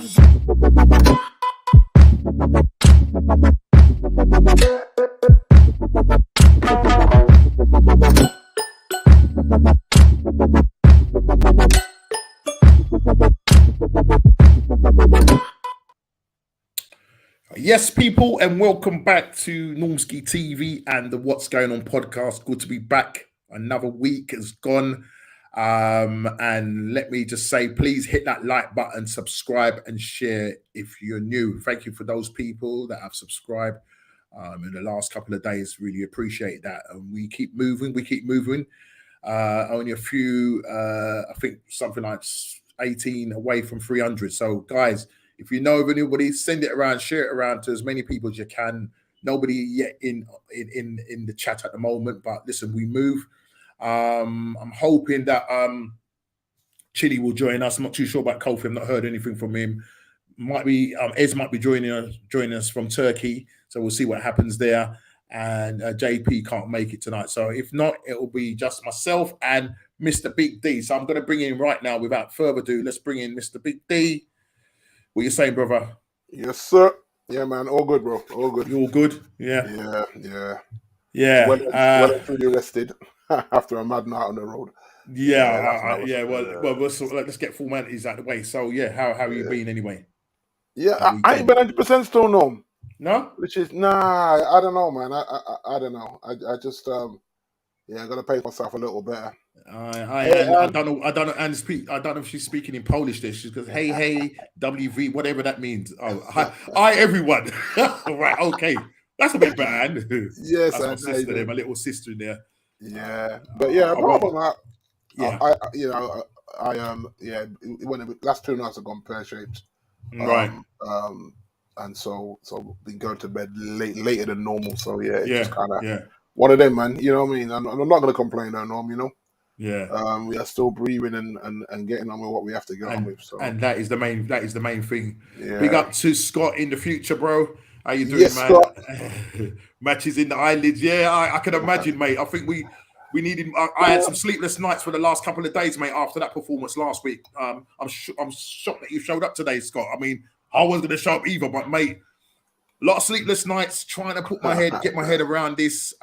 Yes, people, and welcome back to Normski TV and the What's Going On podcast. Good to be back. Another week has gone. And let me just say, please hit that like button, subscribe, and share if you're new. Thank you for those people that have subscribed in the last couple of days. Really appreciate that. And we keep moving. Only a few, I think something like 18 away from 300. So, guys, if you know of anybody, send it around, share it around to as many people as you can. Nobody yet in the chat at the moment, but listen, we move. I'm hoping that Chili will join us. I'm not too sure about Kofi. I've not heard anything from him. Might be Ez might be joining us from Turkey, so we'll see what happens there. And JP can't make it tonight, so if not, it will be just myself and Mr. Big D. So I'm going to bring him right now. Without further ado, let's bring in Mr. Big D. What you saying, brother? Yes, sir. Yeah, man. All good, bro. All good. You all good? Yeah. Well and truly rested after a mad night on the road. Well, let's get formalities out of the way. So, how have you been anyway? Yeah, I ain't been 100% still, no. No? Which is, I don't know, man. I don't know. I just, I got to pace myself a little better. I don't know. I don't know if she's speaking in Polish. There, she goes, "Hey, WV," whatever that means. Oh, hi, everyone. Right, okay, that's a bit bad. Yes, that's my sister there, my little sister in there. Yeah, but apart from that, last 2 nights have gone pear-shaped. Right. And so been going to bed later than normal. So it's just kind of one of them, man. You know what I mean? I'm not going to complain, though, Norm. You know. Yeah. We are still breathing and getting on with what we have to get on with. So. And that is the main thing. Yeah. Big up to Scott in the future, bro. How you doing, yes, man? Scott. Matches in the eyelids. Yeah, I can imagine, mate. I think we needed. I had some sleepless nights for the last couple of days, mate. After that performance last week, I'm shocked that you showed up today, Scott. I mean, I wasn't going to show up either, but mate, a lot of sleepless nights trying to get my head around this.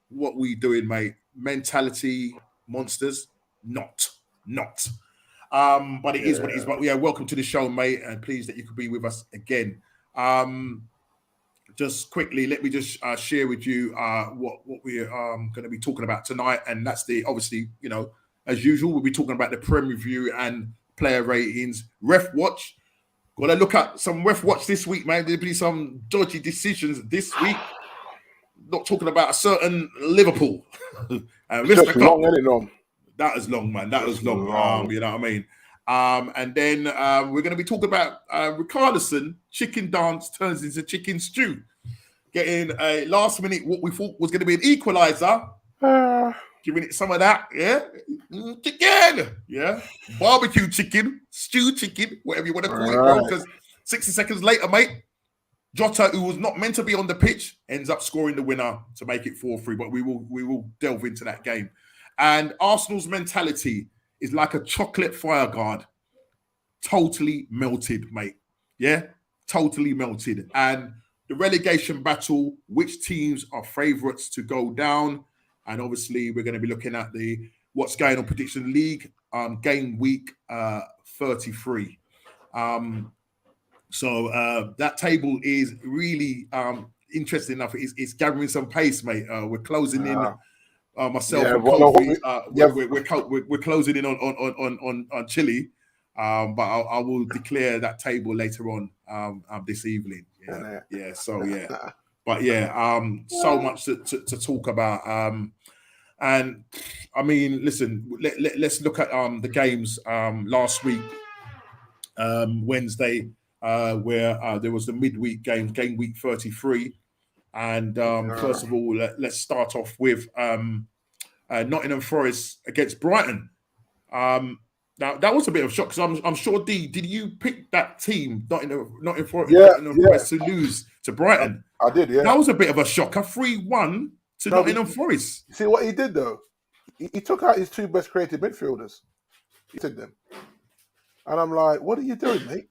What we doing, mate? Mentality monsters? Not. But it is what it is. But welcome to the show, mate, and pleased that you could be with us again. Just quickly, let me just share with you what we're going to be talking about tonight, and that's obviously, as usual, we'll be talking about the Prem review and player ratings, ref watch. Got to look at some ref watch this week, man. There'll be some dodgy decisions this week. Not talking about a certain Liverpool. Just long, isn't it, Norm? That is long, man. That was long. You know what I mean? And then we're going to be talking about Richarlison. Chicken dance turns into chicken stew. Getting a last minute, what we thought was going to be an equaliser. Giving it some of that, chicken, barbecue chicken, stew chicken, whatever you want to call it, bro. Because 60 seconds later, mate, Jota, who was not meant to be on the pitch, ends up scoring the winner to make it 4-3. But we will delve into that game. And Arsenal's mentality is like a chocolate fire guard, totally melted, mate. Yeah, totally melted. And the relegation battle, which teams are favourites to go down? And obviously, we're going to be looking at the What's Going On Prediction League game week 33. So that table is really interesting enough. It's gathering some pace, mate. We're closing in. Myself and Kofi, we're closing in on Chile. But I will declare that table later on this evening. So much to talk about. And I mean, listen, let's look at the games last week, Wednesday, where there was the midweek game week 33. And first of all, let's start off with Nottingham Forest against Brighton. Now that was a bit of a shock because I'm sure, did you pick that team, Nottingham Forest, to lose to Brighton? I did, yeah. That was a bit of a shock. A 3-1 to Nottingham Forest. See what he did though? He took out his two best creative midfielders. He took them. And I'm like, what are you doing, mate?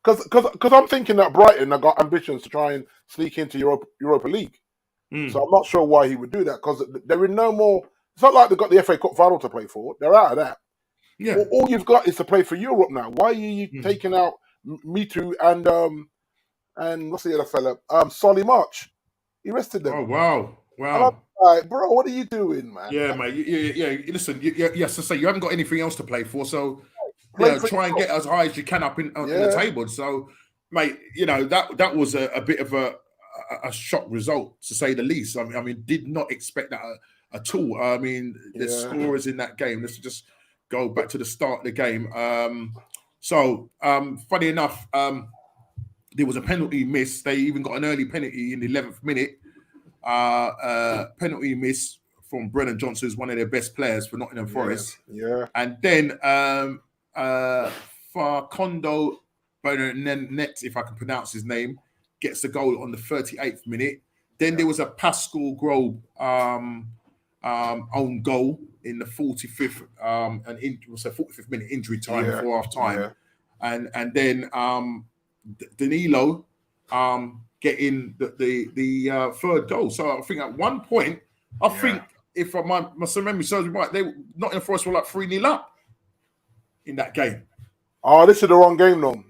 Because I'm thinking that Brighton have got ambitions to try and sneak into Europa League. So I'm not sure why he would do that, because they're in no more. It's not like they've got the FA Cup final to play for. They're out of that. Yeah. All you've got is to play for Europe now. Why are you taking out Mitu and what's the other fella? Solly March. He rested them. Oh wow. And I'm like, bro, what are you doing, man? Yeah, mate. Yeah. Listen, yes, to say you haven't got anything else to play for, so try and get as high as you can up in the table. So, mate, that was a bit of a shock result, to say the least. I mean, did not expect that at all. I mean, the scorers in that game. Let's just go back to the start of the game. Funny enough, there was a penalty miss. They even got an early penalty in the 11th minute. Penalty miss from Brennan Johnson, who's one of their best players for Nottingham Forest. Yeah. And then Facundo Bernat, if I can pronounce his name, gets the goal on the 38th minute. Then there was a Pascal Grobe own goal in the 45th 45th minute injury time before half time. And then Danilo getting the third goal. So I think at one point, think if my memory serves me right, Nottingham Forest were like 3-0 up in that game. Oh, this is the wrong game, no.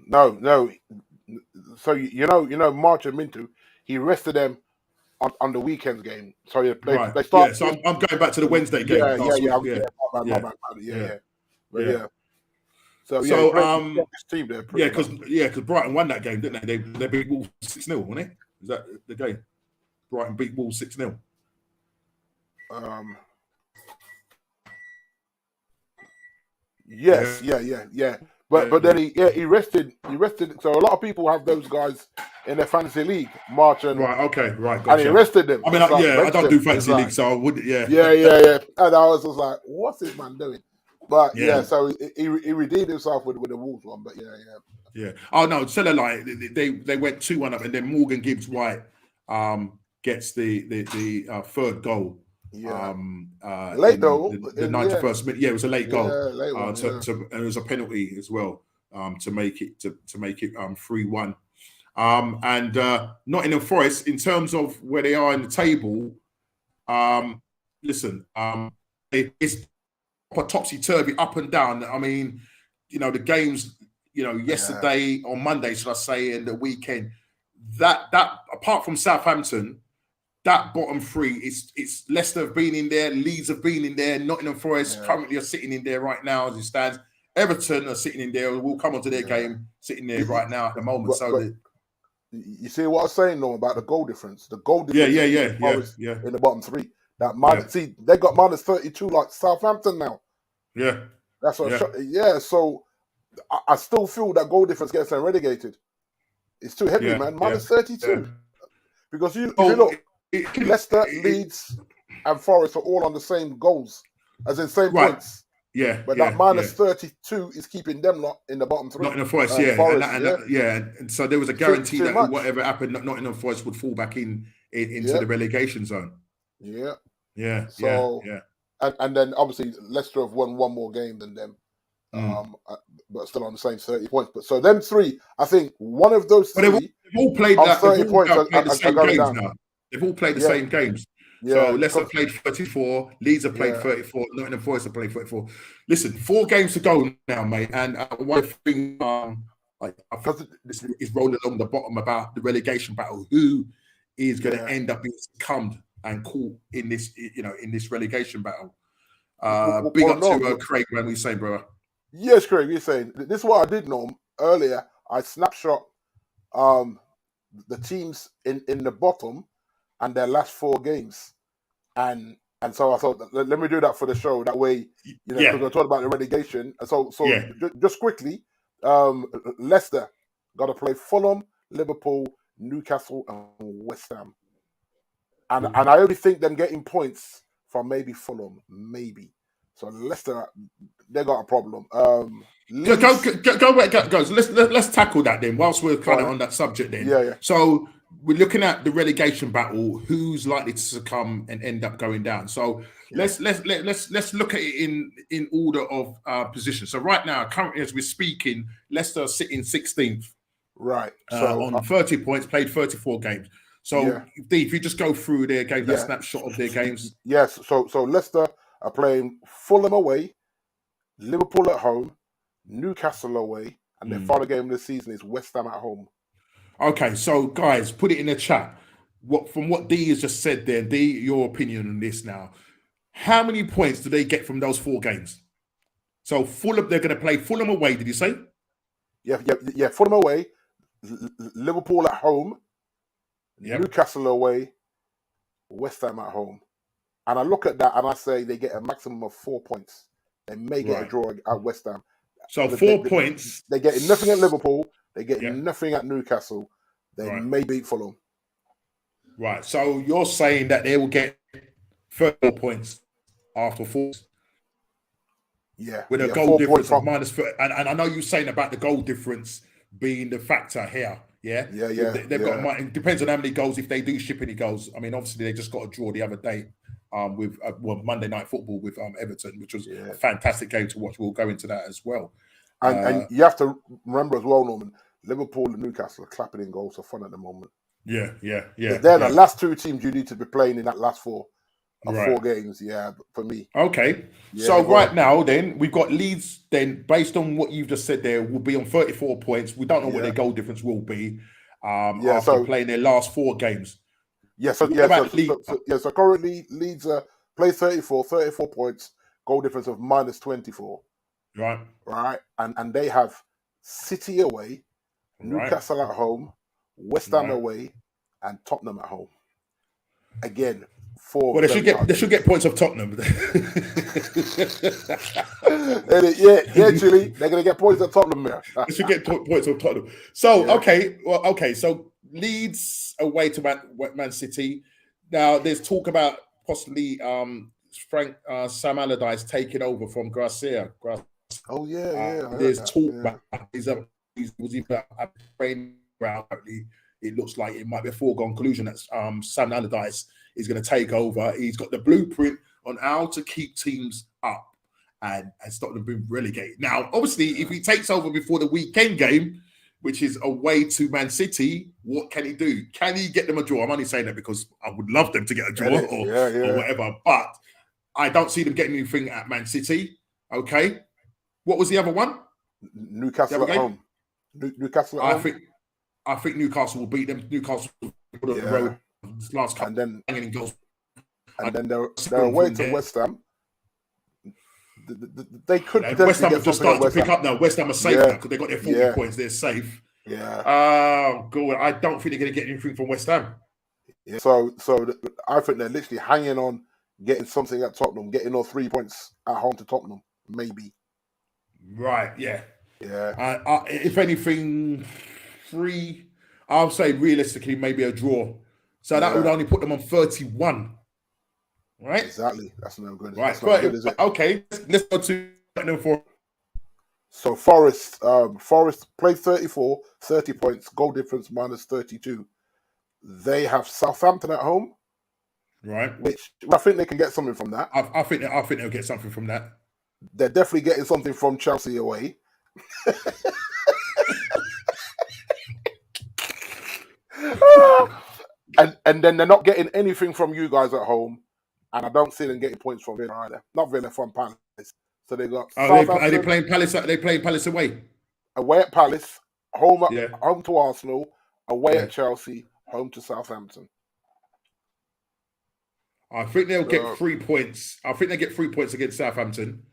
So March and Mintu, he rested them on the weekend's game. So they start. So I'm going back to the Wednesday game. So this team there. Because Brighton won that game, didn't they? They beat Wolves 6-0, wasn't it? Is that the game? Brighton beat Wolves 6-0. Yes, yeah. But then he rested. So a lot of people have those guys in their fantasy league, March and gotcha. And he rested them. I mean, I don't do fantasy league, so I would. Yeah. And I was just like, what's this man doing? But so he redeemed himself with the Wolves one. But yeah. Oh no, tell a lie. They went 2-1 up, and then Morgan Gibbs White gets the third goal. Late though. The 91st minute. Yeah, it was a late goal. Late one, and it was a penalty as well to make it 3-1. And Nottingham Forest, in terms of where they are in the table, it's topsy-turvy, up and down. I mean, the games, yesterday on Monday, should I say, and the weekend, that apart from Southampton, that bottom three, it's Leicester have been in there, Leeds have been in there, Nottingham Forest currently are sitting in there right now as it stands. Everton are sitting in there. We'll come onto their game, sitting there right now at the moment. You see what I was saying though about the goal difference? The goal difference in the bottom three. That minus, see, they got minus 32 like Southampton now. Yeah. That's what so I still feel that goal difference gets them relegated. It's too heavy, man. Minus 32. Yeah. Because if you look, Leicester, Leeds, and Forest are all on the same goals, as in same points. Yeah. But that minus 32 is keeping them not in the bottom three. Nottingham Forest, and so there was a guarantee that whatever happened, Nottingham Forest would fall back into the relegation zone. Yeah. So, and then obviously Leicester have won one more game than them, but still on the same 30 points. But so them three, I think one of those three, they've all played that. 30 points the same games now. They've all played the same games. So Leicester played 34, Leeds have played 34, Nottingham Forest have played 34. Listen, 4 games to go now, mate. And one thing I think this is rolling along the bottom about the relegation battle. Who is going to end up being succumbed and caught in this, in this relegation battle? Big up to Craig when we say, brother. Yes, Craig, you're saying this is what I did know earlier. I snapshot the teams in the bottom and their last 4 games, and so I thought, let me do that for the show. That way, because we're talking about the relegation. So just quickly, Leicester got to play Fulham, Liverpool, Newcastle, and West Ham, and I only think them getting points from maybe Fulham, maybe. So Leicester, they got a problem. Go. Let's tackle that then. Whilst we're kind of on that subject, then. Yeah. So we're looking at the relegation battle. Who's likely to succumb and end up going down? So let's look at it in order of position. So right now, currently as we're speaking, Leicester are sitting 16th. Right. So on 30 points, played 34 games. So, Dee, if you just go through their games, that snapshot of their games. Yes. So Leicester are playing Fulham away, Liverpool at home, Newcastle away, and their final game of the season is West Ham at home. Okay, so guys, put it in the chat. From what Dee has just said there, Dee, your opinion on this now. How many points do they get from those 4 games? So Fulham, they're going to play Fulham away, did you say? Yeah. Fulham away, Liverpool at home, Newcastle away, West Ham at home. And I look at that and I say they get a maximum of 4 points. They may get a draw at West Ham. So 4 points. They get nothing at Liverpool. They get nothing at Newcastle. They may beat Fulham. Right. So you're saying that they will get 34 points after 4. Yeah. With a goal difference of minus 4. And I know you're saying about the goal difference being the factor here. Yeah. They've got, it depends on how many goals, if they do ship any goals. I mean, obviously, they just got a draw the other day with Monday Night Football with Everton, which was a fantastic game to watch. We'll go into that as well. And you have to remember as well, Norman, Liverpool and Newcastle are clapping in goals for fun at the moment. Yeah. They're the last 2 teams you need to be playing in that last 4 games, for me. Okay. So right now, then, we've got Leeds, then, based on what you've just said there, will be on 34 points. We don't know what their goal difference will be after playing their last 4 games. So currently, Leeds play 34 points, goal difference of minus 24. Right. And they have City away, Newcastle at home, West Ham away, and Tottenham at home. Again, 4. Well, they should get points off Tottenham. Chile, they're going to get points at Tottenham there. They should get points off Tottenham. So okay. So Leeds away to Man City. Now there's talk about possibly Sam Allardyce taking over from Garcia. Oh yeah. There's talk about was he training ground. It looks like it might be a foregone conclusion that Sam Allardyce is going to take over. He's got the blueprint on how to keep teams up and stop them being relegated. Now, obviously, if he takes over before the weekend game, which is away to Man City, what can he do? Can he get them a draw? I'm only saying that because I would love them to get a draw or whatever, but I don't see them getting anything at Man City. Okay. What was the other one? Newcastle at home. Newcastle at home. I think Newcastle will beat them. Newcastle will the road last couple and then they're away to West Ham. They could West Ham have just started to pick up now. West Ham are safe now because they got their 40 points. They're safe. Oh, God. I don't think they're going to get anything from West Ham. Yeah. So I think they're literally hanging on, getting something at Tottenham, getting all 3 points at home to Tottenham, maybe. Right. Yeah. If anything, 3, I'll say realistically maybe a draw. So that would only put them on 31. Right? Exactly. That's no good. Right. That's not good, is it? Okay. Let's go to Tottenham for. So Forest played 34, 30 points, goal difference minus 32. They have Southampton at home. Right. Which I think they can get something from that. I think they'll get something from that. They're definitely getting something from Chelsea away. and then they're not getting anything from you guys at home, and I don't see them getting points from Villa either. Not Villa, from Palace. So they got. Are they playing Palace? Are they playing Palace away? Away at Palace, home to Arsenal, away at Chelsea, home to Southampton. I think they'll get 3 points. I think they get 3 points against Southampton.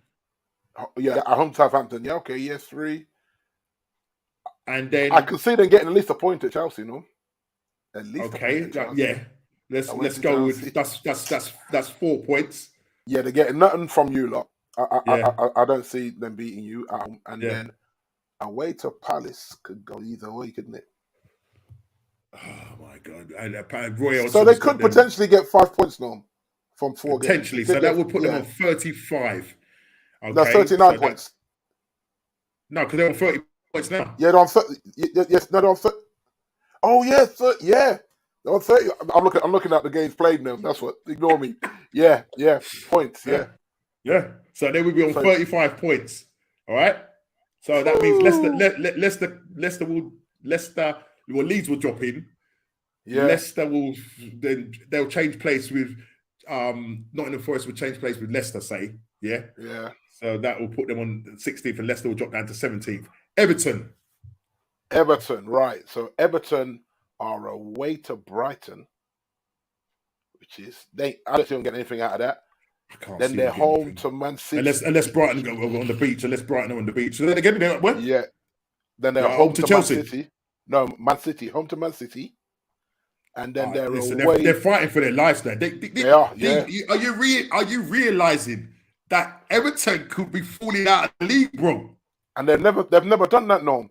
Yeah, at home to Southampton. Yeah, okay, yes, 3. And then I could see them getting at least a point at Chelsea, no? At least. Okay, yeah. Let's go with that's 4 points. Yeah, they're getting nothing from you lot. I don't see them beating you at home. And then away to Palace could go either way, couldn't it? Oh my God! And Roy so they could potentially get 5 points now from 4 games. Potentially, so that would put them on 35. Okay, no, 39 points. No, because they're on 30 points now. Yeah, they're on 30. Yes, no, they're on 30. Oh, yeah, yeah. Oh, 30. I'm looking at the games played now. That's what. Ignore me. Yeah. Points. Yeah. Yeah. So they would be on So- 35 points. All right. So that means Leicester, well, Leeds will drop in. Yeah. Leicester they'll change place with Nottingham Forest will change place with Leicester, say. Yeah. Yeah. So that will put them on 16th and Leicester will drop down to 17th. Everton, right. So Everton are away to Brighton, which is I don't think they'll get anything out of that. Then they're home to Man City. Unless Brighton go on the beach, unless Brighton are on the beach. So then again, they're where? Yeah. Then they're home to Chelsea. Man City. No, Man City, home to Man City. And then they're away. They're fighting for their lives there. They are, yeah. Are you realizing that Everton could be falling out of the league, bro? And they've never done that, Norm.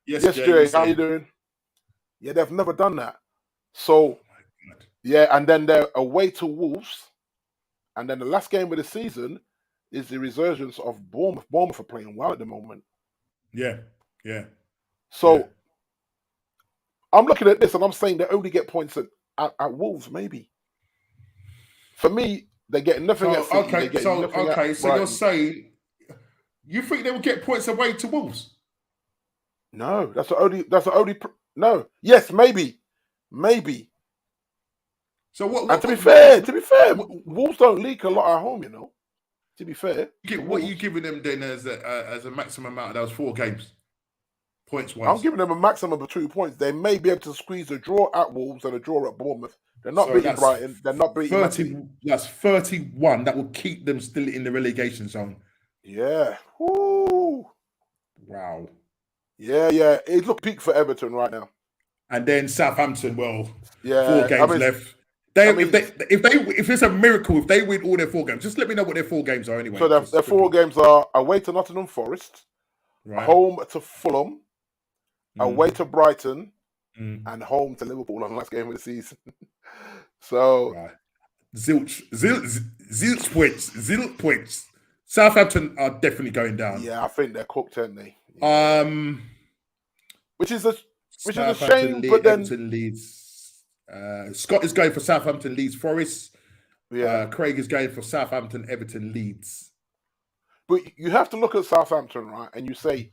Yes, Jay, how you doing? Yeah, they've never done that. So, and then they're away to Wolves. And then the last game of the season is the resurgence of Bournemouth. Bournemouth are playing well at the moment. Yeah. So, I'm looking at this and I'm saying they only get points at Wolves, maybe. For me, they're getting nothing at City. So you're saying you think they will get points away to Wolves? No, that's the only. No, yes, maybe. So what? And to be fair, Wolves don't leak a lot at home. You know. To be fair, what are you giving them then as a maximum amount of those 4 games, points wise? I'm giving them a maximum of 2 points. They may be able to squeeze a draw at Wolves and a draw at Bournemouth. They're not beating Brighton. They're not beating 30. That's 31. That will keep them still in the relegation zone. Yeah. Woo. Wow. Yeah. It looks peak for Everton right now. And then Southampton. Well, 4 games left. If it's a miracle, if they win all their 4 games, just let me know what their 4 games are anyway. So their 4 games are away to Nottingham Forest, home to Fulham, away to Brighton, and home to Liverpool on the last game of the season. So zilch points. Southampton are definitely going down. Yeah, I think they're cooked, aren't they? Yeah. Which is a shame. But then Everton, Leeds. Scott is going for Southampton, Leeds, Forest. Yeah. Craig is going for Southampton, Everton, Leeds. But you have to look at Southampton, right? And you say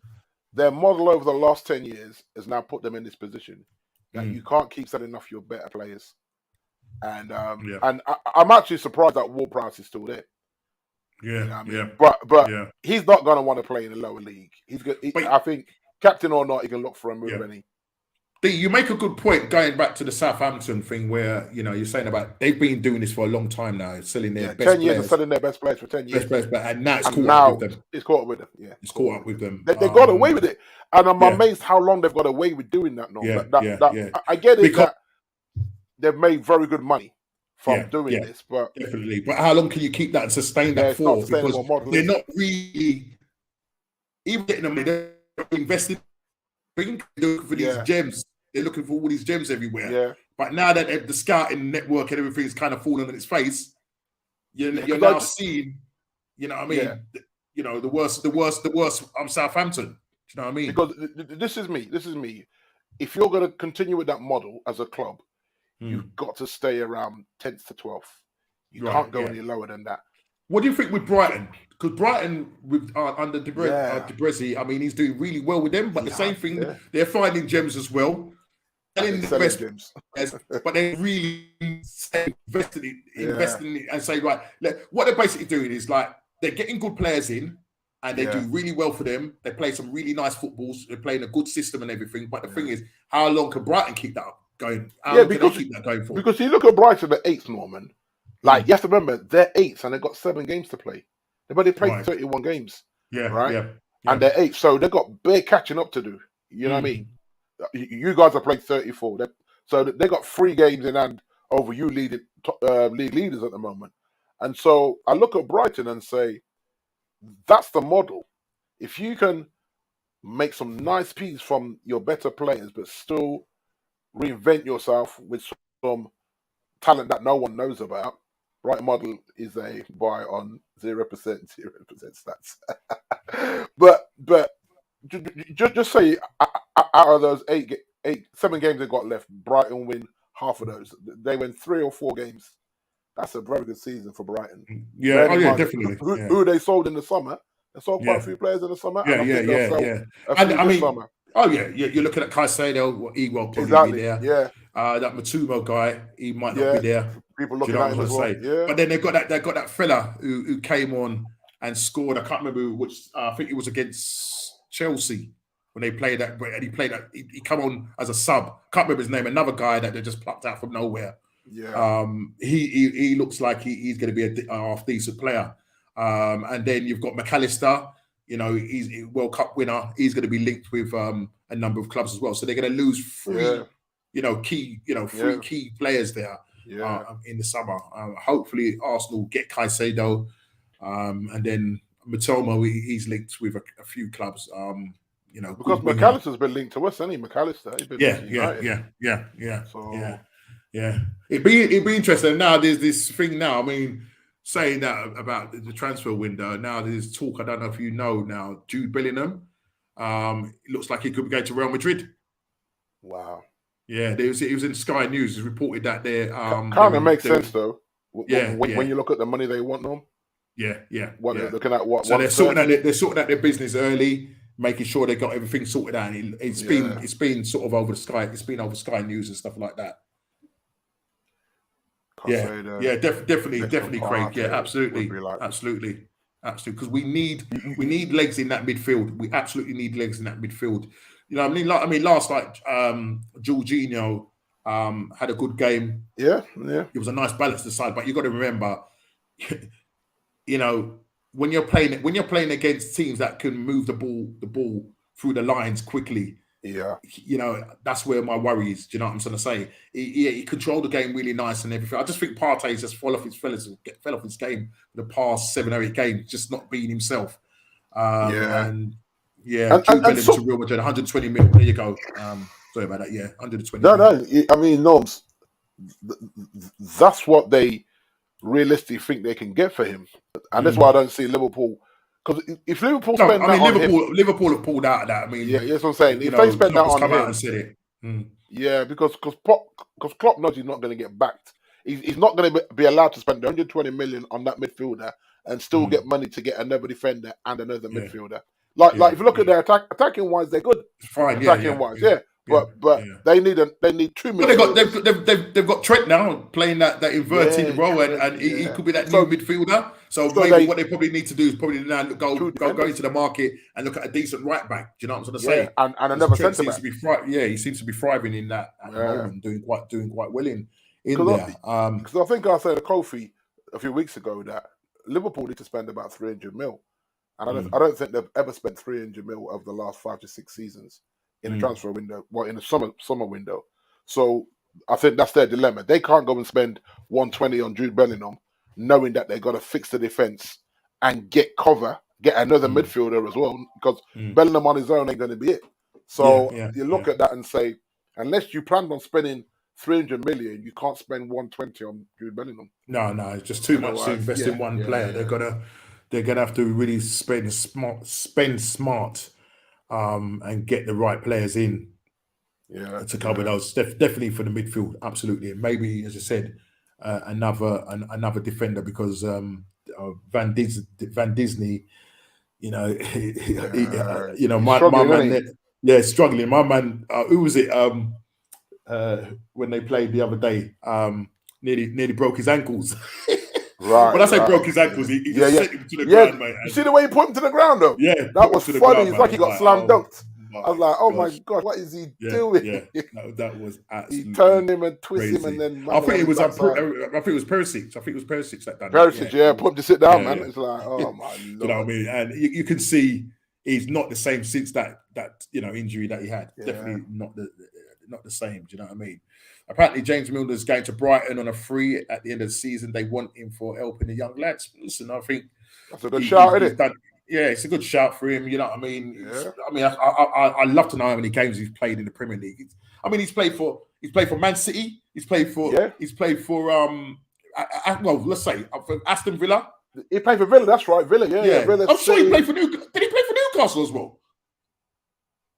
their model over the last 10 years has now put them in this position that you can't keep selling off your better players. And and I'm actually surprised that Ward-Prowse is still there. Yeah, you know what I mean? But he's not going to want to play in the lower league. I think, captain or not, he can look for a move. You make a good point going back to the Southampton thing where, you're saying about they've been doing this for a long time now, selling their best 10 years players. Of selling their best players for 10 years. And now it's caught up with them. It's caught up with them, yeah. It's caught up with them. They got away with it. And I'm amazed how long they've got away with doing that now. I get it because that they've made very good money from doing this. But definitely. But how long can you keep that and sustain that for? Because they're not really even getting them, they're invested. They're looking for these gems. They're looking for all these gems everywhere. Yeah. But now that the scouting network and everything's kind of fallen on its face, you're now seeing, you know what I mean? Yeah. The worst. I'm Southampton. Do you know what I mean? Because this is me. If you're going to continue with that model as a club, you've got to stay around 10th to 12th. You can't go any lower than that. What do you think with Brighton? Because Brighton, with under Debrezi, I mean, he's doing really well with them. But the same thing, they're finding gems as well. In the best gems, but they're really investing in it and say, right, what they're basically doing is like they're getting good players in, and they do really well for them. They play some really nice footballs. They're playing a good system and everything. But the thing is, how long can Brighton keep that going? How long can they keep that going for? Because you look at Brighton, the 8th, Norman. Like you have to remember, they're 8th and they've got 7 games to play. They've only played 31 games. And they're 8th, so they've got bare catching up to do. You know what I mean? You guys have played 34. So they got 3 games in hand over you league leaders at the moment. And so I look at Brighton and say, that's the model. If you can make some nice pieces from your better players, but still reinvent yourself with some talent that no one knows about, Brighton model is a buy on 0% stats. But just say out of those 7 games they've got left, Brighton win half of those. They win 3 or 4 games. That's a very good season for Brighton. Yeah, definitely. Who they sold in the summer? They sold quite a few players in the summer, and I think they'll sell a few this summer. Oh yeah, you're looking at Caicedo. He will probably be there. Yeah. That Matumo guy, he might not be there. People looking at him as well. Yeah. But then they've got that fella who came on and scored. I can't remember which. I think it was against Chelsea when they played that. And he played that. He come on as a sub. Can't remember his name. Another guy that they just plucked out from nowhere. Yeah. He looks like he's going to be a half decent player. And then you've got McAllister. You know, he's a World Cup winner. He's going to be linked with a number of clubs as well. So they're going to lose three key players there in the summer. Hopefully, Arsenal get Caicedo, and then Matoma. He's linked with a few clubs. Because McAllister's been linked to us, hasn't he? McAllister. He's been It'd be interesting. Now there's this thing. Now, I mean, saying that about the transfer window. Now there's talk. I don't know if you know. Now Jude Bellingham. It looks like he could be going to Real Madrid. Wow. Yeah, it was in Sky News. It's reported that they're kind of makes sense though. When you look at the money they want them. Yeah. They're looking at what. So they're sorting out their business early, making sure they got everything sorted out. It's been sort of over the Sky. It's been over Sky News and stuff like that. Definitely, Craig. Yeah, absolutely. Because we need legs in that midfield. We absolutely need legs in that midfield. You know, I mean, last night, Jorginho had a good game. Yeah. It was a nice balance to the side, but you got to remember, you know, when you're playing against teams that can move the ball through the lines quickly. Yeah, you know, that's where my worry is. Do you know what I'm trying to say? He controlled the game really nice and everything. I just think Partey's just fell off his game for the past 7 or 8 games, just not being himself. And Jude Bellingham to Real Madrid, 120 mil. There you go. Sorry about that. Yeah, 120. No. I mean, Norms, that's what they realistically think they can get for him, and that's why I don't see Liverpool. Because if Liverpool spend that on him, Liverpool have pulled out of that. I mean, that's what I'm saying. If they spend that on him, out and said it. Yeah, because Klopp knows he's not going to get backed. He's not going to be allowed to spend 120 million on that midfielder and still get money to get another defender and another midfielder. Like if you look at their attacking wise, they're good. It's fine, attacking wise. But they need 2 million. But they've got Trent now playing that inverted role, and he could be that new midfielder. So maybe what they probably need to do is probably now go into the market and look at a decent right back. Do you know what I'm trying to say? And another centre back. He seems to be thriving in that at the moment, doing quite well in there. Because I think I said to Kofi a few weeks ago that Liverpool need to spend about 300 mil, and I don't think they've ever spent 300 mil over the last 5 to 6 seasons in the transfer window, in the summer window. So I think that's their dilemma. They can't go and spend 120 on Jude Bellingham, knowing that they've got to fix the defence and get another midfielder as well, because Bellingham on his own ain't going to be it. So you look at that and say, unless you plan on spending 300 million, you can't spend 120 on Jude Bellingham. No, it's just too much to invest in one player. They're gonna have to really spend smart, and get the right players in to cover those. Definitely for the midfield, absolutely. And maybe, as I said, another defender, because Van Disney, you know, my man, struggling. My man, who was it? When they played the other day, nearly broke his ankles. Right. When I say broke his ankles, he just sent him to the ground, mate. You see the way he put him to the ground, though? Yeah. That was funny. It's like he got slam dunked. I was like, oh my God, what is he doing? Yeah. No, that was absolutely he turned him and twisted him, and then I think it was Perisic. That done Perisic, put him to sit down, man. It's like, oh my Lord. You know what I mean? And you can see he's not the same since that injury that he had. Definitely not the same. Do you know what I mean? Apparently, James Milner's going to Brighton on a free at the end of the season. They want him for helping the young lads. Listen, I think that's a good shout, isn't it? It's a good shout for him. You know what I mean? I love to know how many games he's played in the Premier League. I mean, he's played for Man City. He's played for let's say for Aston Villa. He played for Villa. That's right, Villa. Yeah. Villa. I'm sure he played for Newcastle. Did he play for Newcastle as well?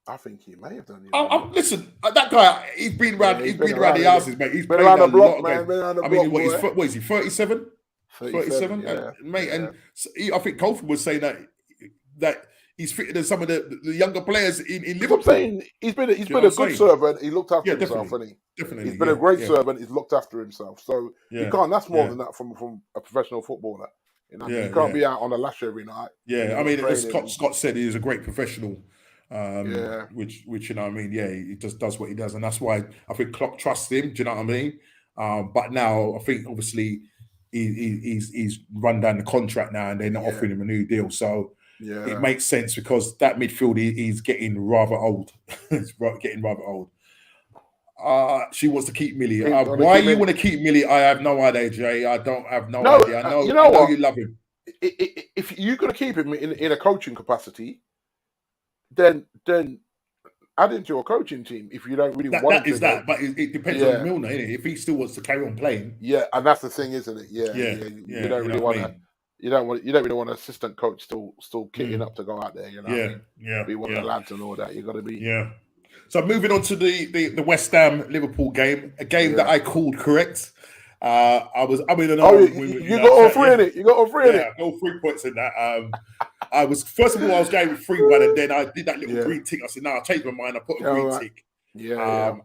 I think he may have done. Listen, that guy, he's been around. He's been around the houses, mate. He's been played around a the block, lot of man. games. Been around the I block, mean, what is he? 37? 37, yeah, mate. Yeah. And I think Colford was saying that he's fitter than some of the younger players in Liverpool. I'm saying he's been a good servant. He looked after himself, and definitely. He's been a great servant. He's looked after himself. So you can't. That's more than that from a professional footballer. You know, you can't be out on the lash every night. Yeah, I mean, as Scott said, he is a great professional. Which you know what I mean. Yeah, he just does what he does, and that's why I think Klopp trusts him. Do you know what I mean? But now I think obviously he's run down the contract now, and they're not offering him a new deal. So it makes sense because that midfield he's getting rather old. It's getting rather old. She wants to keep Millie. Why you want to keep Millie? I have no idea, Jay. I don't have no idea. I know you love him. If you're going to keep him in a coaching capacity, then add him to your coaching team. If you don't really want him to, but it depends on Milner, innit? If he still wants to carry on playing, and that's the thing, isn't it? You don't really want to. You don't really want an assistant coach still kitting up to go out there. You know, what I mean? Be one of the lads and all that. You got to be. So moving on to the West Ham Liverpool game, a game that I called correct. You got all three in it. You got all three in it. I got all 3 points in that. I was going with 3-1, and then I did that little green tick. I said, "No, I changed my mind. I put a green tick."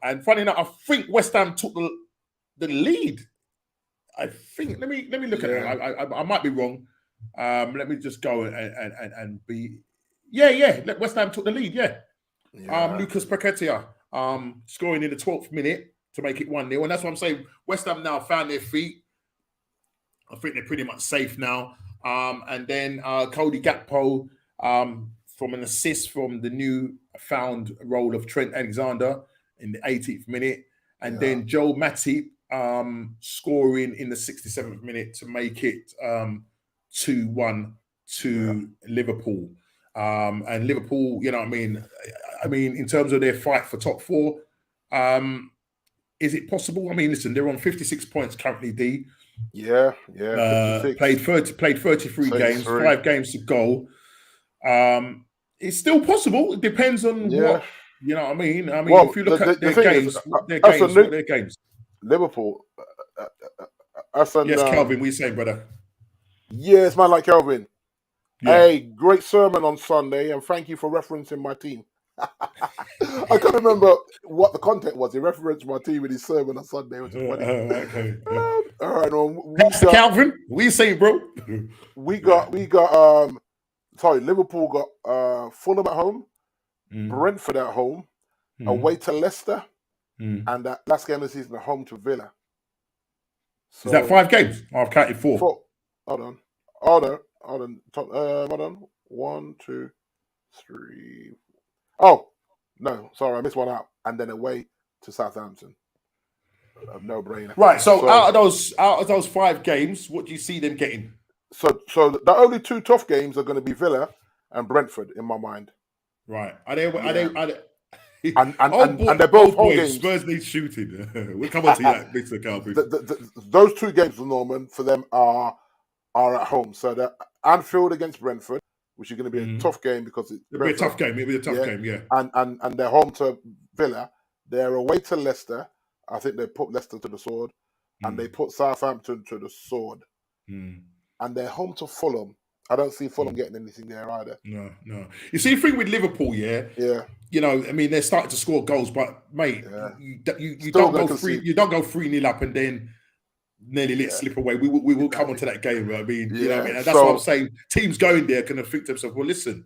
And funny enough, I think West Ham took the lead. I think. Let me look at it. I might be wrong. Let me just go and be. West Ham took the lead. Lucas Paquetá scoring in the 12th minute to make it 1-0, and that's what I'm saying. West Ham now found their feet. I think they're pretty much safe now. And then Cody Gakpo from an assist from the new found role of Trent Alexander in the 18th minute, and then Joe Matip scoring in the 67th minute to make it 2-1 to Liverpool. And Liverpool, you know what I mean? I mean, in terms of their fight for top four, is it possible? I mean, listen, they're on 56 points currently, D. Played 33 games, 5 games to go. It's still possible. It depends on what, you know what I mean? I mean, if you look at their games, their games. Liverpool. Yes, Kelvin, what are you saying, brother? Yes, man, like Kelvin. Hey, great sermon on Sunday, and thank you for referencing my team. I can't remember what the content was. He referenced my team in his sermon on Sunday, which is funny. Okay. All right, Calvin, what are you saying, bro? Liverpool got Fulham at home, Brentford at home, away to Leicester, and that last game of the season at home to Villa. So, is that 5 games? I've counted 4. Hold on. 1, 2, 3. Oh, no, sorry, I missed one out. And then away to Southampton. No brainer. Right. So out of those 5 games, what do you see them getting? So the only 2 tough games are going to be Villa and Brentford in my mind. Right. Are they? And they're both home games. Spurs need shooting. We'll come on to that, Mr. Calvin. Those 2 games, Norman, for them are at home. So the Anfield against Brentford, which is going to be a tough game because it'll be a tough game. And they're home to Villa. They're away to Leicester. I think they put Leicester to the sword, and they put Southampton to the sword. And they're home to Fulham. I don't see Fulham getting anything there either. No. You see, the thing with Liverpool, you know, I mean, they're starting to score goals, but mate, you don't go 3-0 up and then nearly let slip away. We will come on to that game. I mean, you know what I mean? And that's what I'm saying. Teams going there can think to themselves, well, listen,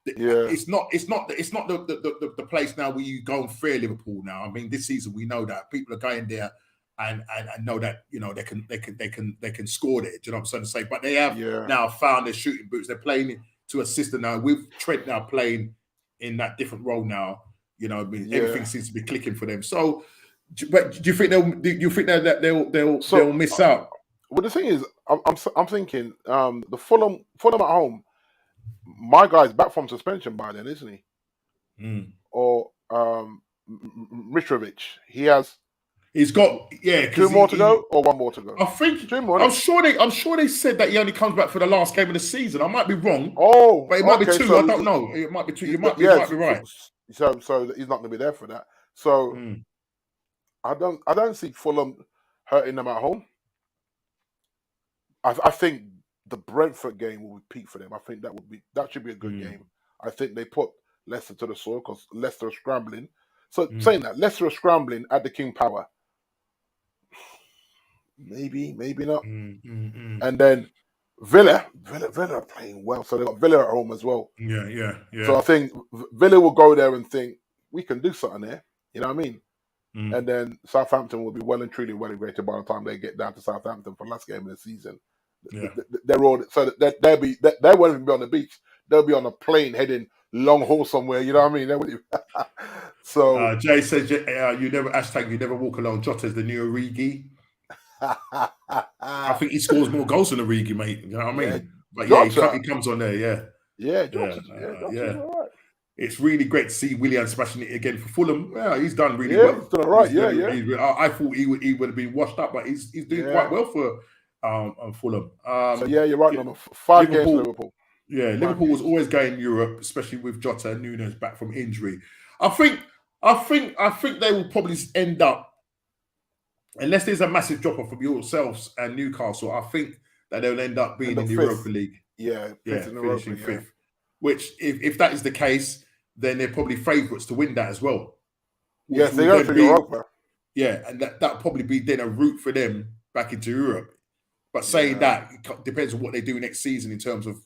it's not the place now where you go and fear Liverpool now. I mean, this season we know that people are going there and know that, you know, they can score there. Do you know what I'm saying? But they have now found their shooting boots. They're playing to a system now with Trent now playing in that different role now. You know, I mean, everything seems to be clicking for them. So, but do you think they'll miss out? Well, the thing is, I'm thinking the Fulham at home. My guy's back from suspension by then, isn't he? Or Mitrovic. He's got 2 more to go or 1 more to go. I think 2 more. I'm sure they said that he only comes back for the last game of the season. I might be wrong. Oh, but it might be 2. So I don't know. It might be 2. You might be right. So he's not going to be there for that. So Mm. I don't see Fulham hurting them at home. I think the Brentford game will be peak for them. I think that should be a good game. I think they put Leicester to the sword because Leicester are scrambling. So saying that, Leicester are scrambling at the King Power. Maybe not. And then Villa are playing well, so they got Villa at home as well. Yeah. So I think Villa will go there and think we can do something there. You know what I mean? And then Southampton will be well and truly relegated by the time they get down to Southampton for the last game of the season. Yeah. They're all so that they won't even be on the beach. They'll be on a plane heading long haul somewhere. You know what I mean? So Jay says you never walk alone. Jota's the new Origi. I think he scores more goals than Origi, mate. You know what I mean? But Jota, he comes on there. Jota's all right. It's really great to see Willian smashing it again for Fulham. Yeah, he's done really well. He's done all right. I thought he would have been washed up, but he's doing quite well for Fulham. So you're right. Number 5 games Liverpool. Yeah, Liverpool was always going Europe, especially with Jota and Nunes back from injury. I think they will probably end up, unless there's a massive drop off from yourselves and Newcastle. I think that they'll end up being in the Europa League. Finishing fifth. Which, if that is the case, then they're probably favourites to win that as well. Yes, they go for Europa. Yeah, and that'll probably be then a route for them back into Europe. But saying that, it depends on what they do next season in terms of,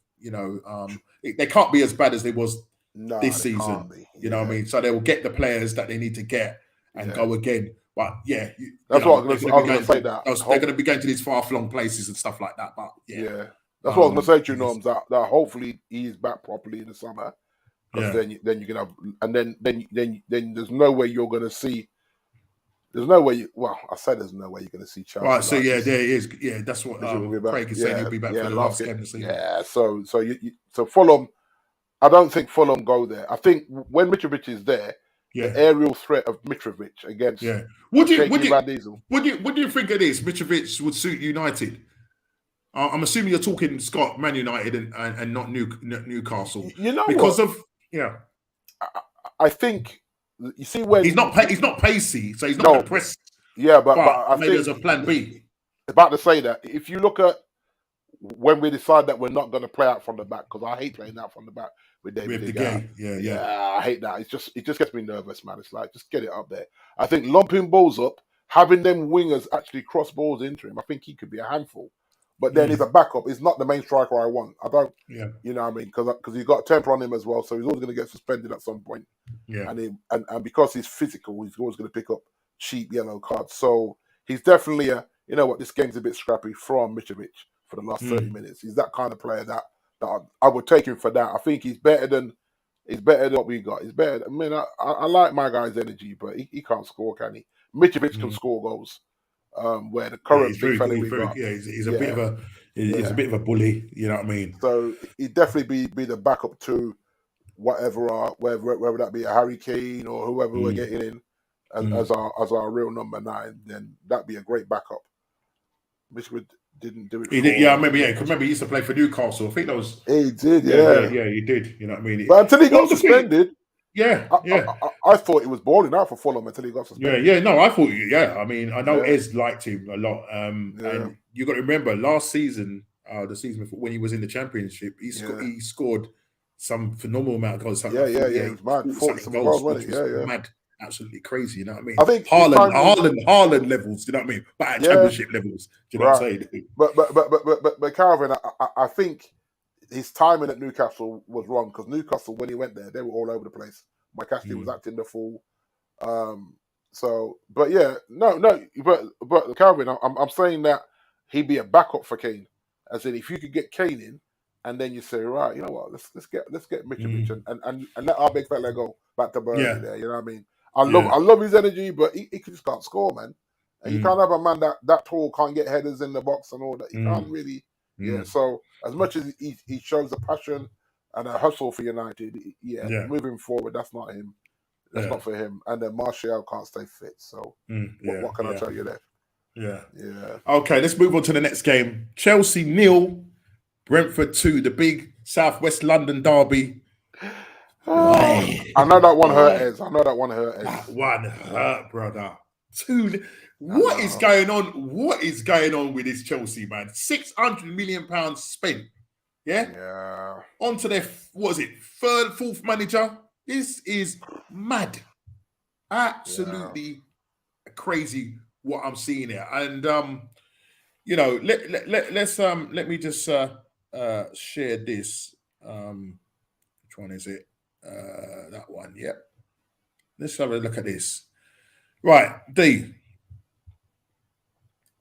they can't be as bad as they was this season. You know what I mean? So they will get the players that they need to get and go again. But that's what I was going to say. They're going to be going to these far-flung places and stuff like that. But that's what I was going to say to you, Norms. That hopefully he's back properly in the summer. Because then you can have, and then there's no way you're going to see. There's no way. I said there's no way you're going to see Chelsea. Right. So there is. Yeah, that's what Craig is saying. He'll be back for the last game of the season. Yeah. So Fulham. I don't think Fulham go there. I think when Mitrovic is there, the aerial threat of Mitrovic against Would you think of this? Mitrovic would suit United. I'm assuming you're talking Scott, Man United, and not Newcastle. Because of I think you see when he's not pacey, so he's not going to press. Yeah, but I maybe there's a plan B. About to say that if you look at when we decide that we're not going to play out from the back, because I hate playing out from the back with David De Gea. Yeah, I hate that. It just gets me nervous, man. It's like just get it up there. I think lumping balls up, having them wingers actually cross balls into him. I think he could be a handful. But then he's a backup. He's not the main striker I want. I don't. Yeah. You know what I mean? Because he's got a temper on him as well, so he's always going to get suspended at some point. Yeah. And because he's physical, he's always going to pick up cheap yellow cards. So he's definitely this game's a bit scrappy from Mitrovic for the last 30 minutes. He's that kind of player that I would take him for that. I think he's better than what we got. He's better. I mean, I like my guy's energy, but he can't score, can he? Mitrovic can score goals. Where the current big fella we got, he's a bit of a bully. You know what I mean? So he'd definitely be the backup to whether that be a Harry Kane or whoever we're getting in as our real number 9. Then that'd be a great backup. Mitrovic didn't do it. He did, I remember. Remember he used to play for Newcastle. I think that was. He did, he did. You know what I mean? But until he got suspended. I thought he was balling out for Fulham until he got suspended. I thought I mean, I know Ez liked him a lot. And you got to remember last season, the season before, when he was in the Championship, he scored some phenomenal amount of goals. It was mad. 40 goals, wasn't it? Mad, absolutely crazy. You know what I mean? I think Haaland levels. You know what I mean? But at Championship levels. Do you know what I'm saying? But Calvin, I think his timing at Newcastle was wrong because Newcastle, when he went there, they were all over the place. Mike Ashley was acting the fool. But Calvin, I'm saying that he'd be a backup for Kane. As in, if you could get Kane in, and then you say, right, you know what, let's get Mitrovic and let our big fella go back to Burnley there. You know what I mean? I love his energy, but he just can't score, man. And you can't have a man that tall can't get headers in the box and all that. You can't really. Yeah, so as much as he shows a passion and a hustle for United, moving forward, that's not him. That's not for him. And then Martial can't stay fit. So what can I tell you there? Yeah. Okay, let's move on to the next game. Chelsea 0, Brentford 2, the big Southwest London derby. I know that one hurt Ez. That one hurt, brother. What is going on? What is going on with this Chelsea, man? £600 million spent. Yeah. On to their, fourth manager. This is mad. Absolutely crazy what I'm seeing here. And let me just share this. Which one is it? That one, yep. Let's have a look at this. Right, D.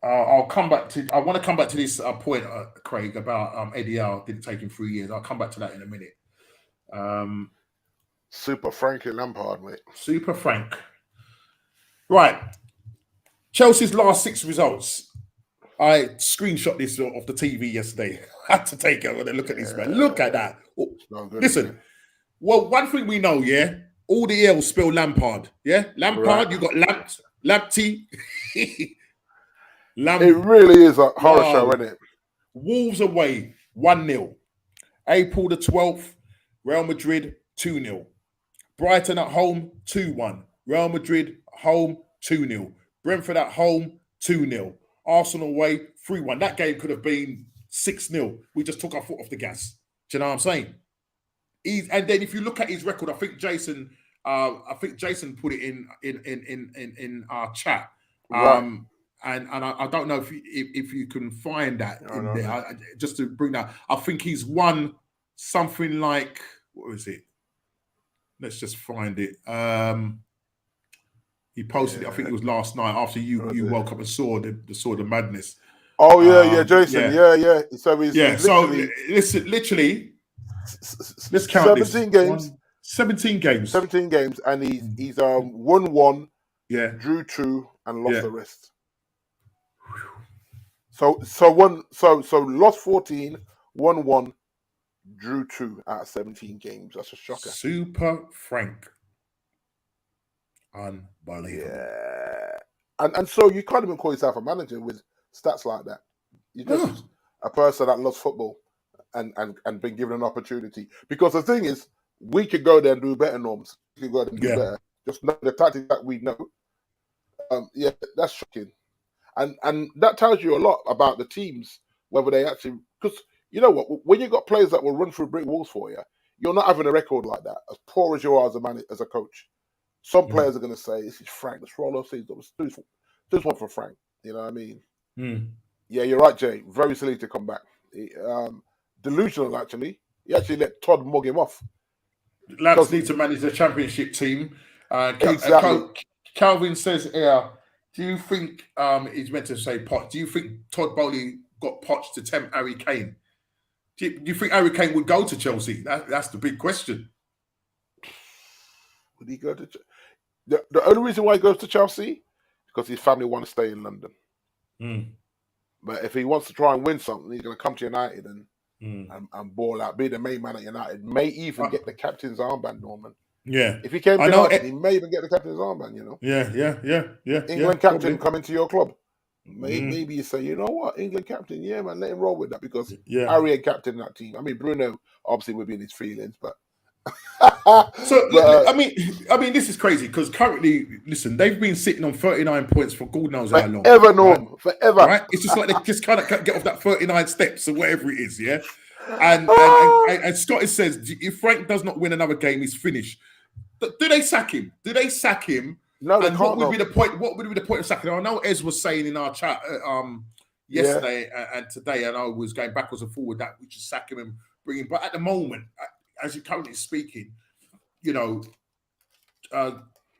I'll come back to. I want to come back to this point, Craig, about Eddie Howe. Didn't take him 3 years. I'll come back to that in a minute. Super Frankie Lampard, mate. Super Frank. Right. Chelsea's last 6 results. I screenshot this off the TV yesterday. I had to take it and look at this, man. Look at that. Listen. Well, one thing we know, all the L's spell Lampard. Yeah, Lampard. Right. You got Lamptey. It really is a horror show, isn't it? Wolves away 1-0. April the 12th, Real Madrid 2-0. Brighton at home 2-1. Real Madrid home 2-0. Brentford at home 2-0. Arsenal away 3-1. That game could have been 6-0. We just took our foot off the gas. Do you know what I'm saying? And then if you look at his record, I think Jason put it in our chat. Right. And I don't know if you can find that in there. Just to bring that, I think he's won something like, what was it? Let's just find it. He posted it. I think it was last night after you woke up and saw the madness. Oh yeah, Jason. Yeah. So he's literally. Let's count 17 games. 17 games. 17 games, and he's won 1, drew 2, and lost the rest. So lost 14, won 1, drew 2 out of 17 games. That's a shocker. Super Frank. Unbelievable. Yeah. And so you can't even call yourself a manager with stats like that. You're just a person that loves football and been given an opportunity. Because the thing is, we could go there and do better, Norms. We could go there and do better. Just know the tactics that we know. That's shocking. And that tells you a lot about the teams, whether they actually... Because you know what? When you've got players that will run through brick walls for you, you're not having a record like that, as poor as you are as a coach. Some players are going to say, this is Frank. Let's roll our sleeves up. Let's do one for Frank. You know what I mean? Yeah, you're right, Jay. Very silly to come back. Delusional, actually. He actually let Todd mug him off. Lads need to manage the championship team. Exactly. Calvin says here, do you think, he's meant to say Poch, do you think Todd Bowley got Poch to tempt Harry Kane? Do you think Harry Kane would go to Chelsea? That's the big question. Would he go to Chelsea? The only reason why he goes to Chelsea because his family want to stay in London. But if he wants to try and win something, he's going to come to United and ball out, be the main man at United. May even get the captain's armband, Norman. Yeah. If he came to United, he may even get the captain's armband, you know. Yeah. England captain coming to your club. Maybe you say, you know what, England captain, yeah, man, let him roll with that because Harry ain't captain that team. I mean, Bruno obviously would be in his feelings, but... I mean, this is crazy because currently, listen, they've been sitting on 39 points for God knows how long. Forever, Norm. Forever. Right? It's just like they just kind of get off that 39 steps or whatever it is, yeah? And Scotty says, if Frank does not win another game, he's finished. Do they sack him? No, they and can't. What would be the point? What would be the point of sacking him? I know Ez was saying in our chat yesterday and today, and I was going backwards and forward that we should sack him and bring him. But at the moment, as you're currently speaking, you know,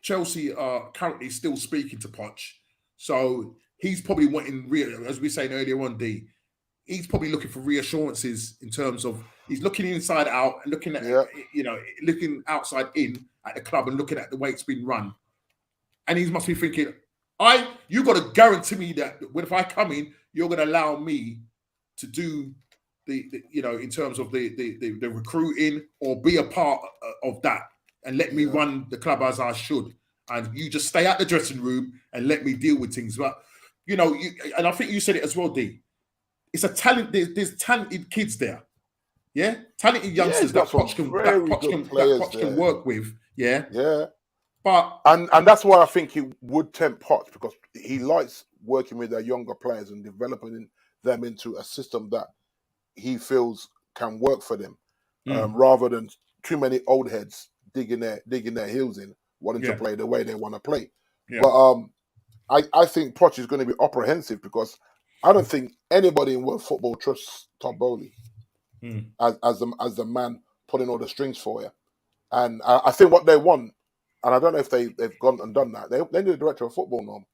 Chelsea are currently still speaking to Poch. So he's probably wanting, as we were saying earlier on, D, he's probably looking for reassurances in terms of he's looking inside out and looking at, looking outside in at the club and looking at the way it's been run. And he must be thinking, you got to guarantee me that if I come in, you're going to allow me to do the in terms of the recruiting or be a part of that and let me run the club as I should. And you just stay at the dressing room and let me deal with things. But, and I think you said it as well, D. It's a talent. There's talented kids there. Yeah, talented Yeah, he's youngsters got that some Poch can very good players there. work with. Yeah, Yeah. but And that's why I think he would tempt Potts, because he likes working with their younger players and developing them into a system that he feels can work for them, rather than too many old heads digging their heels in, wanting to yeah, play the way they want to play. yeah. But I think Potts is going to be apprehensive, because I don't think anybody in world football trusts Todd Bowley as the man pulling all the strings for you. And I think what they want, and I don't know if they've gone and done that, they need a director of football now.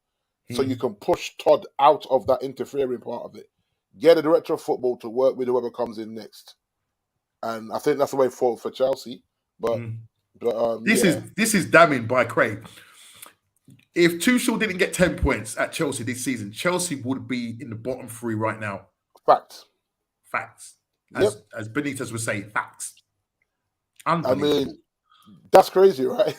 So you can push Todd out of that interfering part of it. Get a director of football to work with whoever comes in next. And I think that's the way forward for Chelsea. But This is damning by Craig. If Tuchel didn't get 10 points at Chelsea this season, Chelsea would be in the bottom 3 right now. Facts. As Benitez would say, facts. I mean, that's crazy, right?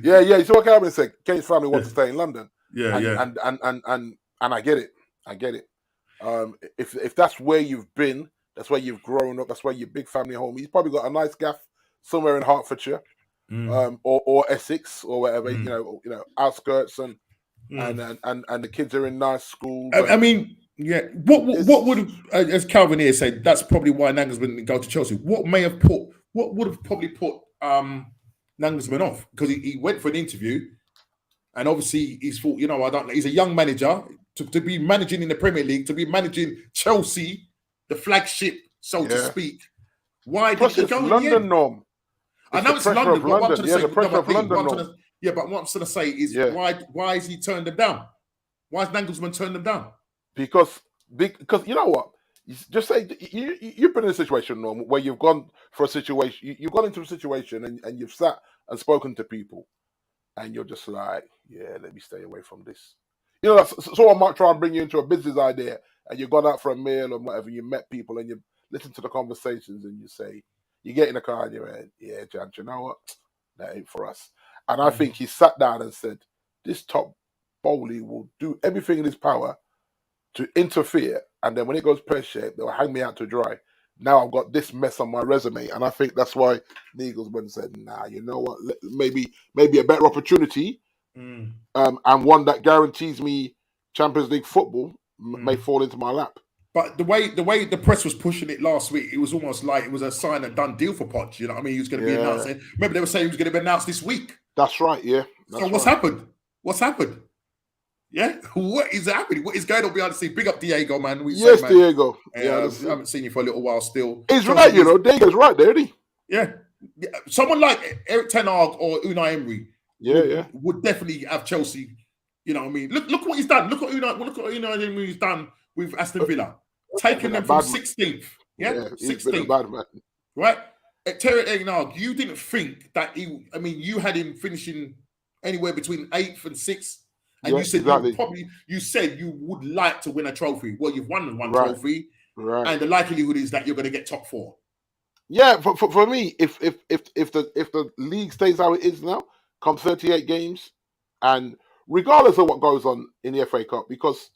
yeah. So what Calvin said, Kane's family wants to stay in London. And I get it. If that's where you've been, that's where you've grown up, that's where your big family home. He's probably got a nice gaff somewhere in Hertfordshire, or Essex, or whatever. You know, outskirts, and the kids are in nice schools. I mean, yeah. What would, as Calvin here said, that's probably why Nagelsmann didn't go to Chelsea. What would have probably put Nagelsmann off? Because he went for an interview, and obviously he's thought, he's a young manager to be managing in the Premier League, to be managing Chelsea, the flagship, so to speak. Why did he go in London, the end? Norm? I know it's London, but what I'm trying to say, the pressure of London, what I'm trying to say is why is he turned them down? Why is Nagelsmann turned them down? Because you know what? Just say you've been in a situation, Norm, where you've gone for a situation, you've gone into a situation and you've sat and spoken to people, and you're just like, yeah, let me stay away from this. Someone might try and bring you into a business idea, and you've gone out for a meal or whatever, you met people and you listen to the conversations, and you say, you get in the car and you're like, yeah, Jan, you know what? That ain't for us. And I think he sat down and said, this Todd Bowley will do everything in his power to interfere, and then when it goes pear-shaped, they'll hang me out to dry. Now I've got this mess on my resume, and I think that's why Nagelsmann said, nah, you know what? Maybe a better opportunity, and one that guarantees me Champions League football may fall into my lap. But the way the press was pushing it last week, it was almost like it was a sign and done deal for Poch. You know what I mean? He was going to be announced. Remember, they were saying he was going to be announced this week. That's right, yeah. So what's happened? What's happened? Yeah, what is happening? What is going on behind the scene? Big up Diego, man. Diego. I haven't seen you for a little while still. He's right, Diego's right there, isn't he? Yeah. Someone like Eric Ten Hag or Unai Emery would definitely have Chelsea. You know what I mean? Look what he's done. Look what Unai Emery's done with Aston Villa. Taking them from 16th. Yeah, 16th. Bad man. Right? Terry Ten Hag, you didn't think that you had him finishing anywhere between 8th and 6th. And you said you would like to win a trophy. Well, you've won one trophy, and the likelihood is that you're going to get top 4. Yeah, for me, if the league stays how it is now, come 38 games, and regardless of what goes on in the FA Cup, because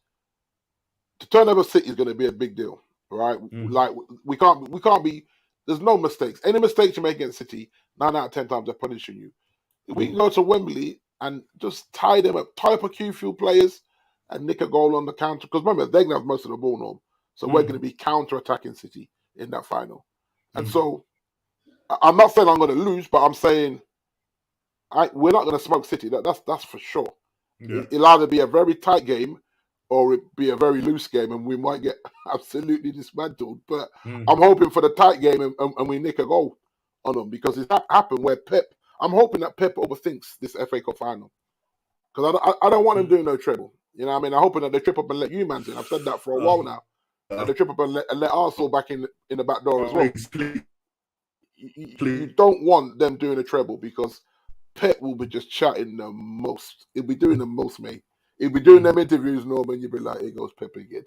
to turn over City is going to be a big deal, right? Like we can't be. There's no mistakes. Any mistakes you make against City, 9 out of 10 times they're punishing you. If we can go to Wembley and just tie them up, tie up a few players and nick a goal on the counter. Because remember, they're going to have most of the ball now. So we're going to be counter-attacking City in that final. And so, I'm not saying I'm going to lose, but I'm saying we're not going to smoke City. That's for sure. Yeah. It'll either be a very tight game or it be a very loose game, and we might get absolutely dismantled. But I'm hoping for the tight game and we nick a goal on them, because it's happened where I'm hoping that Pep overthinks this FA Cup final, because I don't want him doing no treble. You know what I mean? I'm hoping that they trip up and let you man in. I've said that for a while now. They trip up and let Arsenal back in the back door as well. Please. You don't want them doing a treble, because Pep will be just chatting the most. He'll be doing the most, mate. He'll be doing them interviews, Norman. You'll be like, here goes Pep again.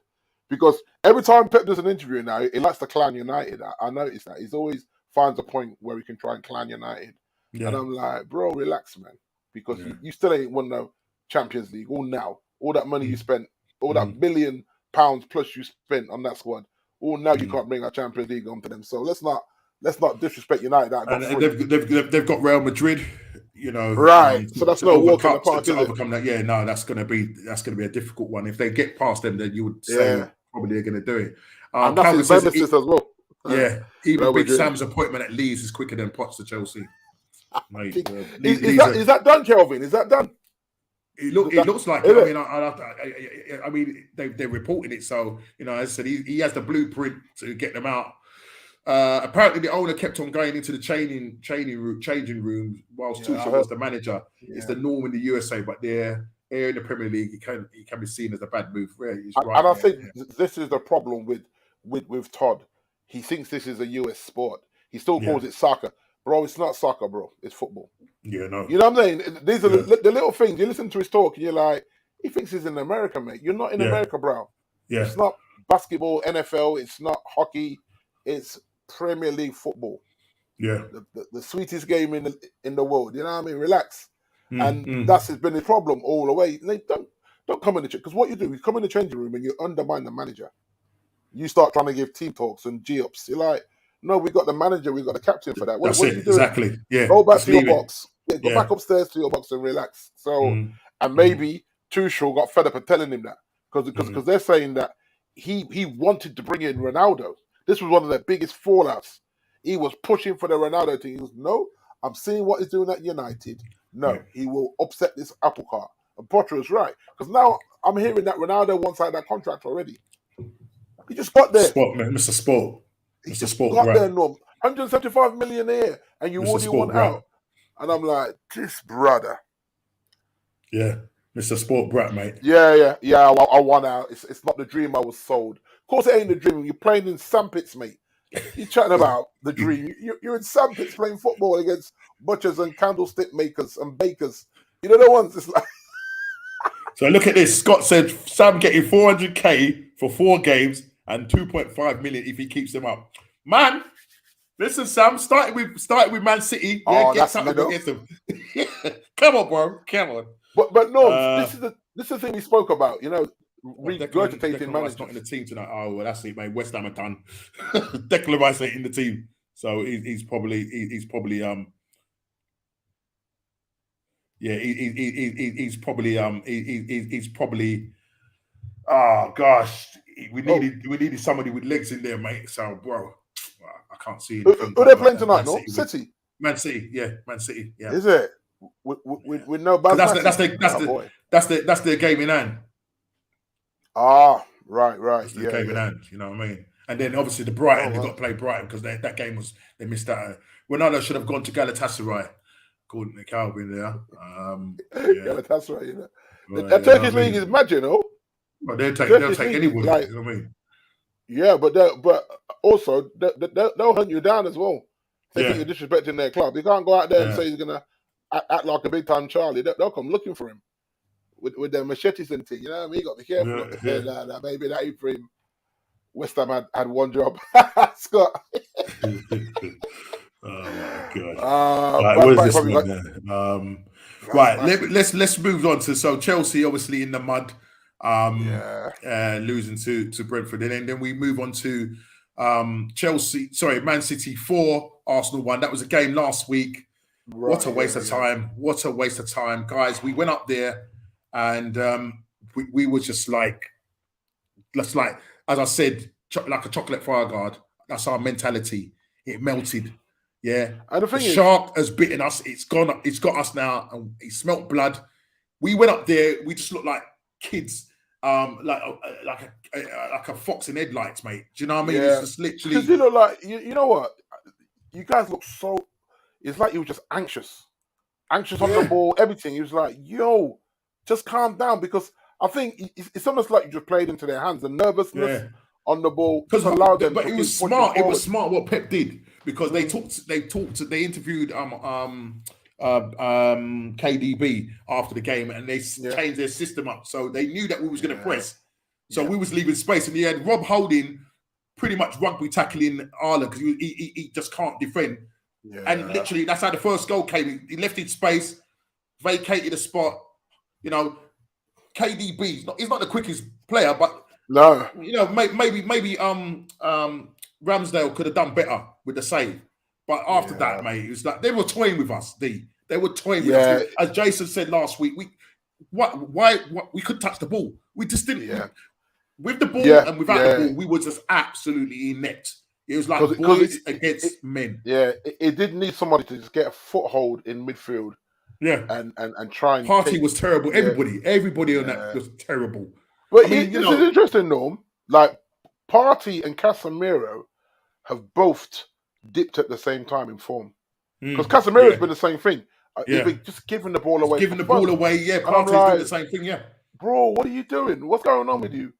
Because every time Pep does an interview now, he likes to clown United. I noticed that. He's always finds a point where he can try and clown United. Yeah. And I'm like, bro, relax, man. Because you still ain't won the Champions League. All that money you spent, all that £1 billion plus you spent on that squad, oh, now you can't bring our Champions League onto them. So let's not disrespect United. That got And free. they've got Real Madrid, Right. So that's no walk in the park, to is it? overcome that. Yeah, no, that's gonna be a difficult one. If they get past them, then you would say Yeah. probably they're gonna do it. And that's his nemesis as well. Yeah, even Real Big Madrid. Sam's appointment at Leeds is quicker than Potts to Chelsea. Mate, Is that done, Kelvin? Is that done? It looks like it. I mean, they're reporting it. So as I said, he has the blueprint to get them out. Apparently, the owner kept on going into the changing room whilst Tuchel was the manager. Yeah. It's the norm in the USA, but they're in the Premier League. He can be seen as a bad move. I think this is the problem with Todd. He thinks this is a US sport. He still calls it soccer. Bro, it's not soccer, bro. It's football. Yeah, no. You know what I'm saying? These are the little things. You listen to his talk and you're like, he thinks he's in America, mate. You're not in America, bro. Yeah. It's not basketball, NFL. It's not hockey. It's Premier League football. Yeah. The sweetest game in the world. You know what I mean? Relax. That's been his problem all the way. Don't come in the because what you do is come in the changing room and you undermine the manager. You start trying to give team talks and G-ups. You're like, no, we got the manager, we got the captain for that. What are you doing? Exactly. Yeah. Go back to your box. Yeah, go back upstairs to your box and relax. So, and maybe Tuchel got fed up of telling him that because they're saying that he wanted to bring in Ronaldo. This was one of their biggest fallouts. He was pushing for the Ronaldo thing. He goes, no, I'm seeing what he's doing at United. No, he will upset this apple cart. And Potter is right because now I'm hearing that Ronaldo wants out that contract already. He just got there. Sport, man. Mr. Sport. He just got there, Norm. 175 million a year, and you already want out. And I'm like, this brother. Yeah, Mr. Sport Brat, mate. Yeah. I want out. It's not the dream I was sold. Of course, it ain't the dream. You're playing in sandpits, mate. You're chatting about the dream. You're in sandpits playing football against butchers and candlestick makers and bakers. You know the ones. It's like. So look at this. Scott said Sam getting 400k for 4 games and 2.5 million if he keeps them up. Man, listen, Sam. Started with Man City. Yeah, get something against them. Come on, bro. Come on. But no, this is the thing we spoke about. Regurgitating managers. Not in the team tonight. Oh, well, that's it, mate. West Ham are done. Declan Rice ain't in the team, so he's probably. He's probably. Oh gosh, we needed somebody with legs in there, mate. So, bro, I can't see anything. Who they playing tonight? No, City. Man City. Yeah. Is it with no bad? That's their game in hand. Ah, right. That's their game in hand. You know what I mean? And then obviously the Brighton, they've got to play Brighton because that game they missed out. Ronaldo should have gone to Galatasaray. According to Calvin there. Galatasaray, that Turkish league is mad, you know. Well, they'll take anyone. Like, you know what I mean? Yeah, but also they'll hunt you down as well. They think you're disrespecting their club. You can't go out there and say he's gonna act like a big time Charlie. They'll come looking for him with their machetes and thing. You know what I mean? You got to be careful. Maybe that Ephraim West Ham had one job. Scott. Oh my god! Right, let's move on to Chelsea obviously in the mud, losing to Brentford, and then we move on to Man City 4, Arsenal 1. That was a game last week. Right, what a waste of time! What a waste of time, guys. We went up there and we were just like, as I said, like a chocolate fire guard. That's our mentality. It melted. Yeah, and the shark has bitten us. It's got us now, and it smelt blood. We went up there. We just looked like kids, like a fox in headlights, mate. Do you know what I mean? Yeah. It's just literally. Because you look like you know what? You guys look so. It's like you were just anxious on the ball, everything. He was like, "Yo, just calm down," because I think it's almost like you just played into their hands. The nervousness on the ball because allowed them. But it was smart. It was smart what Pep did. Because they interviewed KDB after the game and they changed their system up. So they knew that we was going to press. So we was leaving space. And he had Rob Holding pretty much rugby tackling Arla because he just can't defend. Yeah. And literally that's how the first goal came. He left in space, vacated a spot. You know, KDB, he's not the quickest player, but No. You know, maybe Ramsdale could have done better with the save. But after that, mate, it was like they were toying with us. They were toying with us. As Jason said last week, why we could touch the ball. We just didn't. With the ball and without the ball, we were just absolutely inept. It was like boys against men. Yeah, it did need somebody to just get a foothold in midfield. Yeah, and try and. Partey was terrible. Everybody on that was terrible. But I mean, this is interesting, Norm. Like Partey and Casemiro have both dipped at the same time in form. Because Casemiro's been the same thing. He's been just giving the ball away. Giving the ball away, Partey's doing the same thing, Bro, what are you doing? What's going on with you?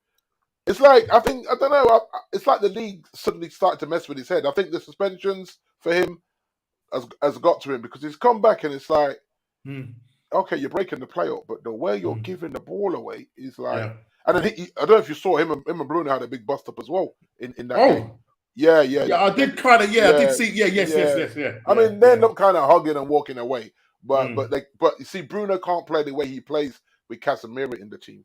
It's like, I don't know, it's like the league suddenly started to mess with his head. I think the suspensions for him has got to him because he's come back and it's like, okay, you're breaking the play up, but the way you're giving the ball away is like... And then I don't know if you saw him and Bruno had a big bust up as well in that game. Yeah, I did kind of, I did see, yes. I mean, they end up kind of hugging and walking away, but you see, Bruno can't play the way he plays with Casemiro in the team.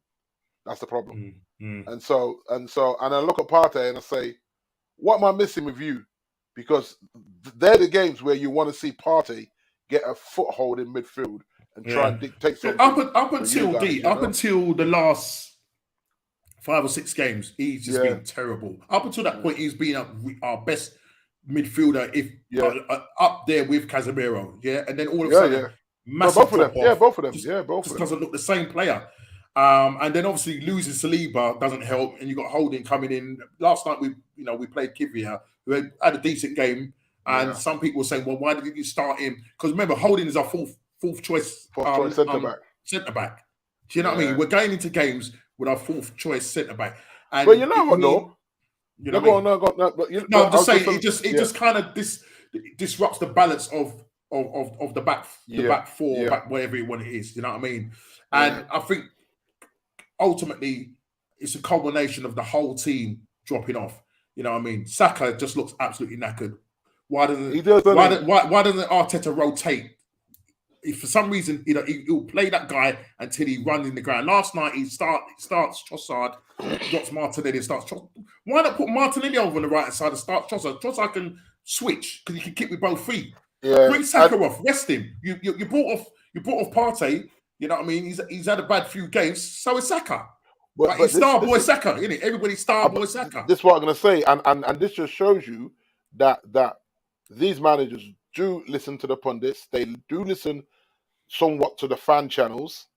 That's the problem. And so, I look at Partey and I say, what am I missing with you? Because they're the games where you want to see Partey get a foothold in midfield and try and dictate something. Up until the last 5 or 6 games, he's just been terrible. Up until that point, he's been our best midfielder, up there with Casemiro. And then all of a sudden, massive drop off. Both of them. Just doesn't look the same player. And then obviously losing Saliba doesn't help, and you got Holding coming in. Last night we played Kivia, who had a decent game, and some people were saying, well, why didn't you start him? Because remember, Holding is our fourth choice centre back. Do you know what I mean? We're going into games with our 4th choice centre back. But you know what, though? I'm just saying it just kind of disrupts the balance of the back four, back wherever it is. You know what I mean? And I think ultimately it's a culmination of the whole team dropping off. You know what I mean? Saka just looks absolutely knackered. Why doesn't Arteta rotate? If for some reason, he'll play that guy until he runs in the ground. Last night he starts Trossard, drops Martinelli, and starts. Why not put Martinelli over on the right side and start Trossard? Trossard can switch because he can kick with both feet. Bring Saka off, rest him. You brought off Partey. You know what I mean? He's had a bad few games. So is Saka. But it's Starboy Saka, isn't it? Everybody's Starboy Saka. This is what I'm going to say, and this just shows you that these managers do listen to the pundits. They do listen somewhat to the fan channels,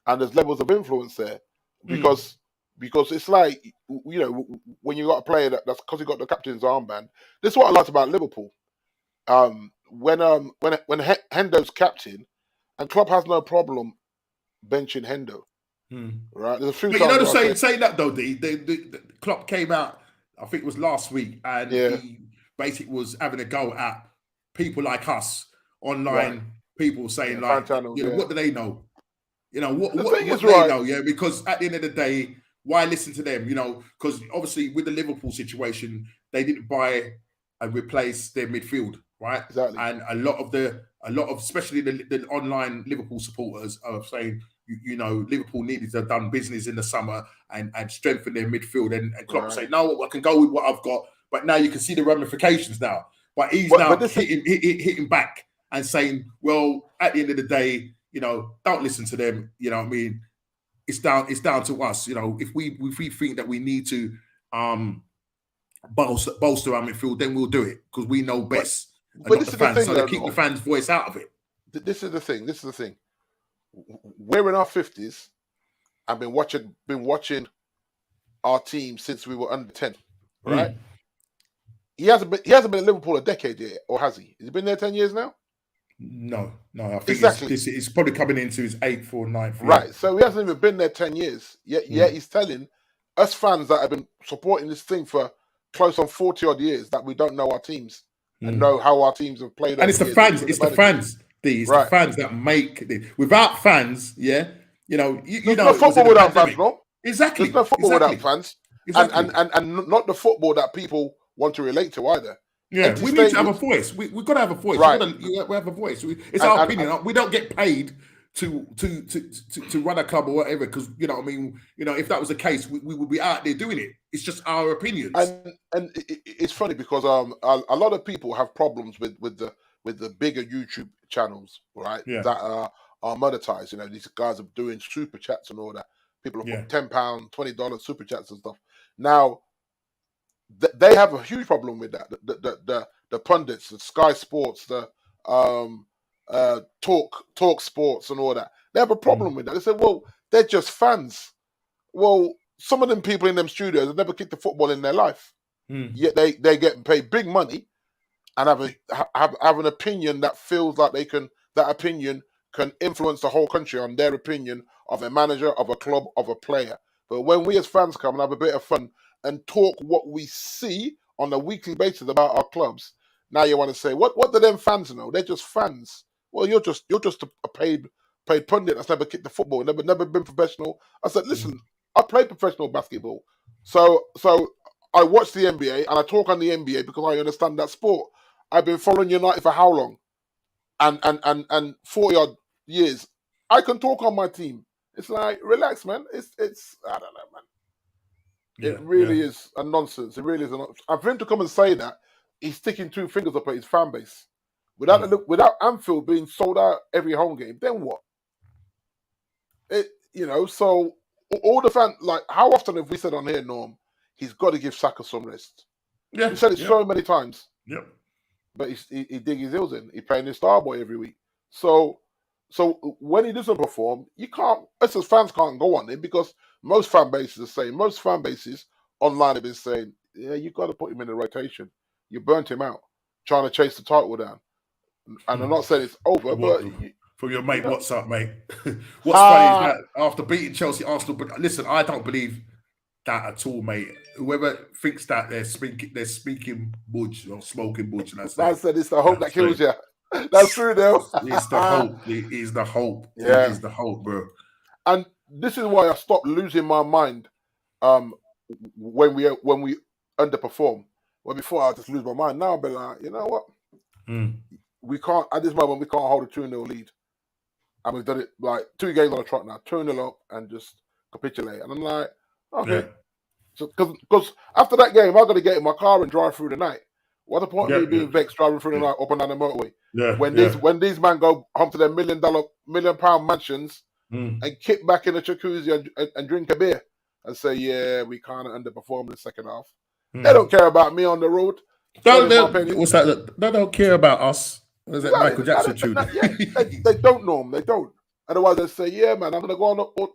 and there's levels of influence there because it's like, when you got a player that's because he got the captain's armband. This is what I liked about Liverpool. When Hendo's captain, and Klopp has no problem benching Hendo. Right? There's a few times saying that though, the Klopp came out, I think it was last week, and he basically was having a go at people like us online. People saying what do they know? What do they know? Yeah, because at the end of the day, why listen to them? Because obviously with the Liverpool situation, they didn't buy and replace their midfield, right? Exactly. And a lot of especially the online Liverpool supporters are saying, Liverpool needed to have done business in the summer and strengthen their midfield. And Klopp say, no, I can go with what I've got. But now you can see the ramifications now. But he's hitting back and saying, well, at the end of the day, don't listen to them. You know what I mean? It's down to us. If we think that we need to bolster our midfield, then we'll do it because we know best. But this is the thing, so they keep the fans' voice out of it. This is the thing. We're in our 50s and been watching our team since we were under 10, right? He hasn't been at Liverpool a decade yet, or has he? Has he been there 10 years now? No. I think it's probably coming into his 8th or 9th year. Right. So he hasn't even been there 10 years. Yet he's telling us fans that have been supporting this thing for close on 40 odd years that we don't know our teams and know how our teams have played. And it's the fans. It's the fans. The fans that make it. Without fans, you know, football without fans, no? Exactly. There's no football without fans. Exactly. And not the football that people want to relate to either. Yeah, we need to have a voice. We've got to have a voice. Right. We have a voice. It's our opinion. We don't get paid to run a club or whatever. Because you know what I mean. You know, if that was the case, we would be out there doing it. It's just our opinions. And it's funny because a lot of people have problems with the bigger YouTube channels, right? Yeah. That are monetized. You know, these guys are doing super chats and all that. People have put £10, $20 super chats and stuff. Now they have a huge problem with that. The pundits, the Sky Sports, the Talk Sports and all that. They have a problem with that. They say, well, they're just fans. Well, some of them people in them studios have never kicked a football in their life. Yet they get paid big money and have an opinion that feels like that opinion can influence the whole country on their opinion of a manager, of a club, of a player. But when we as fans come and have a bit of fun and talk what we see on a weekly basis about our clubs, now you want to say, what do them fans know? They're just fans. Well, you're just a paid pundit that's never kicked the football, never been professional. I said, listen, I played professional basketball. So I watch the NBA and I talk on the NBA because I understand that sport. I've been following United for how long? And 40 odd years. I can talk on my team. It's like, relax, man. It's I don't know, man. It really is a nonsense. It really is a nonsense. And for him to come and say that, he's sticking two fingers up at his fan base. Without Anfield being sold out every home game, then what? So all the fans, like, how often have we said on here, Norm, he's got to give Saka some rest? Yeah. We said it so many times. Yep. But he dig his heels in. He playing his star boy every week. So when he doesn't perform, you can't, us as fans can't go on him because most fan bases are saying, most fan bases online have been saying, yeah, you got to put him in the rotation. You burnt him out trying to chase the title down. And I'm not saying it's over, but... From your mate, what's up, mate? What's funny is that after beating Chelsea, Arsenal, but listen, I don't believe that at all, mate. Whoever thinks that they're speaking budge or smoking budge, and I said it's the hope that kills you. That's true, though. It's the hope. It is the hope. Yeah. It is the hope, bro. And this is why I stopped losing my mind when we underperform. Well, before I just lose my mind. Now I'll be like, you know what? We can't, at this moment, we can't hold a 2-0 lead. And we've done it like 2 games on the trot now, 2-0 up and just capitulate. And I'm like, okay. So, because after that game, I've got to get in my car and drive through the night. What the point of me being vexed driving through the night up and down the motorway? When these men go home to their £1 million mansions and kick back in the jacuzzi and drink a beer and say, yeah, we kind of underperformed in the second half. They don't care about me on the road. What's that? They don't care about us. Was that Michael Jackson tune? They don't, Norm. They don't. Otherwise, they say, yeah, man, I'm going to go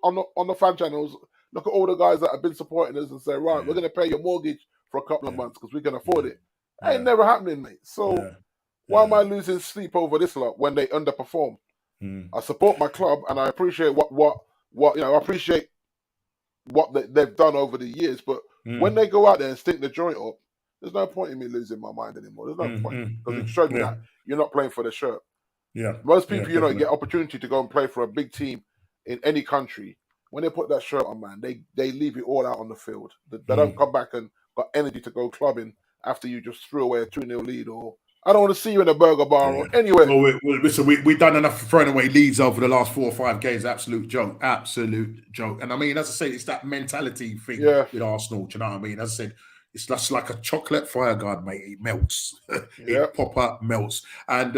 on the fan channels, look at all the guys that have been supporting us and say, right, we're going to pay your mortgage for a couple of months because we can afford it. Ain't never happening, mate. So why am I losing sleep over this lot when they underperform? I support my club and I appreciate what I appreciate what they've done over the years. But when they go out there and stink the joint up, there's no point in me losing my mind anymore. There's no point because it showed me that you're not playing for the shirt. Yeah, most people, get opportunity to go and play for a big team in any country. When they put that shirt on, man, they leave it all out on the field. They don't come back and got energy to go clubbing after you just threw away a 2-0 lead, or I don't want to see you in a burger bar or anywhere. Well, listen, we've done enough for throwing away leads over the last 4 or 5 games. Absolute joke. And I mean, as I say, it's that mentality thing with Arsenal. Do you know what I mean? As I said, it's just like a chocolate fire guard, mate. It melts. It pop up, melts. And,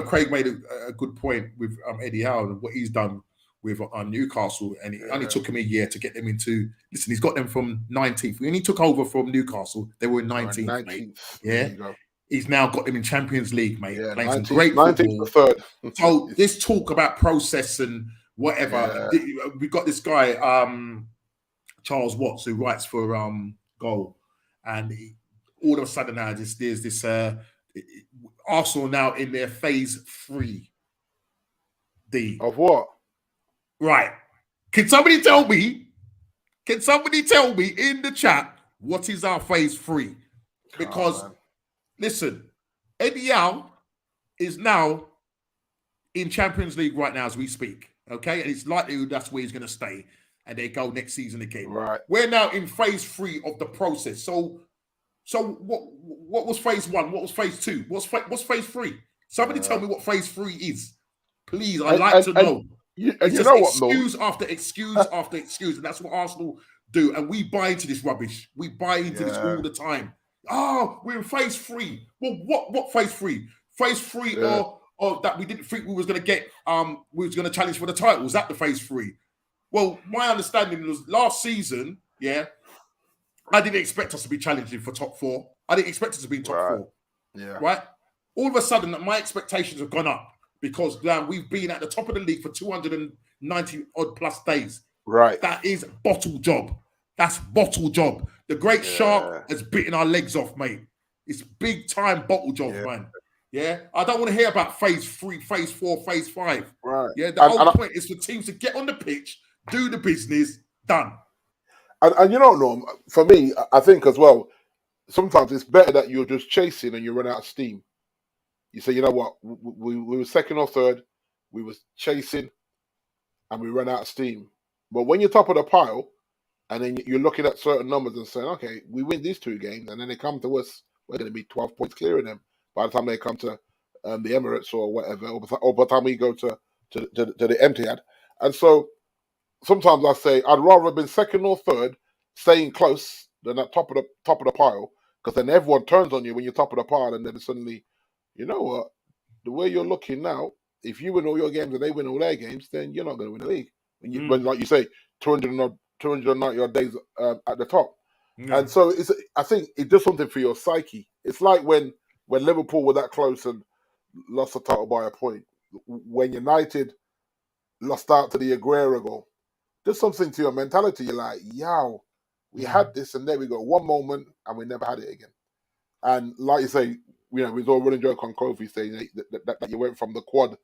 Craig made a good point with Eddie Howe and what he's done with Newcastle. And it only took him a year to get them into... Listen, he's got them from 19th. When he took over from Newcastle, they were in 19th, mate. Yeah. He's now got them in Champions League, mate. Yeah, playing some great football. 19th. So this talk about process and whatever. We've got this guy, Charles Watts, who writes for Goal. And all of a sudden now, there's this Arsenal now in their phase 3. Of what? Right. Can somebody tell me in the chat what is our phase 3? Because, listen, Eddie Howe is now in Champions League right now as we speak, okay? And it's likely that's where he's going to stay, and they go next season again. Right. We're now in phase 3 of the process. So what was phase 1? What was phase 2? What's phase 3? Somebody tell me what phase 3 is. Please, I'd like to know. You It's just know what, Norm? excuse after excuse after excuse, and that's what Arsenal do. And we buy into this rubbish. We buy into this all the time. Oh, we're in phase 3. Well, what phase 3? Phase 3 or that we didn't think we was going to get. We was going to challenge for the title. Was that the phase 3? Well, my understanding was last season. Yeah, I didn't expect us to be challenging for top 4. I didn't expect us to be top 4. Yeah. Right. All of a sudden, my expectations have gone up because we've been at the top of the league for 290 odd plus days. Right. That is bottle job. That's bottle job. The great shark has bitten our legs off, mate. It's big time bottle job, man. Yeah. I don't want to hear about phase 3, phase 4, phase 5. Right. Yeah. The whole point is for teams to get on the pitch, do the business, done. And you know, Norm, for me, I think as well, sometimes it's better that you're just chasing and you run out of steam. You say, you know what, we were second or third, we was chasing and we ran out of steam. But when you're top of the pile and then you're looking at certain numbers and saying, okay, we win these 2 games and then they come to us, we're going to be 12 points clear of them by the time they come to the Emirates or whatever, or by the time we go to the Etihad. And so sometimes I say I'd rather have been second or third, staying close, than at top of the pile, because then everyone turns on you when you're top of the pile, and then suddenly, you know what, the way you're looking now, if you win all your games and they win all their games, then you're not going to win the league. When like you say, 290 odd days at the top. And so I think it does something for your psyche. It's like when Liverpool were that close and lost the title by a point. When United lost out to the Aguero goal, there's something to your mentality. You're like, yow, we had this and there we go. One moment and we never had it again. And like you say, you know, we was all running joke on Kofi saying that you went from the quad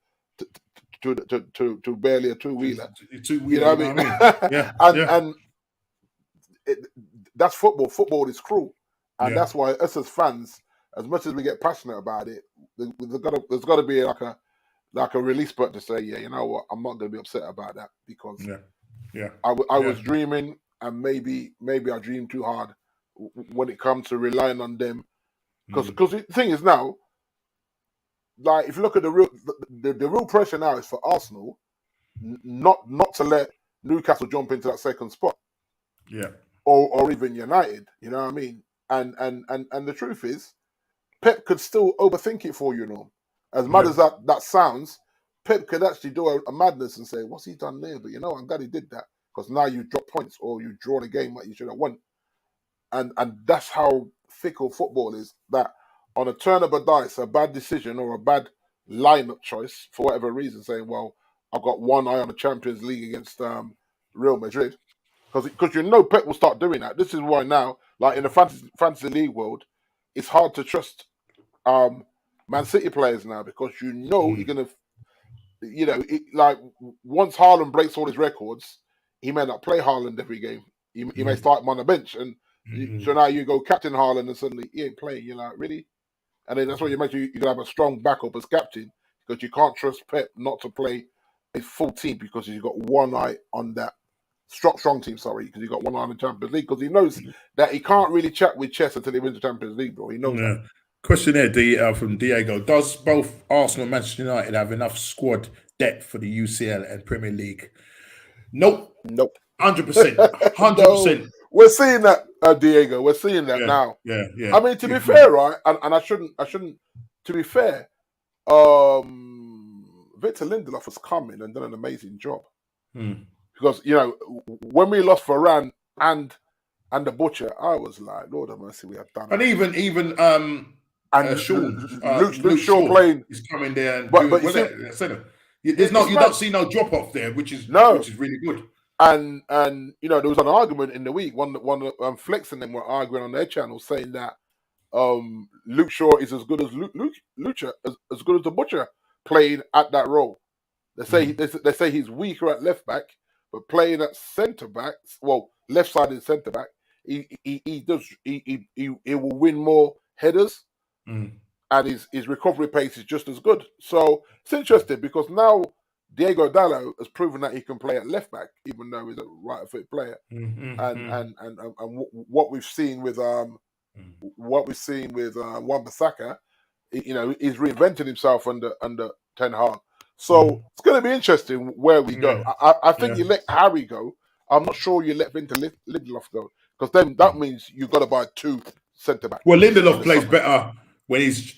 to barely a 2-wheeler. You know what I mean? Yeah. And that's football. Football is cruel. And that's why us as fans, as much as we get passionate about it, there's got to be like a release button to say, yeah, you know what, I'm not going to be upset about that because I was dreaming, and maybe I dreamed too hard when it comes to relying on them. Because the thing is now, like if you look at the real pressure now is for Arsenal not to let Newcastle jump into that second spot. Yeah. Or even United, you know what I mean? And the truth is, Pep could still overthink it for you, Norm. As mad as that sounds, Pep could actually do a madness and say, what's he done there? But you know, I'm glad he did that, because now you drop points or you draw the game that you should have won. And that's how fickle football is, that on a turn of a dice, a bad decision or a bad lineup choice, for whatever reason, saying, well, I've got one eye on the Champions League against Real Madrid. Because you know Pep will start doing that. This is why now, like in the fantasy league world, it's hard to trust Man City players now, because you know you're going to, you know, like once Haaland breaks all his records, he may not play Haaland every game. He may start him on the bench. And so now you go captain Haaland and suddenly he ain't playing. You're like, really? And then that's why you make sure you're going to have a strong backup as captain, because you can't trust Pep not to play a full team because he's got one eye on that. Strong team, sorry, because he got one eye on the Champions League, because he knows that he can't really chat with chess until he wins the Champions League, bro. He knows that. Question there, from Diego. Does both Arsenal and Manchester United have enough squad depth for the UCL and Premier League? Nope. 100%. 100%. No. We're seeing that, Diego. We're seeing that now. Yeah. I mean, to be fair, right, and I shouldn't. To be fair, Victor Lindelof has come in and done an amazing job. Because, you know, when we lost Varane and the Butcher, I was like, Lord have mercy, we have done it. And even Sean, Luke Shaw playing. He's coming there and but you don't see no drop off there, which is really good. And you know, there was an argument in the week. One Flex and them were arguing on their channel, saying that Luke Shaw is as good as Lucha, as good as the Butcher playing at that role. They say he's weaker at left back, but playing at centre back, well, left-sided centre back, he will win more headers, and his recovery pace is just as good. So it's interesting, because now Diego Dallo has proven that he can play at left back, even though he's a right-foot player. And what we've seen with Wan-Bissaka, you know, he's reinvented himself under Ten Hag. So it's going to be interesting where we go. Yeah. I think you let Harry go. I'm not sure you let Vinter Lindelof go, because then that means you've got to buy 2 centre backs. Well, Lindelof plays better when he's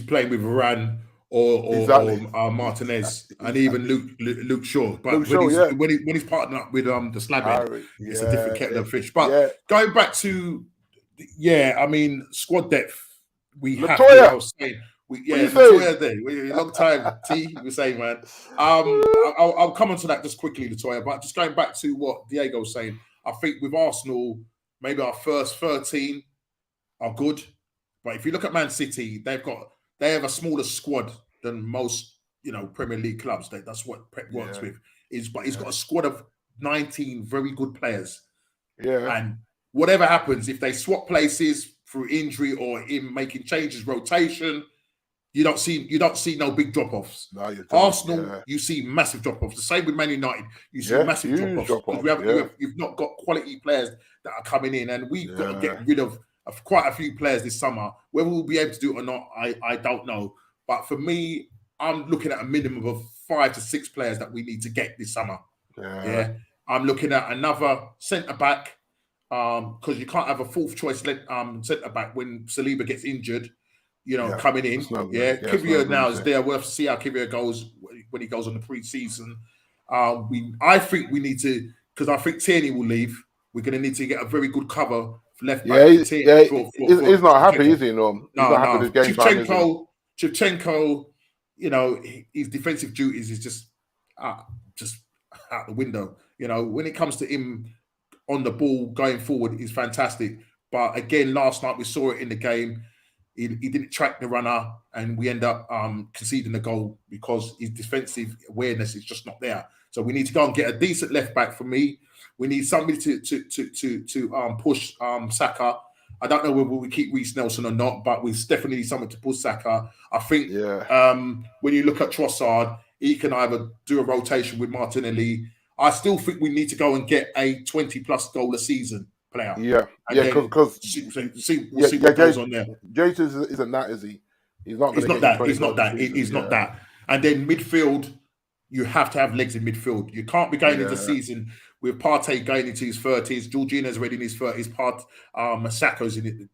playing with Varane or Martinez and even Luke Shaw. But when he's partnered up with the Slabbing, it's a different kettle of fish. But going back to I mean, squad depth, we have to. I was saying, Latoya there. Long time, T. You were saying, man. I'll come on to that just quickly, Latoya. But just going back to what Diego was saying, I think with Arsenal, maybe our first 13 are good, but if you look at Man City, they have a smaller squad than most Premier League clubs. That's what Pep works with. But he's got a squad of 19 very good players. Yeah, and whatever happens, if they swap places through injury or in making changes, rotation, you don't see no big drop-offs. No, Arsenal, you see massive drop-offs. The same with Man United, you see massive drop-offs. You've not got quality players that are coming in, and we've got to get rid of quite a few players this summer. Whether we'll be able to do it or not, I don't know. But for me, I'm looking at a minimum of 5 to 6 players that we need to get this summer. Yeah. I'm looking at another centre-back, because you can't have a fourth choice centre-back when Saliba gets injured, coming in. Kivior now is there. We'll have to see how Kivior goes when he goes on the pre-season. I think we need to, because I think Tierney will leave. We're going to need to get a very good cover for left back. He's not happy, is he, Norm? He's not happy with his game plan, Shevchenko, his defensive duties is just out the window. When it comes to him on the ball going forward, he's fantastic. But again, last night we saw it in the game. He didn't track the runner, and we end up conceding the goal because his defensive awareness is just not there. So we need to go and get a decent left back for me. We need somebody to push Saka. I don't know whether we keep Reece Nelson or not, but we definitely need someone to push Saka. I think when you look at Trossard, he can either do a rotation with Martinelli. I still think we need to go and get a 20-plus goal a season player. Because see what goes on there. Jason isn't that, is he? He's not that. And then midfield, you have to have legs in midfield. You can't be going into the season with Partey going into his 30s. Jorginho's already in his 30s.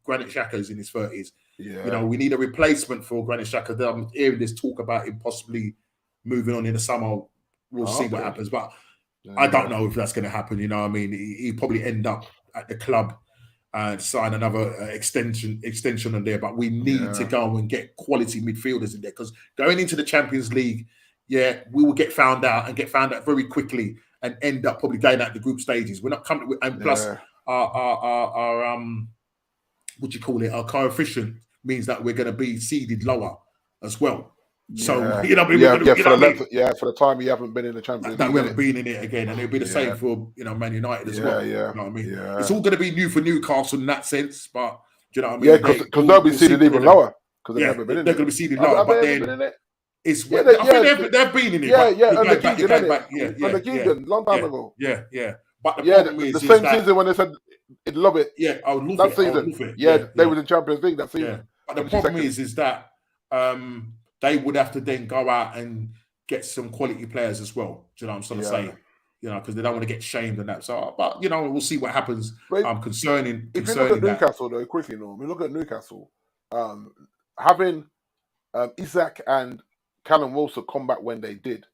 Granit Xhaka's in his 30s. We need a replacement for Granit Xhaka. I'm hearing this talk about him possibly moving on in the summer. We'll see what happens, but I don't know if that's going to happen. I mean, he'll probably end up at the club and sign another extension on there. But we need to go and get quality midfielders in there, because going into the Champions League, we will get found out very quickly and end up probably going out the group stages. We're not coming, and plus our what do you call it? Our coefficient means that we're going to be seeded lower as well. So for the time you haven't been in the Champions League, we haven't been in it again, and it'll be the same for Man United as well. You know what I mean? It's all going to be new for Newcastle in that sense, but do you know what I mean? Yeah, because they'll be seeded even lower because they've never been in it. They're going to be seeded lower, but then it's I think they've been in it. Under Keegan, long time ago. But the problem is the same season when they said they'd love it. I would love that season. They were in Champions League that season. But the problem is that they would have to then go out and get some quality players as well. Do you know what I'm trying to say? Because they don't want to get shamed and that. So, but we'll see what happens. Concerning. If you look at Newcastle, though, quickly, we look at Newcastle. Having Isak and Callum Wilson come back when they did,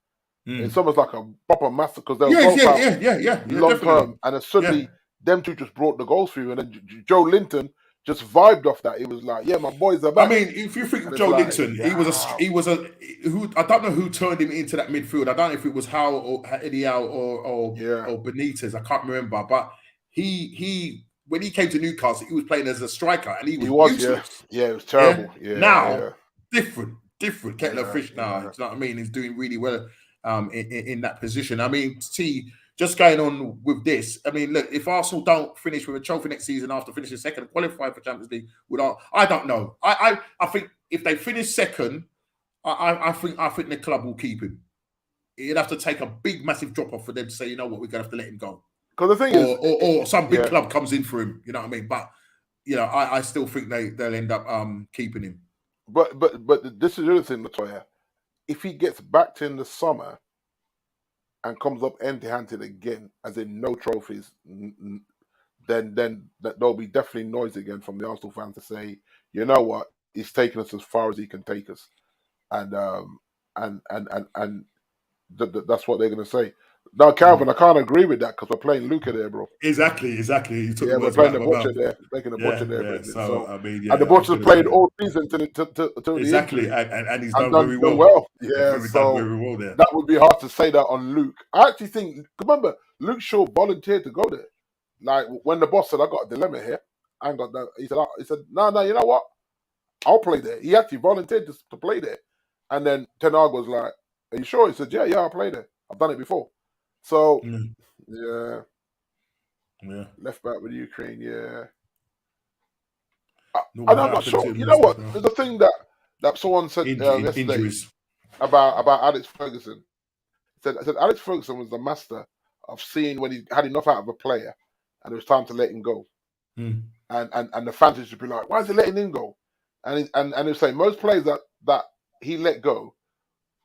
it's almost like a proper master, because they were both out long term, and then suddenly them two just brought the goals through, and then Joe Linton just vibed off that. He was like, my boys are back. I mean, if you think of Joe Linton, he was a who, I don't know who turned him into that midfield. I don't know if it was Howe or Eddie Howe or Benitez. I can't remember. But he when he came to Newcastle, he was playing as a striker, and he was useless. It was terrible. Now, different kettle of fish now. You know what I mean? He's doing really well in that position. I mean, just going on with this, I mean, look, if Arsenal don't finish with a trophy next season after finishing second, qualify for Champions League, I don't know. I think if they finish second, I think the club will keep him. It'd have to take a big, massive drop off for them to say, you know what, we're gonna have to let him go. Because the thing is, or some big club comes in for him. You know what I mean? But I still think they'll end up keeping him. But this is the other thing, Latoya. if he gets backed in the summer and comes up empty-handed again, as in no trophies, then there'll be definitely noise again from the Arsenal fans to say, you know what, he's taken us as far as he can take us, and that's what they're going to say. Now, Calvin, I can't agree with that because we're playing Luca there, bro. Exactly. You took the We're words playing out the of my butcher mouth. there, making a butcher there, Yeah. Brendan. So I mean, and the butcher's played all season till the exactly, injury, and he's and done very done well. well. Yeah, Yeah, done very well there. that would be hard to say that on Luke. I actually think, remember, Luke Shaw volunteered to go there. Like when the boss said, "I got a dilemma here," I ain't got that. He said, "No, you know what? I'll play there." He actually volunteered to play there, and then Ten Hag was like, "Are you sure?" He said, "Yeah, I'll play there. I've done it before." So, yeah, left back with Ukraine, yeah. I'm not sure. You know what? There's a thing that someone said yesterday injuries about Alex Ferguson. I said Alex Ferguson was the master of seeing when he had enough out of a player and it was time to let him go. And the fans used to be like, "Why is he letting him go?" And he was saying most players that he let go,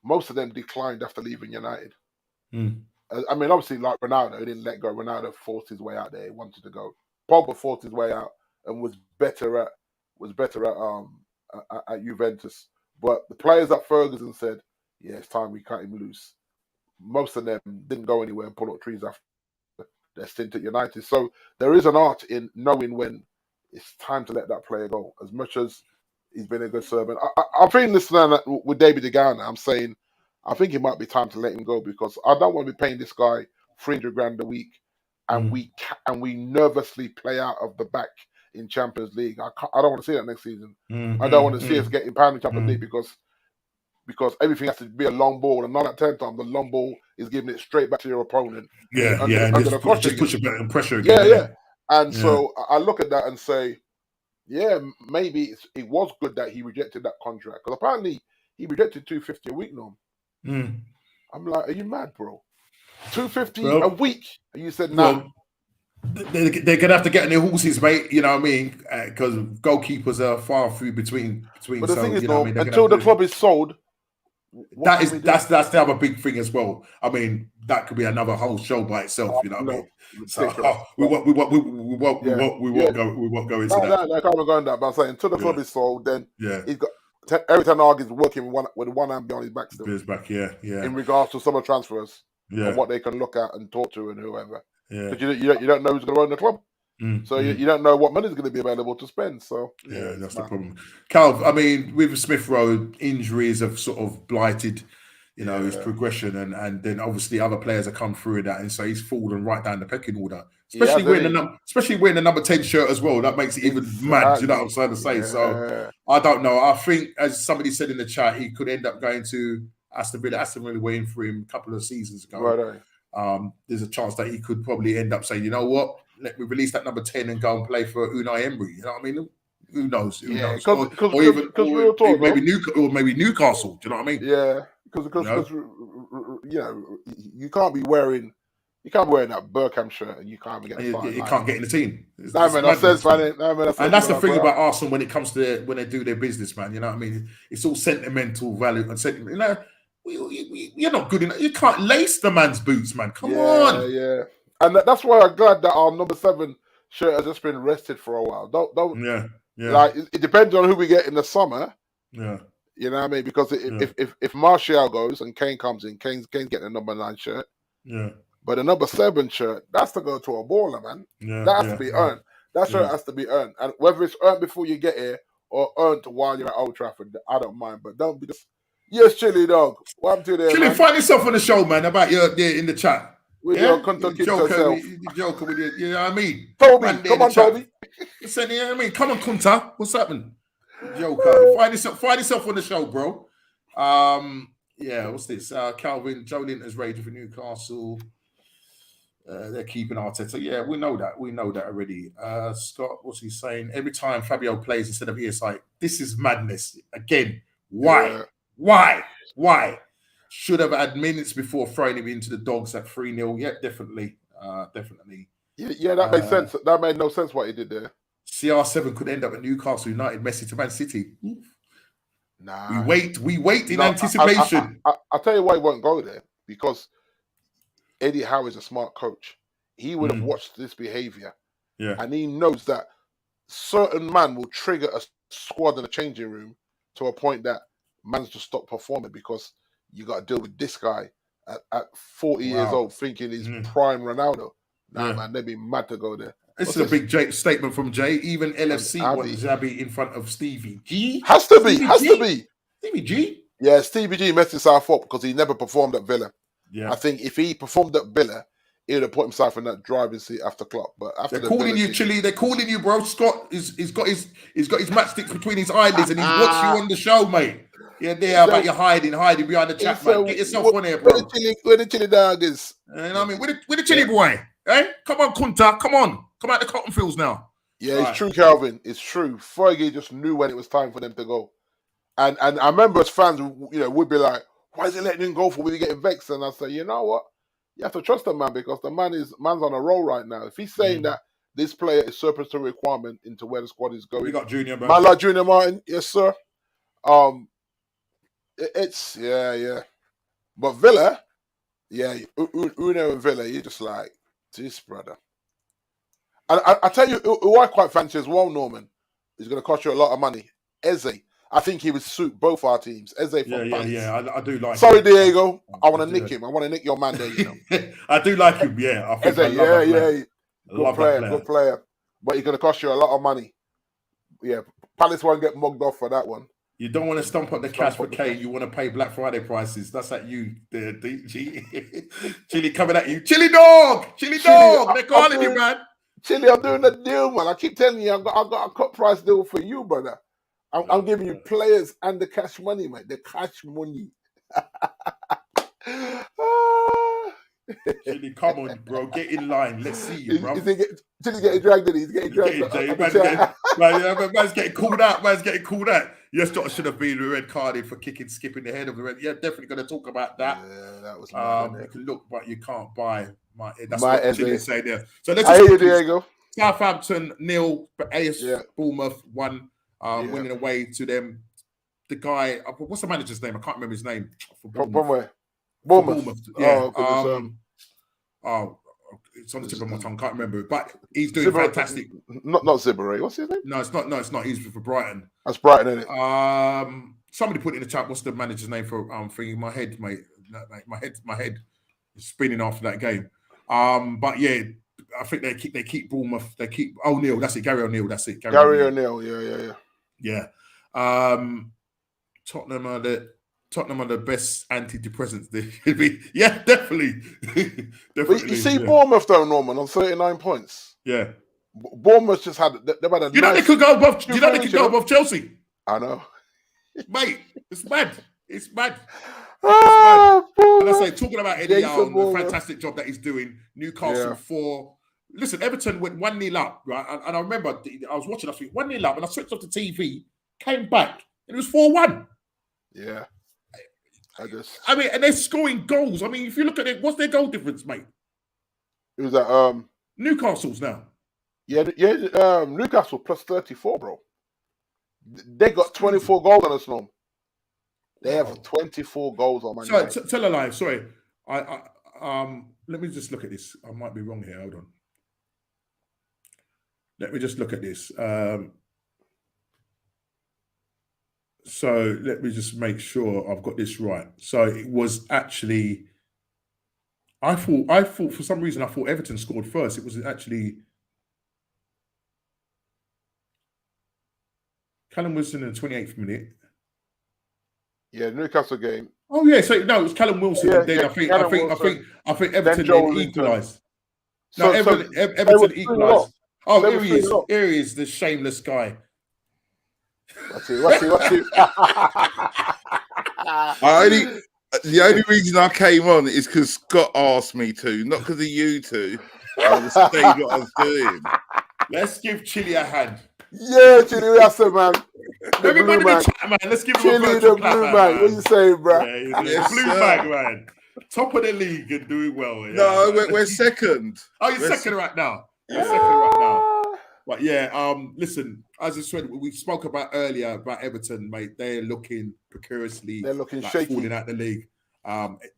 most of them declined after leaving United. I mean, obviously, like Ronaldo, he didn't let go. Ronaldo forced his way out there. He wanted to go. Pogba forced his way out and was better at Juventus. But the players that Ferguson said, "Yeah, it's time we cut him loose," most of them didn't go anywhere and pull up trees after their stint at United. So there is an art in knowing when it's time to let that player go. As much as he's been a good servant, I've been listening with David De Gea. I'm saying, I think it might be time to let him go because I don't want to be paying this guy 300 grand a week, and we nervously play out of the back in Champions League. I don't want to see that next season. I don't want to see us getting pounded in Champions League because everything has to be a long ball, and 9 out of 10 times the long ball is giving it straight back to your opponent. Just push a bit of pressure again. And so I look at that and say, yeah, maybe it was good that he rejected that contract because apparently he rejected 250 a week now. I'm like, are you mad, bro? 250 a week? And you said, nah. They're gonna have to get on their horses, mate. You know what I mean? Because goalkeepers are far few between. But the thing is, until the club is sold, that's the other big thing as well. I mean, that could be another whole show by itself. You know what I mean? So we won't go into that. No, I can't go into that. But I'm saying until the club is sold, then he's got every time Hag is working with one hand behind his back still. His back, in regards to summer transfers and what they can look at and talk to and whoever. Because you don't know who's going to run the club. So you don't know what money is going to be available to spend. So that's the problem. Cal, I mean, with Smith Rowe, injuries have sort of blighted, his progression, and then obviously other players have come through that, and so he's fallen right down the pecking order. Especially wearing the number 10 shirt as well. That makes it even mad. You know what I'm trying to say? So I don't know. I think, as somebody said in the chat, he could end up going to Aston Villa. Aston Villa waiting for him a couple of seasons ago. Right. There's a chance that he could probably end up saying, you know what, let me release that number 10 and go and play for Unai Emery. You know what I mean? Who knows? Maybe Newcastle. Do you know what I mean? Yeah, because you can't be wearing that Burkham shirt and you can't get you can't get in the team. And that's the thing about Arsenal when it comes to when they do their business, man. You know what I mean? It's all sentimental value and sentiment. You're not good enough. You can't lace the man's boots, man. Come on. Yeah. And that's why I'm glad that our number 7 shirt has just been rested for a while. Don't. Like it depends on who we get in the summer. Yeah. You know what I mean? Because if Martial goes and Kane comes in, Kane's getting the number 9 shirt. Yeah. But the number 7 shirt, that's to go to a baller, man. That has to be earned. That shirt has to be earned. And whether it's earned before you get here or earned while you're at Old Trafford, I don't mind. But don't be just... Yes, Chili Dog. What happened to there, Chili, man? find yourself on the show, man, about your in the chat. With your Kentucky yourself. Joker with you know what I mean? Toby, come on, Toby. You know what I mean? Come on, Kunta. What's happening? Joker. Find yourself on the show, bro. What's this? Calvin, Joe Linton's raging for Newcastle. They're keeping Arteta. Yeah, we know that. We know that already. Scott, what's he saying? Every time Fabio plays instead of ESI, this is madness. Again, why? Yeah. Why? Should have had minutes before throwing him into the dogs at 3-0. Yeah, definitely. Yeah, that made sense. That made no sense what he did there. CR7 could end up at Newcastle United, Messi to Man City. Nah. We wait in anticipation. I'll tell you why he won't go there, because Eddie Howe is a smart coach. He would have watched this behavior, and he knows that certain man will trigger a squad in a changing room to a point that man's just stop performing because you got to deal with this guy at 40 years old thinking he's prime Ronaldo. Nah, man, they'd be mad to go there. This is a big statement from Jay. Even LFC wants Xabi in front of Stevie G. Has to be. Stevie G? Yeah, Stevie G messed himself up because he never performed at Villa. Yeah. I think if he performed at Villa, he would have put himself in that driving seat after Klopp. But after they're calling you, Chile. They're calling you, bro. Scott he's got his matchsticks between his eyelids and he's watching you on the show, mate. Yeah, there about you hiding behind the chat, man. Get yourself on here, bro. Where the Chile dog is? You know what I mean? Where the Chile boy? Eh? Come on, Kunta. Come on. Come out the cotton fields now. Yeah, it's true, Calvin. It's true. Fergie just knew when it was time for them to go. And I remember as fans, would be like, why is he letting him go for when he getting vexed? And I say, you know what? You have to trust the man because the man's on a roll right now. If he's saying that this player is surplus to requirement into where the squad is going. We got Junior, bro. Man like Junior Martin, yes, sir. It's But Villa, Uno and Villa, you're just like, this brother. And I tell you who I quite fancy as well, Norman, is going to cost you a lot of money. Eze. I think he would suit both our teams. Eze from Palace. I do like Sorry, him. Diego. I want to nick him. I want to nick your man there, I do like him, yeah. I think Eze, Good player. But he's going to cost you a lot of money. Yeah, Palace won't get mugged off for that one. You don't want to stomp up the cash for Kane. You want to pay Black Friday prices. That's at you, there, Chile coming at you. Chile dog! They're calling you, man. Chile, I'm doing the deal, man. I keep telling you, I've got a cut price deal for you, brother. I'm giving you players and the cash money, mate. The cash money. Chile, come on, bro. Get in line. Let's see you, bro. Chile getting dragged in. He's getting dragged. Man's getting called out. Yes, Doctor should have been red carded for skipping the head of the red. Yeah, definitely going to talk about that. Yeah, that was mad, you can look, but you can't buy. That's my what Chile say there. So let's I hear you, Diego. Southampton 0, but AS Bournemouth 1. Winning away to them. The guy, what's the manager's name? I can't remember his name. From where? Bournemouth. Yeah. It's on the tip of my tongue. Can't remember it, but he's doing fantastic. Not Zibberay. What's his name? No, it's not. He's for Brighton. That's Brighton, isn't it? Somebody put in the chat. What's the manager's name for thingy? My head, mate. My head is spinning after that game. But yeah. I think they keep Bournemouth. They keep O'Neill. That's it. Gary O'Neill. That's it. Gary O'Neill. Yeah. Tottenham are the best antidepressants. They should be. Yeah, definitely. But you see Bournemouth though, Norman, on 39 points. Yeah. Bournemouth just had. They've had a. They could go above. They could go above Chelsea. I know, mate. It's mad. It's mad. And I say, talking about Eddie Howe and the fantastic job that he's doing. Newcastle 4. Listen, Everton went 1-0 up, right? And I remember I was watching last week, 1-0 up, and I switched off the TV, came back, and it was 4-1. Yeah. And they're scoring goals. I mean, if you look at it, what's their goal difference, mate? It was at Newcastle's now. Yeah, Newcastle plus 34, bro. They got 24 goals on us now. They have 24 goals on Man United. Sorry, tell a lie. Sorry. Let me just look at this. I might be wrong here. Hold on. Let me just look at this. So let me just make sure I've got this right. So it was actually, I thought for some reason, I thought Everton scored first. It was actually, Callum Wilson in the 28th minute. Yeah, Newcastle game. Oh yeah, so no, it was Callum Wilson. And then I think Everton then equalised. No, Everton equalised. Oh, here he is. Here he is, the shameless guy. What's it? The only reason I came on is because Scott asked me to, not because of you two. I was saying what I was doing. Let's give Chile a hand. Yeah, Chile, that's it, man. Everybody in the chat, man. Let's give him a virtual clap, man. What are you saying, bro? Yeah, yes, blue bag, man. Top of the league and doing well. Yeah. No, we're second. Oh, you're second right now. You're second right now. But yeah, listen, as I said, we spoke about earlier about Everton, mate. They're looking precariously They're looking like shaky. falling out the league.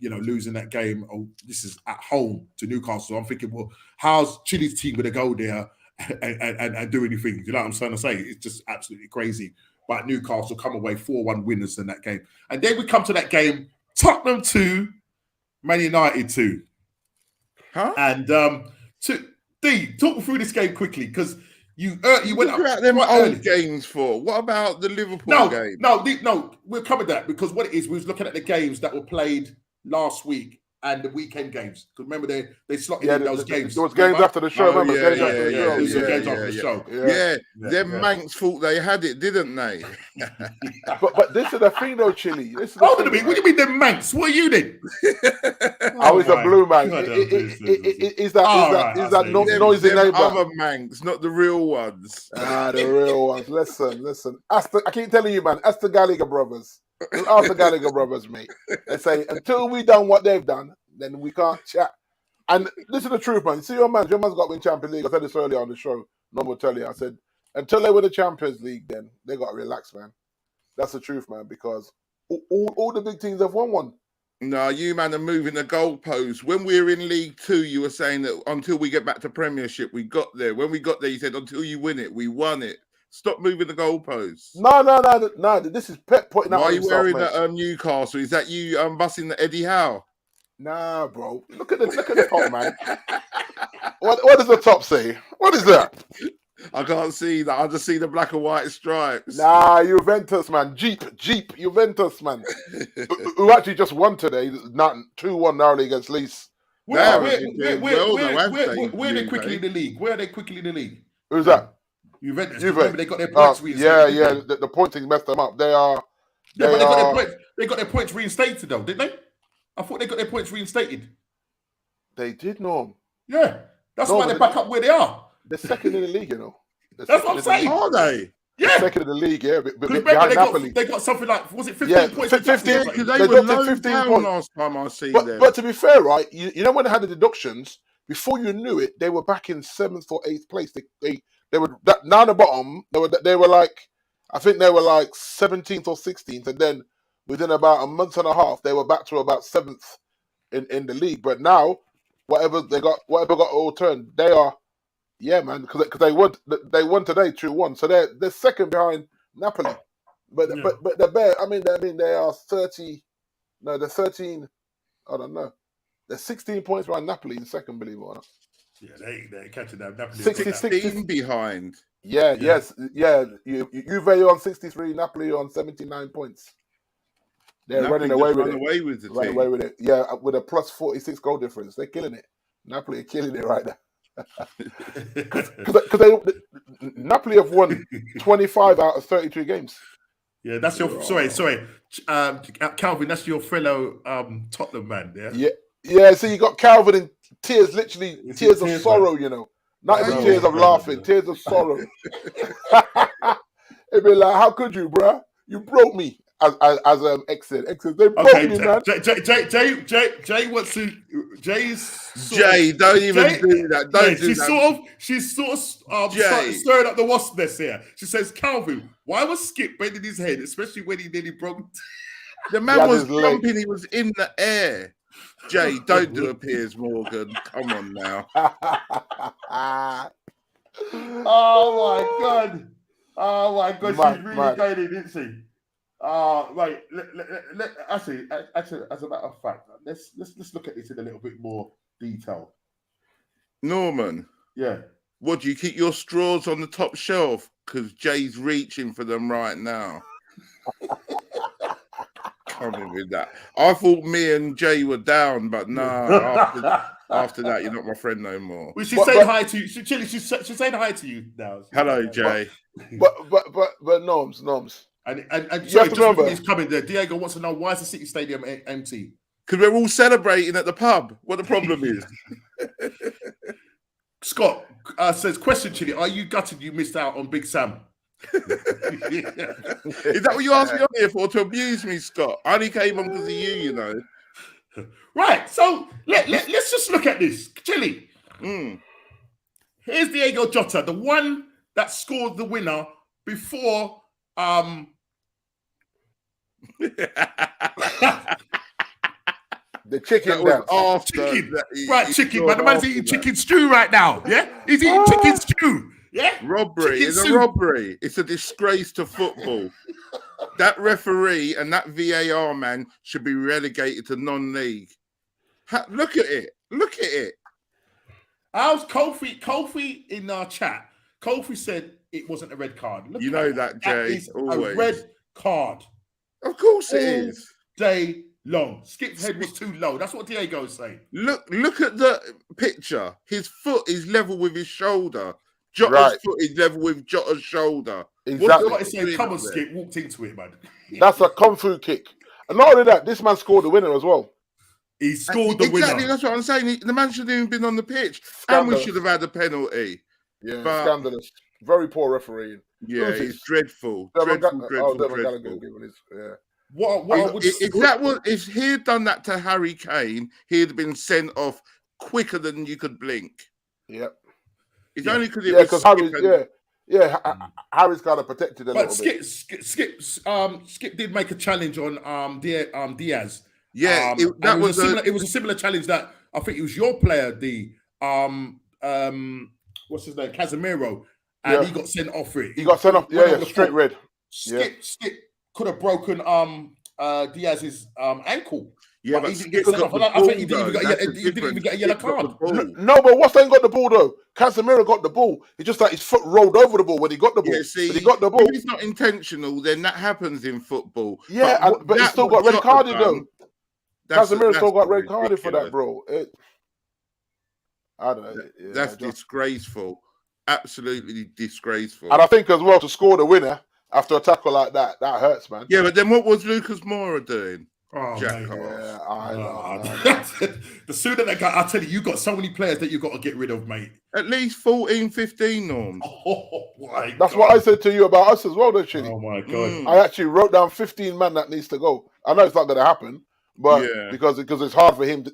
Losing that game. Oh, this is at home to Newcastle. I'm thinking, well, how's Chile's team going to go there and do anything? You know what I'm trying to say? It's just absolutely crazy. But Newcastle come away 4-1 winners in that game. And then we come to that game, Tottenham 2, Man United 2. Huh? And D, talk me through this game quickly, because you went up about them quite old early. games for. What about the Liverpool game? No, we'll cover that, because what it is, we was looking at the games that were played last week and the weekend games. Because remember, they slotted in those games. There was games after the show. Remember, games after the show. Games after the show. Them Manx thought they had it, didn't they? but this is the thing, though, Chile. Hold on a minute. What do you mean, them Manx? What are you then? I was a blue man. Is that noisy neighbour? Other Manx, not the real ones. The real ones. Listen. I keep telling you, man. Ask the Gallagher brothers. Ask the Gallagher brothers, mate. They say until we done what they've done, then we can't chat. And this is the truth, man. See your man's got to win Champions League. I said this earlier on the show. No more tell you. I said until they win the Champions League, then they got to relax, man. That's the truth, man. Because all the big teams have won one. No, you man are moving the goalposts. When we were in League 2, you were saying that until we get back to Premiership, we got there. When we got there, you said until you win it, we won it. Stop moving the goalposts. No. This is Pep putting out. Why are you wearing that Newcastle? Is that you busting the Eddie Howe? Nah, bro. Look at the top, man. What does the top say? What is that? I can't see that. I just see the black and white stripes. Nah, Juventus, man. Jeep, Juventus, man. Who actually just won today, not 2-1 narrowly against Leeds. Where are they quickly in the league? Where are they quickly in the league? Who's that? Juventus. Remember, they got their points reinstated. The pointing messed them up. They got their points reinstated, though, didn't they? I thought they got their points reinstated. They did, Norm. Yeah. That's why they're back up where they are. They're second in the league, you know. That's what I'm saying. Are they? Yeah. Second in the league, yeah. Remember, they got something like, was it 15 points? 15, because they were low 15 down last time I see them. But to be fair, right, you know when they had the deductions, before you knew it, they were back in 7th or 8th place. They were down the bottom. They were like, I think they were like 17th or 16th, and then within about a month and a half, they were back to about 7th in the league. But now, whatever got overturned, they are, yeah, man, because they won today 2-1, so they're second behind Napoli. But they're bare. I mean they are 30. No, they're 13. I don't know. They're 16 points behind Napoli in second, believe it or not. Yeah, they're catching that. Napoli 16 behind. Yeah. Juve on 63, Napoli on 79 points. They're Napoli running away with it. Running away with it. Yeah, with a plus 46 goal difference. They're killing it. Napoli are killing it right now. Because Napoli have won 25 out of 32 games. Yeah, that's your sorry. Calvin, that's your fellow Tottenham man, yeah? Yeah, so you got Calvin in tears, literally tears of sorrow, man. You know. Not even tears of laughing, tears of sorrow. It'd be like, how could you, bruh? You broke me. As X said, they broke me, man. Jay wants to. Don't even do that. Don't do that. She's sort of stirring up the wasp nest here. She says, Calvin, why was Skip bending his head, especially when he nearly broke? The man was jumping. He was in the air. Jay, don't do a Piers Morgan. Come on now. Oh my God! She's really going in, isn't she? Right. Actually, as a matter of fact, let's look at this in a little bit more detail. Norman. Yeah. What, do you keep your straws on the top shelf? Because Jay's reaching for them right now. Coming with that. I thought me and Jay were down, but after that, you're not my friend no more. Well, she's saying hi to you. She's saying hi to you now. Hello, Jay. But Norms. And sorry, just before he's coming there, Diego wants to know, why is the City Stadium empty? Because we're all celebrating at the pub. What the problem is? Scott says, question, Chili, are you gutted you missed out on Big Sam? Is that what you asked me on here for, to abuse me, Scott? I only came on because of you, you know. Right, so let's just look at this. Chili. Mm. Here's Diego Jota, the one that scored the winner before The chicken that was dance. after chicken. that Right, chicken. Man, the man's after eating that. chicken stew right now. Yeah, he's eating chicken stew. Yeah, Robbery Chicken is a soup. robbery. It's a disgrace to football. That referee and that VAR man should be relegated to non-league. Look at it. Look at it. How's Kofi in our chat? Kofi said it wasn't a red card. Look You at know that, Jay. That is Always. a red card. Of course it All is. day long. Skip's head was too low. That's what Diego's saying. Look at the picture. His foot is level with his shoulder. Jota's Right. foot is level with Jota's shoulder. Exactly. What I say, come on, Skip, walked into it, man. That's a kung fu kick. And not only that, this man scored the winner as well. He scored the Exactly, winner. that's what I'm saying. The man shouldn't even been on the pitch. Scandalous. And we should have had a penalty. Yeah, But- scandalous. Very poor refereeing. Yeah, Who's it's this? dreadful. Devon Dreadful. Gallagher giving his, yeah. If he had done that to Harry Kane, he'd have been sent off quicker than you could blink. Yep. It's only because Yeah, because Harry's kind of protected a But little bit. Skip did make a challenge on Diaz. Yeah, and it was a similar challenge that I think it was your player, what's his name, Casemiro, and he got sent off for it. He got sent off. Yeah, straight red. Skip could have broken Diaz's ankle. Yeah, but but he didn't Skip get sent got off. the I think he ball, didn't even get a yellow Skip got card. the ball. No, but Watson got the ball though. Casemiro got the ball. It's just like his foot rolled over the ball when he got the ball. Yeah, see, when he got the ball. if it's not intentional, then that happens in football. Yeah, but he still got red carded though. Casemiro still got red carded for that, bro. I don't know. Yeah, That's disgraceful. Absolutely disgraceful. And I think as well to score the winner after a tackle like that hurts, man. Yeah, but then what was Lucas Moura doing? Oh, Jack mate. Yeah, I know. The sooner that guy, I tell you got so many players that you got to get rid of, mate. At least 14, 15 norms. Oh my That's God. what I said to you about us as well, though, Chili. Oh my God. Mm. I actually wrote down 15 man that needs to go. I know it's not going to happen, but Yeah. because it's hard for him to.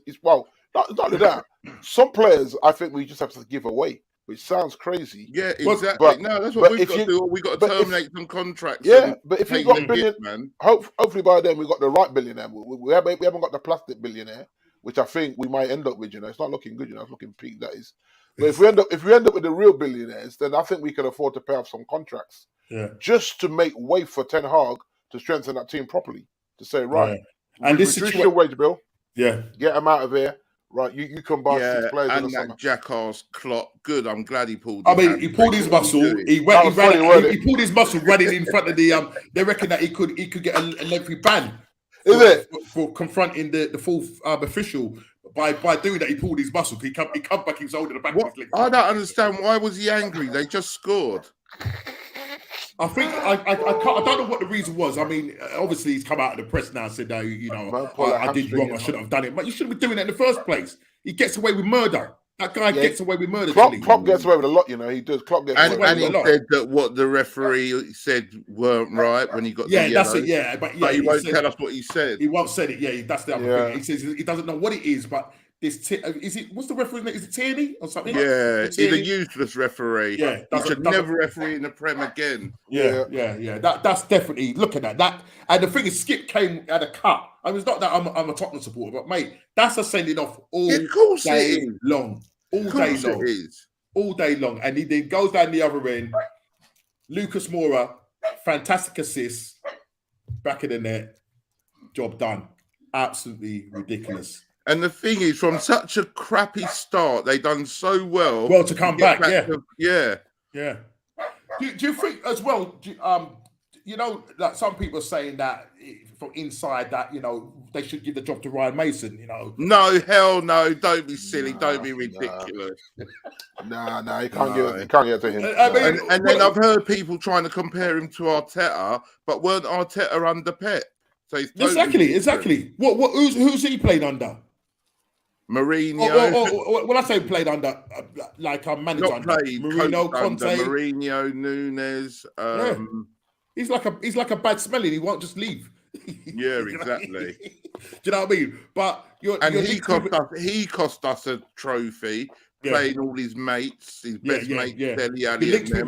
Not only that. Some players I think we just have to give away, which sounds crazy. Yeah, But- exactly. No, that's what but we've if got you- to do. We've got to but if- terminate some contracts. Yeah, and but if you take got them billion, hits, man. hopefully by then we got the right billionaire. We haven't got the plastic billionaire, which I think we might end up with. It's not looking good. It's looking peak. That is. But if we end up with the real billionaires, then I think we can afford to pay off some contracts. Yeah. Just to make way for Ten Hag to strengthen that team properly. To say right, And this reduce your wage bill, Yeah. get them out of here. Right, you can buy Yeah, 6 players in and the that summer. jackass Klopp. Good. I'm glad he pulled. I his mean, he pulled his muscle. hamstring. He That was funny, wasn't he pulled his muscle running in front of the. They reckon that he could get a lengthy ban. Is it? For confronting the fourth official by doing that? He pulled his muscle. He come back. He was holding the back of his leg. I don't understand. Why was he angry? They just scored. I think I don't know what the reason was. I mean, obviously he's come out of the press now and said, Man, I pull that did hamstring wrong. I in, shouldn't have done it. But you shouldn't be doing it in the first place. He gets away with murder. That guy gets away with murder. Klopp gets away with a lot, He does. Klopp gets And, away and with he a lot. said that what the referee said weren't right when he got the yellow. That's it. Yeah, but But he won't tell us what he said. He won't say it. Yeah, that's the other Yeah. thing. He says he doesn't know what it is, but this is it? What's the referee's name? Is it Tierney or something? Yeah, he's a Tierney? useless referee. Yeah, he doesn't- should never referee in the Prem again. Yeah. That's definitely looking at that. And the thing is, Skip came at a cut. I mean, it's not that I'm a Tottenham supporter, but mate, that's a sending off all Yeah, of course day it is. long, all Of day course long, it is. all day long. And he then goes down the other end. Lucas Moura, fantastic assist, back in the net, job done. Absolutely ridiculous. And the thing is, from such a crappy start, they done so well. Well, to come get back, yeah. Yeah. Yeah. Do you think as well? Like some people are saying that from inside that they should give the job to Ryan Mason. No, hell no! Don't be silly. Don't be ridiculous. Nah, you can't get it to him. I mean, And then I've heard people trying to compare him to Arteta, but weren't Arteta under Pep? So he's totally exactly. What? Who's he played under? Mourinho. When I say played under, like a manager Not under played. Mourinho, Coached under Conte. Mourinho, Nunes. He's like a bad smelling. He won't just leave. Yeah, exactly. Do you know what I mean? But He cost us a trophy, playing all his mates, his best mates, Dele Alli.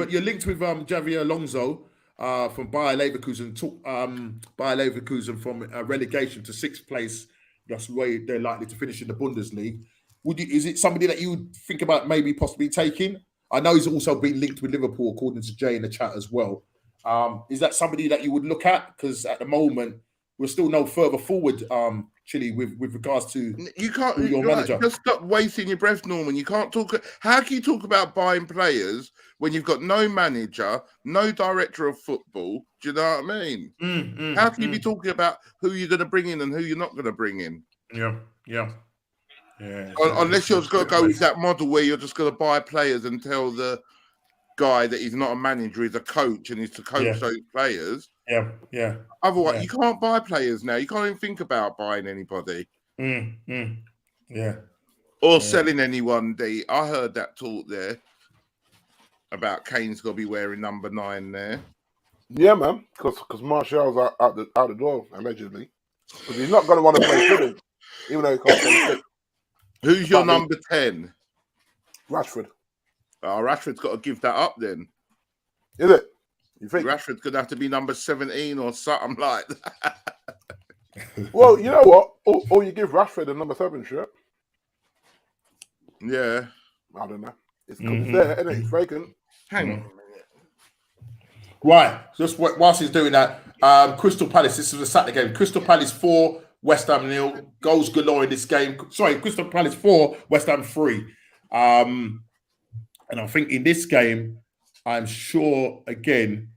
You're linked with Javier Alonso from Bayer Leverkusen. Took Bayer Leverkusen from relegation to 6th place. That's where they're likely to finish in the Bundesliga. Is it somebody that you would think about maybe possibly taking? I know he's also been linked with Liverpool, according to Jay in the chat as well. Is that somebody that you would look at? Because at the moment, we're still no further forward, Chile, with regards to your manager. Just stop wasting your breath, Norman. You can't talk. How can you talk about buying players when you've got no manager, no director of football? Do you know what I mean? How can you be talking about who you're going to bring in and who you're not going to bring in? Yeah. Unless you're just going to go with that model where you're just going to buy players and tell the guy that he's not a manager, he's a coach, and he's to coach those players. Yeah. Otherwise, you can't buy players now. You can't even think about buying anybody. Yeah. Or selling anyone, D. I heard that talk there about Kane's got to be wearing number 9 there. Yeah, man, because Martial's out the door, allegedly. Because he's not going to want to play Philly, even though he can't play fit. Who's your number 10? Rashford. Oh, Rashford's got to give that up then. Is it? You think? Rashford's going to have to be number 17 or something like that. Well, you know what? Or you give Rashford a number 7 shirt. Yeah. I don't know. It's there, isn't it? It's vacant. Hang on a minute. Right. Just whilst he's doing that, Crystal Palace, this is a Saturday game. Crystal Palace 4, West Ham 0. Goals galore in this game. Sorry, Crystal Palace 4, West Ham 3. And I think in this game, I'm sure, again,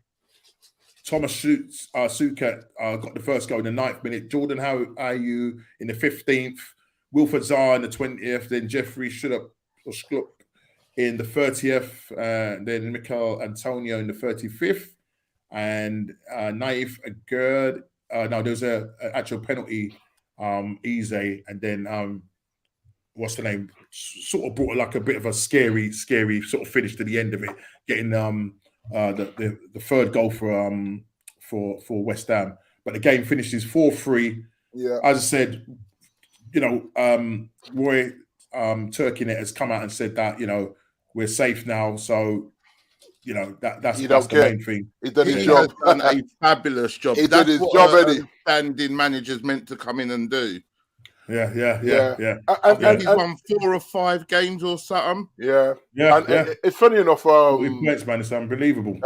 Thomas Suket got the first goal in the 9th minute. Jordan Ayew in the 15th. Wilfred Zaha in the 20th. Then Jeffrey Schlupp in the 30th. Then Mikel Antonio in the 35th. And Naif Agurd. No, there was an actual penalty, Eze. And then, what's the name? Sort of brought like a bit of a scary sort of finish to the end of it, getting the third goal for West Ham. But the game finishes 4-3. Yeah. As I said, Roy Turkinet has come out and said that, we're safe now. So, that's the main thing. He did his job. Has done a fabulous job. He did his job, Eddie. Standing manager's meant to come in and do. Yeah. I think he's won 4 or 5 games or something. Yeah. It's funny enough. Points, man, it's unbelievable.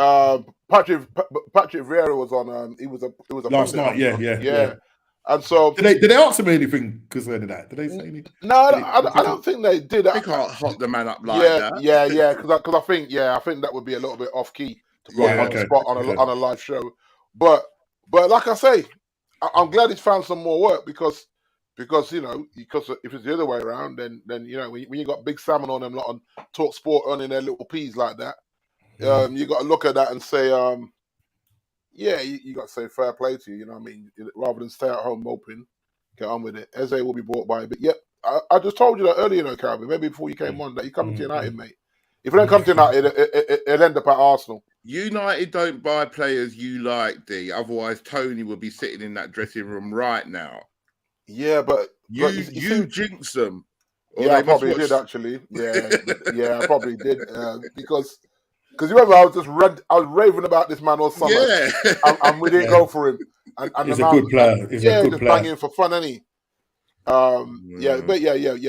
Patrick Vieira was on. It was a last night. Yeah. And so did they answer me anything concerning that? Did they say anything? No, I don't think they did. They can't hot the man up like that. Yeah. Because I think that would be a little bit off key to put him on the spot on a live show. But like I say, I'm glad he's found some more work because if it's the other way around, then when you got Big Salmon on them lot on Talk Sport earning their little peas like that, you got to look at that and say, you got to say fair play to you. You know what I mean? Rather than stay at home moping, get on with it. Eze will be bought by, but I just told you that earlier, Calvin. Maybe before you came on, that you're coming to United, mate. If you don't come to United, it'll end up at Arsenal. United don't buy players you like, D. Otherwise, Tony would be sitting in that dressing room right now. Yeah, but you jinx them. Yeah, I probably did actually. Yeah, I probably did because you remember I was raving about this man all summer, and we didn't go for him. And he's a good player. He's a good player. Banging for fun, ain't he?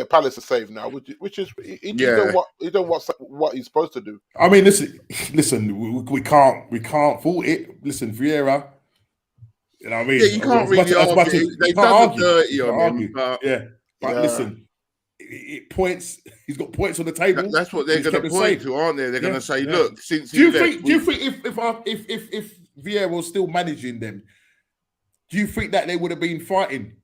Palace are saved now, which is he done what he's supposed to do. I mean, listen, we can't fault it. Listen, Vieira. You know what I mean? Yeah, you can't really argue. They've done the dirty on him. But listen, it points. He's got points on the table. That's what they're going to point to, aren't they? They're going to say, "Look, since do you think if Vieira was still managing them, do you think that they would have been fighting?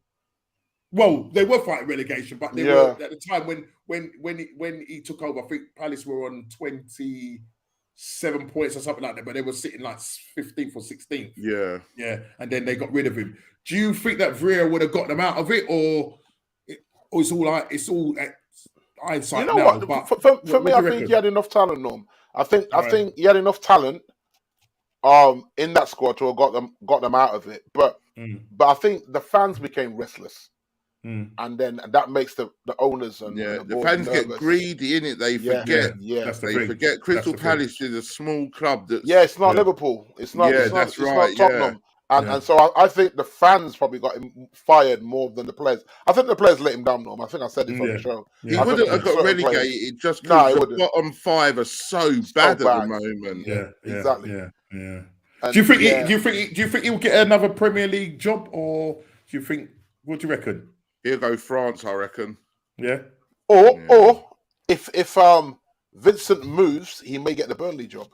Well, they were fighting relegation, but they were at the time when he took over. I think Palace were on 27 points or something like that, but they were sitting like 15th or 16th. Yeah, and then they got rid of him. Do you think that Vieira would have got them out of it, or it's all hindsight? You know now, what? For me, I think he had enough talent, Norm. I think he had enough talent in that squad to have got them out of it. But I think the fans became restless. and then that makes the owners and the board fans nervous. get greedy in it. They forget. They forget Crystal Palace is a small club. It's not Liverpool. It's not. Yeah, it's not, that's it's right. not Tottenham. And so I think the fans probably got him fired more than the players. I think the players let him down, though. I think I said this on the show. He wouldn't have got relegated just because the bottom 5 are so bad at the moment. Exactly. Yeah. And do you think he'll get another Premier League job, or do you think? What do you reckon? He'll go France, I reckon. Yeah. Or if Vincent moves, he may get the Burnley job.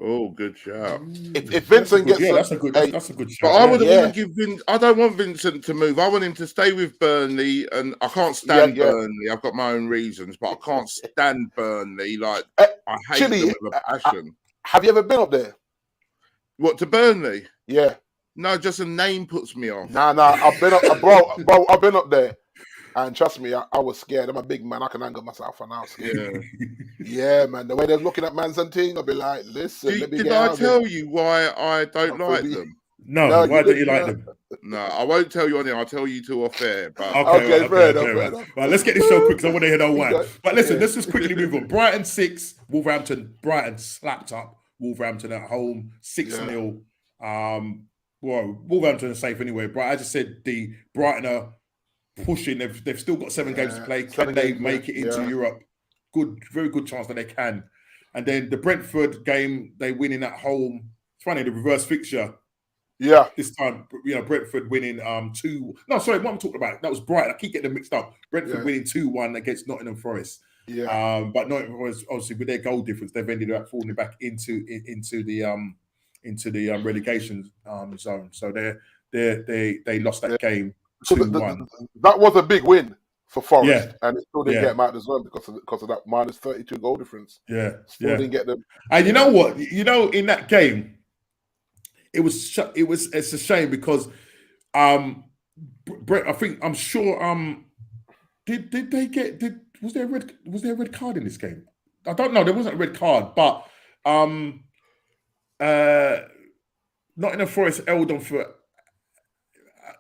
Oh, good shout. If Vincent gets, that's a good shout. But I wouldn't want to give I don't want Vincent to move. I want him to stay with Burnley, and I can't stand Burnley. I've got my own reasons, but I can't stand Burnley. Like I hate them with a passion. Have you ever been up there? What, to Burnley? Yeah. No, just a name puts me off. Nah. I've been up, bro. I've been up there. And trust me, I was scared. I'm a big man. I can anger myself, and I was scared. Yeah, man. The way they're looking at man's and thing, I'll be like, listen. Did I tell you why I don't like them? No, why don't you like them? No, I won't tell you on it. I'll tell you two off air. But okay, fair enough. Right, let's get this show quick because I want to hear that one. But listen, let's just quickly move on. Brighton 6, Wolverhampton. Brighton slapped up Wolverhampton at home, 6-0. Well, Wolverhampton are safe anyway. But I just said the Brighton are pushing. They've still got 7 games to play. Can they make it into Europe? Very good chance that they can. And then the Brentford game, they winning at home. It's funny, the reverse fixture. Yeah. This time, Brentford winning 2. No, sorry, what I'm talking about. That was Brighton. I keep getting them mixed up. Brentford winning 2-1 against Nottingham Forest. Yeah. But Nottingham Forest, obviously, with their goal difference, they've ended up falling back into the relegation zone. So they lost that game 2-1. That was a big win for Forest, and it still didn't get them out of the zone because of that minus 32 goal difference. Still didn't get them. And you know what? In that game, it's a shame because Brett, I'm sure was there a red card in this game? I don't know. There wasn't a red card, but Nottingham Forest held on for it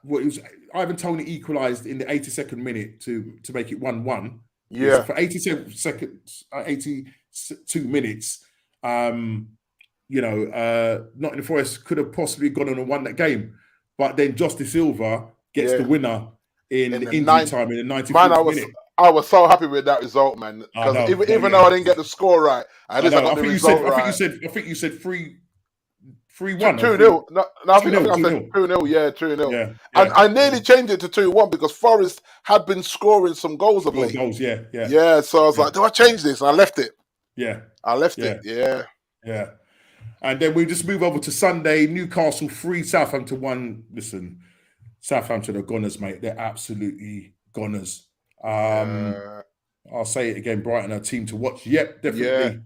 was Ivan Toney equalised in the 82nd minute to make it 1-1. Yeah. For 87 seconds, 82 minutes, Nottingham Forest could have possibly gone on and won that game. But then Justice Silva gets the winner in the injury time in the 95th minute. I was so happy with that result, man. Because even though I didn't get the score right, I got the result right. I think you said 3-1. 2-0. No, I think I said 2-0. Yeah, 2-0. Yeah. And I nearly changed it to 2-1 because Forest had been scoring some goals of late. Yeah, so I was like, do I change this? And I left it. Yeah. I left it. Yeah. And then we just move over to Sunday. Newcastle 3, Southampton 1. Listen, Southampton are goners, mate. They're absolutely goners. I'll say it again. Brighton are a team to watch. Yep, definitely.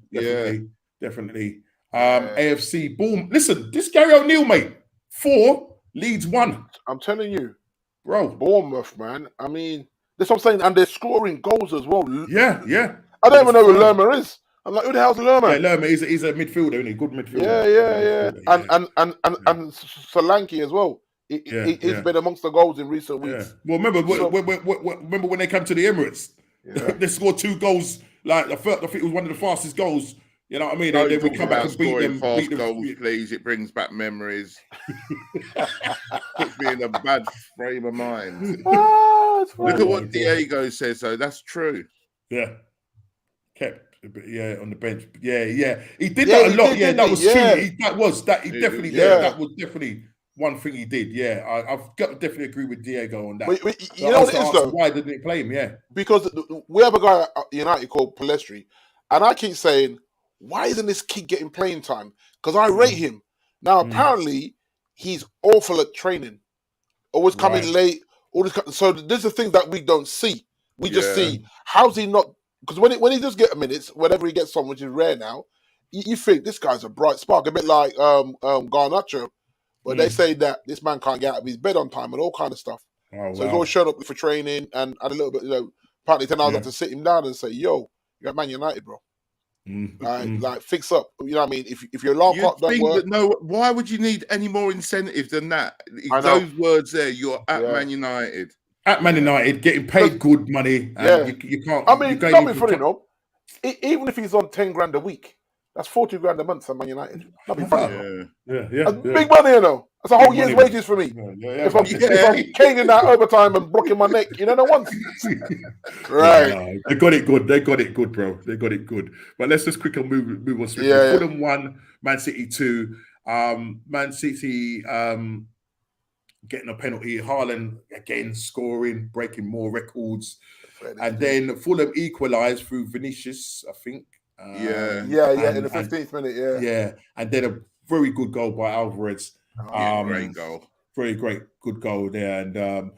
AFC, boom. Listen, this Gary O'Neill, mate. 4, Leeds 1. I'm telling you, bro. Bournemouth, man. I mean, that's what I'm saying. And they're scoring goals as well. Yeah. I don't even know who Lerma is. I'm like, who the hell's Lerma? Yeah, Lerma, he's a midfielder, isn't he? Good midfielder. Yeah. And Solanke as well. He's been amongst the goals in recent weeks. Well, remember when they came to the Emirates? They scored 2 goals. Like I think it was one of the fastest goals. You know what I mean? And then we come back and beat them. Fast goals, please. It brings back memories. Puts me in a bad frame of mind. Look at what Diego says, though. That's true. Yeah. Kept on the bench. Yeah. He did that a lot. That was true. That was definitely one thing he did. Yeah. I've got to definitely agree with Diego on that. You know what it is, though? Why didn't they play him? Yeah. Because we have a guy at United called Palestri, and I keep saying, why isn't this kid getting playing time? Because I rate him. Now, apparently, he's awful at training. Always coming late. So there's the things that we don't see. We just see, how's he not... Because when he does get minutes, whenever he gets some, which is rare now, you think this guy's a bright spark. A bit like Garnacho. But they say that this man can't get out of his bed on time and all kind of stuff. He's always showed up for training and had a little bit, apparently 10 hours have to sit him down and say, yo, you're at Man United, bro. Like fix up, you know what I mean? If your alarm clock don't work, why would you need any more incentive than that? Those words there, you're at Man United. at Man United, getting paid good money, and you can't. I mean, not be funny, no. Even if he's on 10 grand a week, that's 40 grand a month for Man United. Not be funny. Yeah. That's big money, you know. That's a whole year's wages for me. If I'm caning that overtime and blocking my neck, you know, no once. Right. Yeah, they got it good. They got it good, bro. They got it good. But let's just quickly move on. Fulham 1, Man City 2. Man City getting a penalty. Haaland again scoring, breaking more records. And then Fulham equalised through Vinicius, I think. In the 15th minute, Yeah, and then a very good goal by Alvarez. Great goal. Very good goal there. And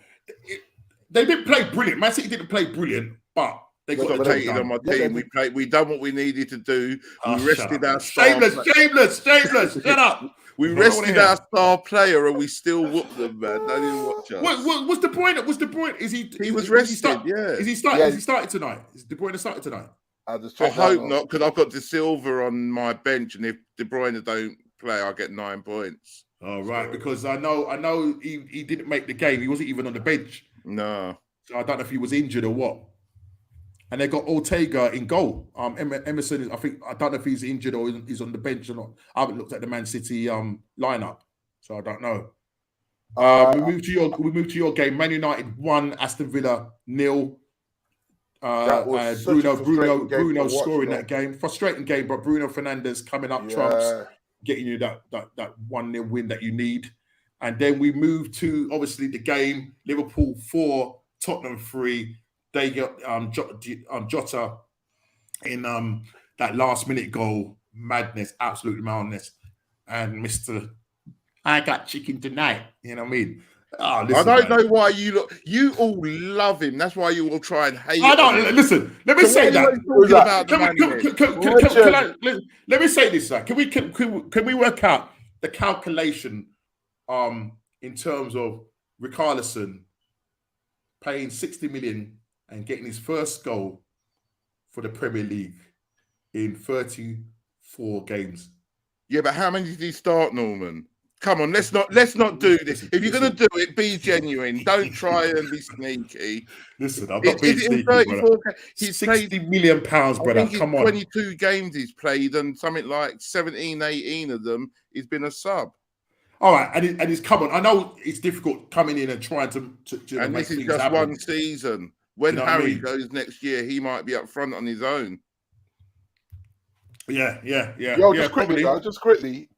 they didn't play brilliant. Man City didn't play brilliant, but they got rotated on my team. We done what we needed to do. We rested our shameless. Shut up. We rested our star player, and we still whooped them, man. Don't even watch us. What's the point? What's the point? He was rested. Is he starting? Is he started tonight? Is De Bruyne started tonight? I hope not, because I've got De Silva on my bench, and if De Bruyne don't play, I get 9 points. Oh, right, because I know he didn't make the game. He wasn't even on the bench. No. So I don't know if he was injured or what. And they got Ortega in goal. Emerson, I don't know if he's injured or he's on the bench or not. I haven't looked at the Man City lineup, so I don't know. We move to your game. Man United 1, Aston Villa 0. Bruno scoring that game. Frustrating game, but Bruno Fernandes coming up trumps, getting you that 1-0 win that you need. And then we move to obviously the game. Liverpool 4, Tottenham 3. They got Jota in that last minute goal. Madness, absolute madness. And Mr. I got chicken tonight. You know what I mean? Oh, listen, I don't know why you all love him. That's why you all try and hate him. I don't listen. Let me say that. Let me say this. Can we work out the calculation in terms of Richarlison paying 60 million and getting his first goal for the Premier League in 34 games? Yeah, but how many did he start, Norman? Come on, let's not do this. If you're going to do it, be genuine. Don't try and be sneaky. Listen, I'm not being sneaky, brother. He's £60 million, brother. Come on. 22 games he's played, and something like 17, 18 of them, he's been a sub. All right, and he's come on. I know it's difficult coming in and trying to and make this is things just happen. one season. When Harry goes next year, he might be up front on his own. Yeah. Yo, just quickly,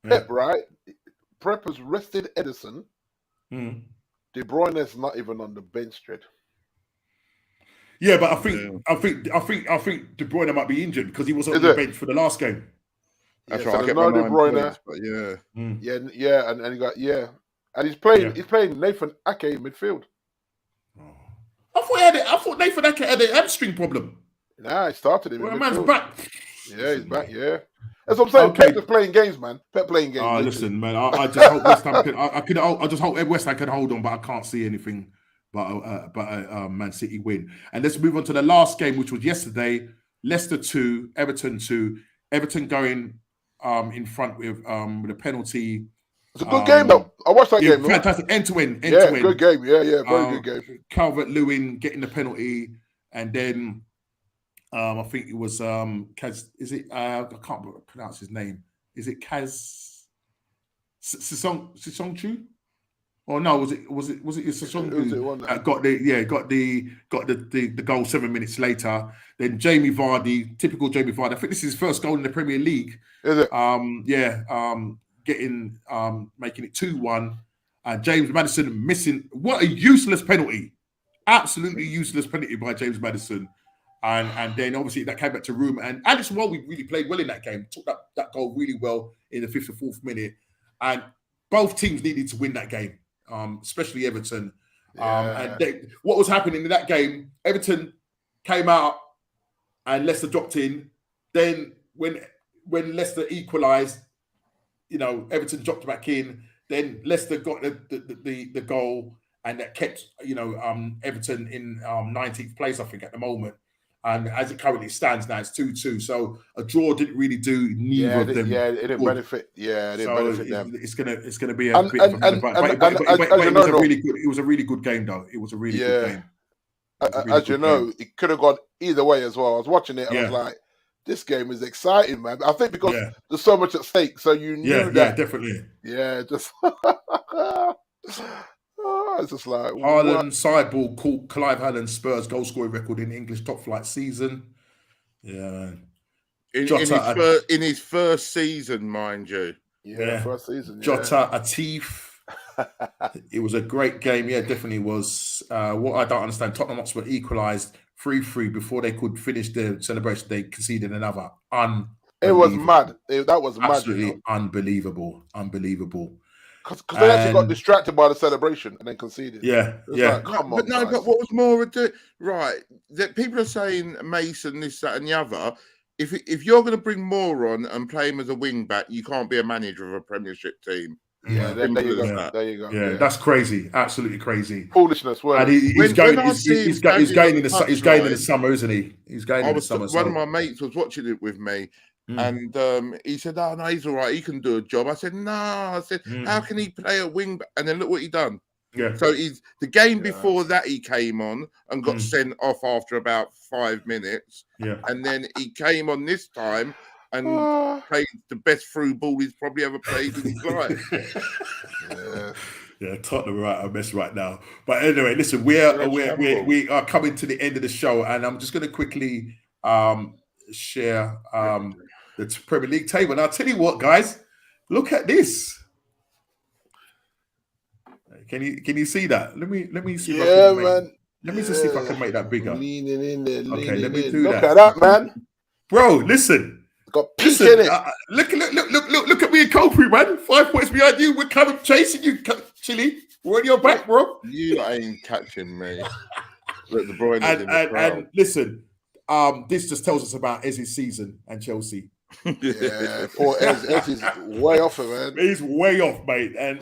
Pep, right? Prep has rested Edison. De Bruyne's not even on the bench, Dread. Yeah, but I think De Bruyne might be injured because he was on the bench for the last game. That's right. I get my 9 points, but and he got and he's playing Nathan Ake in midfield. I thought Nathan Ake had a hamstring problem. Nah, he started him. Well, man's back. Yeah, he's back. Yeah. That's what I'm saying. Okay. Pep is playing games, man. Pep playing games. Listen, man. I just hope West Ham can. I just hope West Ham can hold on, but I can't see anything. But Man City win. And let's move on to the last game, which was yesterday. Leicester 2, Everton 2. Everton going in front with a penalty. It's a good game, though. I watched that game. Fantastic, end to end. Good game. Yeah, very good game. Calvert-Lewin getting the penalty, and then. I think it was Kaz. Is it? I can't pronounce his name. Is it Kaz Sisongchu? Or no? Was it Sisongchu? Got the goal 7 minutes later. Then Jamie Vardy, typical Jamie Vardy. I think this is his first goal in the Premier League. Is it? Getting making it 2-1. James Maddison missing. What a useless penalty! Absolutely useless penalty by James Maddison. And then obviously that came back to room. And Alex Iwobi really played well in that game. Took that goal really well in the 5th or 4th minute. And both teams needed to win that game, especially Everton. What was happening in that game, Everton came out and Leicester dropped in. Then when Leicester equalised, Everton dropped back in. Then Leicester got the goal, and that kept Everton in 19th place, I think, at the moment. And as it currently stands now, it's 2-2. So a draw didn't really do neither of them. Yeah, it didn't good. benefit. Yeah, it didn't benefit them. It's gonna be a bit of a but it was a really good game though. It was a really good game. As you know, it could have gone either way as well. I was watching it, I was like, this game is exciting, man. I think because there's so much at stake, so you knew that. Yeah, definitely. Yeah, just it's just like Haaland sideball caught Clive Haaland's Spurs goal scoring record in English top flight season. Yeah, in his first season, mind you. Yeah, first season. Jota, Atif. It was a great game. Yeah, definitely was. What I don't understand, Tottenham Hotspur equalised 3-3 before they could finish the celebration. They conceded another. It was mad. That was absolutely mad, unbelievable. Because they actually got distracted by the celebration and then conceded. Yeah. Like, come on, but what was more right? That people are saying Mason, this, that, and the other. If you're going to bring Moore on and play him as a wing back, you can't be a manager of a Premiership team. Yeah, there you go. Yeah, that's crazy. Absolutely crazy. Foolishness. And he's going in the summer, isn't he? He's going in the summer. One of my mates was watching it with me. And he said, "Oh no, he's all right. He can do a job." I said, "No." I said, "How can he play a wing back?" And then look what he done. Yeah. So the game before that he came on and got sent off after about 5 minutes. Yeah. And then he came on this time and played the best through ball he's probably ever played in his life. Yeah, Tottenham are at a mess right now. But anyway, listen, we are coming to the end of the show, and I'm just going to quickly share the Premier League table. And I'll tell you what, guys, look at this. Can you see that? Let me see. Man. Let me just see if I can make that bigger. Leaning in there. Okay, let me do that. Look at that, man. Bro, listen. Got peak in it. Look at me and Kofi, man. 5 points behind you. We're coming chasing you, Chile. We're on your back, bro. You ain't catching me. Look, De Bruyne is in the crowd. And listen, this just tells us about Ez's season and Chelsea. Yeah, poor Ez is way off it, man. He's way off, mate, and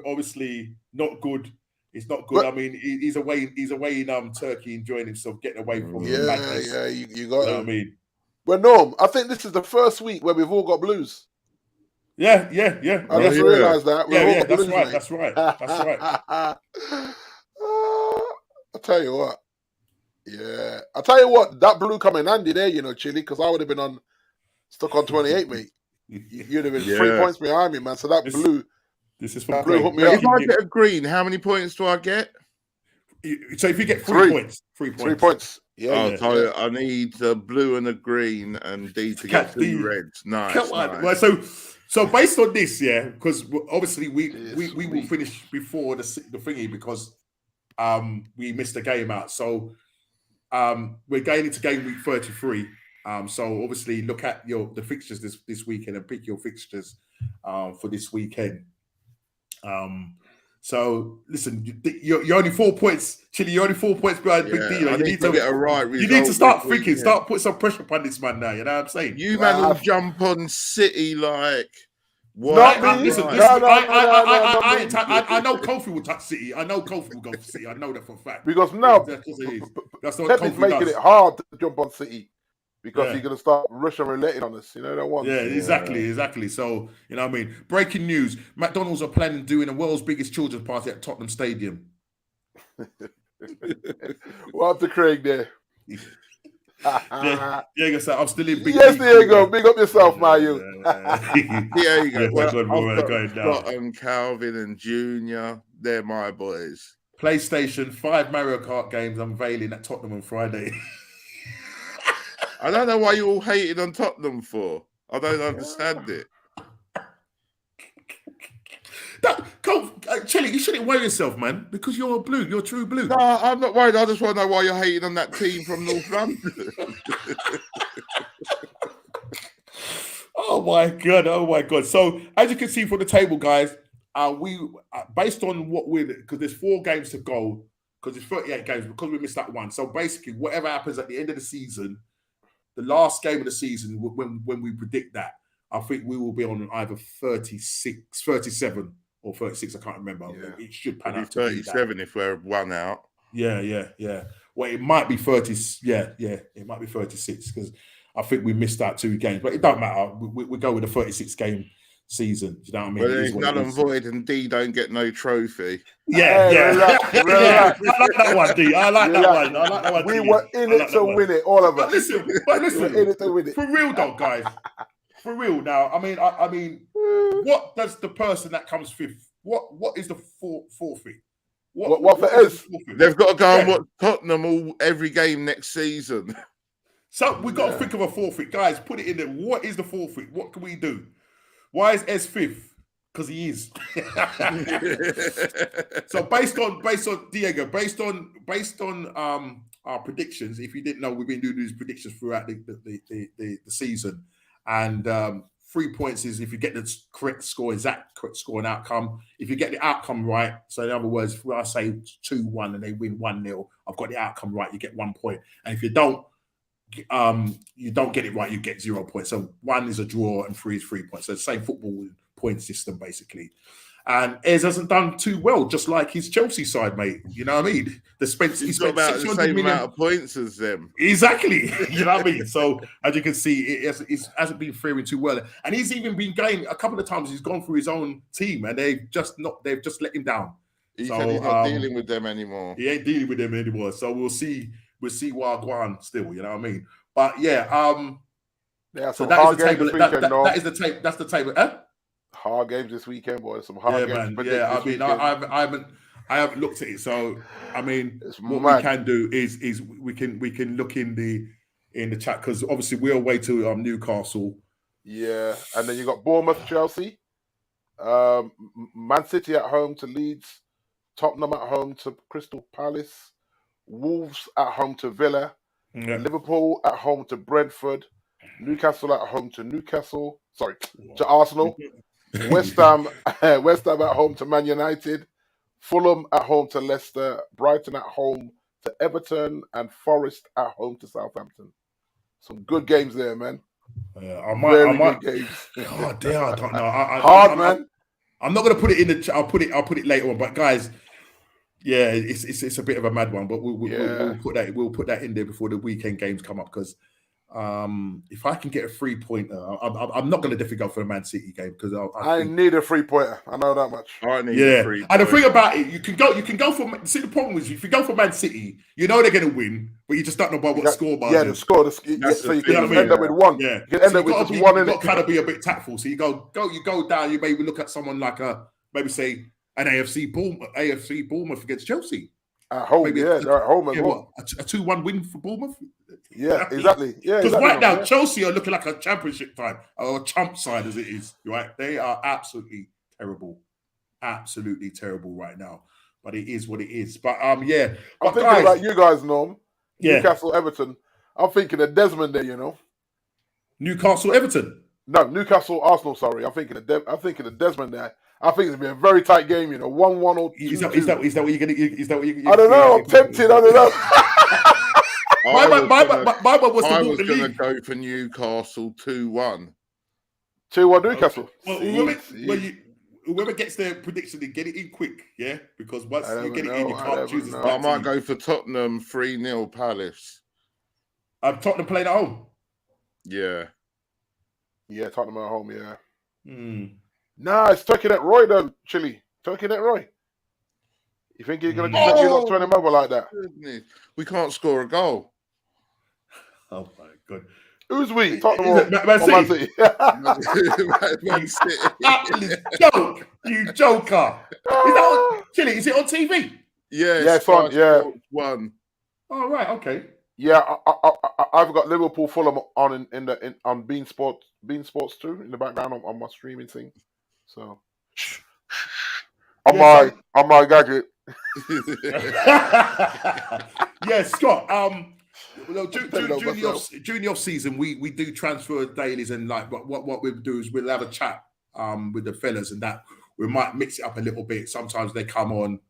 obviously not good. It's not good. I mean, he's away in Turkey, enjoying himself, getting away from madness. Yeah. You got. You know what I mean? Well, Norm, I think this is the first week where we've all got blues. Yeah. I just realised that. That's right. I'll tell you what. Yeah, I'll tell you what. That blue come in handy there, Chile, because I would have been stuck on 28, mate. You'd have been 3 points behind me, man. So that blue. This is for blue. If I get a green, how many points do I get? So if you get 3 points, 3 points. 3 points. Yeah. So I need a blue and a green and D to get 2 reds. Nice. Come on. Nice. Well, so based on this, because obviously we will finish before the thingy because we missed a game out. So we're going into game week 33. So obviously look at the fixtures this weekend and pick your fixtures for this weekend. So listen, you're only 4 points, Chile. You're only 4 points behind Big D. You need to get a right result. You need to start thinking. Start put some pressure upon this man now. You know what I'm saying? You man will jump on City like what? I know Kofi will touch City. I know Kofi will go for City. I know that for a fact. Because now that's what Pep is making it hard to jump on City. Because he's going to start Russian roulette on us, that one. Yeah, exactly. So, you know what I mean? Breaking news. McDonald's are planning on doing the world's biggest children's party at Tottenham Stadium. Well, after Craig there. Diego said, I'm still in big. Yes, Diego. Big up yourself, my you. There you go. I've got Calvin and Junior. They're my boys. PlayStation 5 Mario Kart games unveiling at Tottenham on Friday. I don't know why you all hated on Tottenham for. I don't understand it. Chile, you shouldn't worry yourself, man, because you're blue. You're true blue. No, I'm not worried. I just want to know why you're hating on that team from North London. Oh my god! So as you can see from the table, guys, we based on what because there's 4 games to go because it's 38 games because we missed that one. So basically, whatever happens at the end of the season. The last game of the season, when we predict that, I think we will be on either 37 or 36. I can't remember. Yeah. It should pan out 37 if we're 1 out. Yeah. Well, it might be 30. Yeah, it might be 36 because I think we missed out 2 games, but it don't matter. We go with a 36 game season. Do you know what I mean? Well, it's null and void, and D don't get no trophy. Yeah. Relax. I like that one, D. I like that one. We were in it to win it, all of us. But listen, in it to win it. For real, though, guys. For real now. I mean, what does the person that comes 5th? What is the forfeit? What for us? They've got to go and watch Tottenham every game next season. So we've got to think of a forfeit. Guys, put it in there. What is the forfeit? What can we do? Why is S 5th? Because he is. So based on Diego, based on our predictions, if you didn't know, we've been doing these predictions throughout the season. And 3 points is if you get the correct score, exact correct score and outcome. If you get the outcome right, so in other words, when I say 2-1 and they win 1-0, I've got the outcome right, you get 1 point. And if you don't get it right, you get 0 points. So 1 is a draw and 3 is 3 points. So the same football point system basically. And Ez hasn't done too well, just like his Chelsea side, mate. You know what I mean? He's got about the same amount of points as them. Exactly. You know what I mean? So as you can see, it hasn't been faring too well. And he's even been going a couple of times. He's gone through his own team, and they've just let him down. He said he's not dealing with them anymore. He ain't dealing with them anymore. So we'll see Wagwan still. You know what I mean? But yeah. So that is the table. That is the table. That's the table. Hard games this weekend, boys. Some hard games. Man. Yeah, I mean, I haven't looked at it. So I mean, what we can do is we can look in the chat because obviously we're away to Newcastle. Yeah, and then you got Bournemouth, Chelsea, Man City at home to Leeds, Tottenham at home to Crystal Palace, Wolves at home to Villa, Liverpool at home to Brentford, Newcastle at home to Arsenal. West Ham at home to Man United, Fulham at home to Leicester, Brighton at home to Everton, and Forest at home to Southampton. Some good games there, man. I might. Good games. Oh dear, I don't know. Hard, man. I'm not gonna put it in the. I'll put it later on. But guys, yeah, it's a bit of a mad one. But we'll put that. We'll put that in there before the weekend games come up because. If I can get a 3-pointer, I'm not going to definitely go for the Man City game because I need a 3-pointer. I know that much. I need a 3-pointer. And the thing about it, you can go for. See, the problem is if you go for Man City, you know they're going to win, but you just don't know about what score. The score. So you can end up with 1. Yeah, you can end up with just 1 in it. You've got to kind of be a bit tactful. So you go down. You maybe look at someone like maybe say an AFC Bournemouth against Chelsea. At home, they're at home as well. A 2-1 win for Bournemouth. Yeah, exactly. Yeah, because right now Chelsea are looking like a championship time or a chump side as it is. Right, they are absolutely terrible right now. But it is what it is. But I'm thinking about you guys, Norm. Yeah. Newcastle, Everton. I'm thinking of Desmond there. You know, Newcastle, Everton. No, Newcastle, Arsenal. Sorry, I'm thinking of Desmond there. I think it's gonna be a very tight game. You know, 1-1 or 2-2. Is that what you're gonna? Is that what you? I don't know. I'm tempted. I don't know. My man was going to go for Newcastle 2-1. 2-1 Newcastle. Well, whoever gets their prediction, they get it in quick, yeah? Because once you get it in, you can't choose. I might go for Tottenham 3-0 Palace. Tottenham playing at home? Yeah. Yeah, Tottenham at home, yeah. Nah, it's Turkey at Roy, though, Chile. Turkey at Roy. You think you're going to just let you not turn him over like that? Goodness. We can't score a goal. Oh, my God. Who's we? Tottenham or Man City? Man City. Joke, you joker. Is that on, Chile, is it on TV? Yeah, it's on, yeah. One. Oh, right, okay. Yeah, I've got Liverpool Fulham on on Bean Sports 2 in the background on my streaming thing. So on my gadget. Yeah, Scott. During the off season, we do transfer dailies and like what we do is we'll have a chat with the fellas and that we might mix it up a little bit. Sometimes they come on.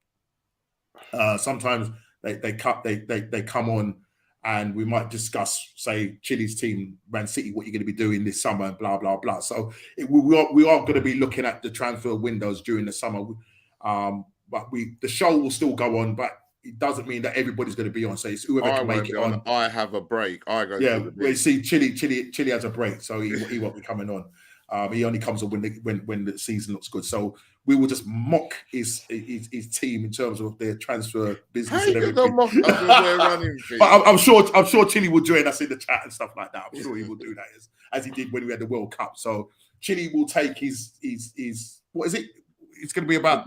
Sometimes they come on. And we might discuss, say, Chile's team, Man City, what you're going to be doing this summer, blah, blah, blah. So we are going to be looking at the transfer windows during the summer. But the show will still go on. But it doesn't mean that everybody's going to be on. So it's whoever I can won't make it be on. I have a break. I go. Yeah, to the well, you see, Chile has a break, so he won't be coming on. He only comes on when the season looks good. So we will just mock his team in terms of their transfer business How and you everything. gonna mock us when we're running things? But I'm sure Chile will join us in the chat and stuff like that. I'm sure he will do that as he did when we had the World Cup. So Chile will take his what is it? It's going to be about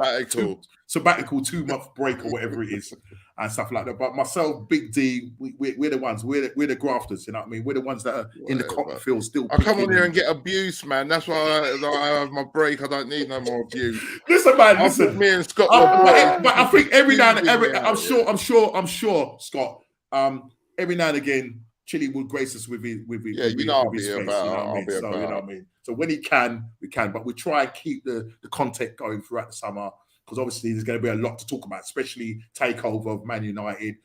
sabbatical 2-month break or whatever it is and stuff like that. But myself, Big D, we're the ones. We're the grafters. You know what I mean? We're the ones that are in the cotton field still. I come on here and get abuse, man. That's why I have my break. I don't need no more abuse. Listen, man. Listen. Me and Scott. But I think every now and then, I'm sure, Scott. Every now and again, Chile will grace us with his space. You know what I mean? So when he can, we can. But we try and keep the content going throughout the summer because obviously there's going to be a lot to talk about, especially takeover of Man United.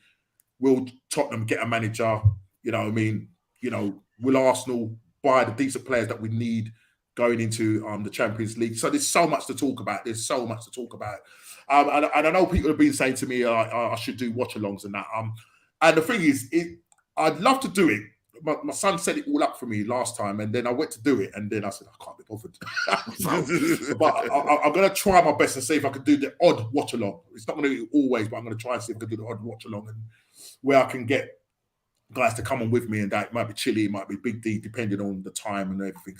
Will Tottenham get a manager? You know what I mean? You know, will Arsenal buy the decent players that we need going into the Champions League? So there's so much to talk about. And I know people have been saying to me I should do watch-alongs and that. And the thing is, I'd love to do it. My son set it all up for me last time, and then I went to do it, and then I said, I can't be bothered. But I'm going to try my best and see if I can do the odd watch-along. It's not going to be always, but I'm going to try and see if I can do the odd watch-along and where I can get guys to come on with me, and that it might be Chile, it might be Big D, depending on the time and everything.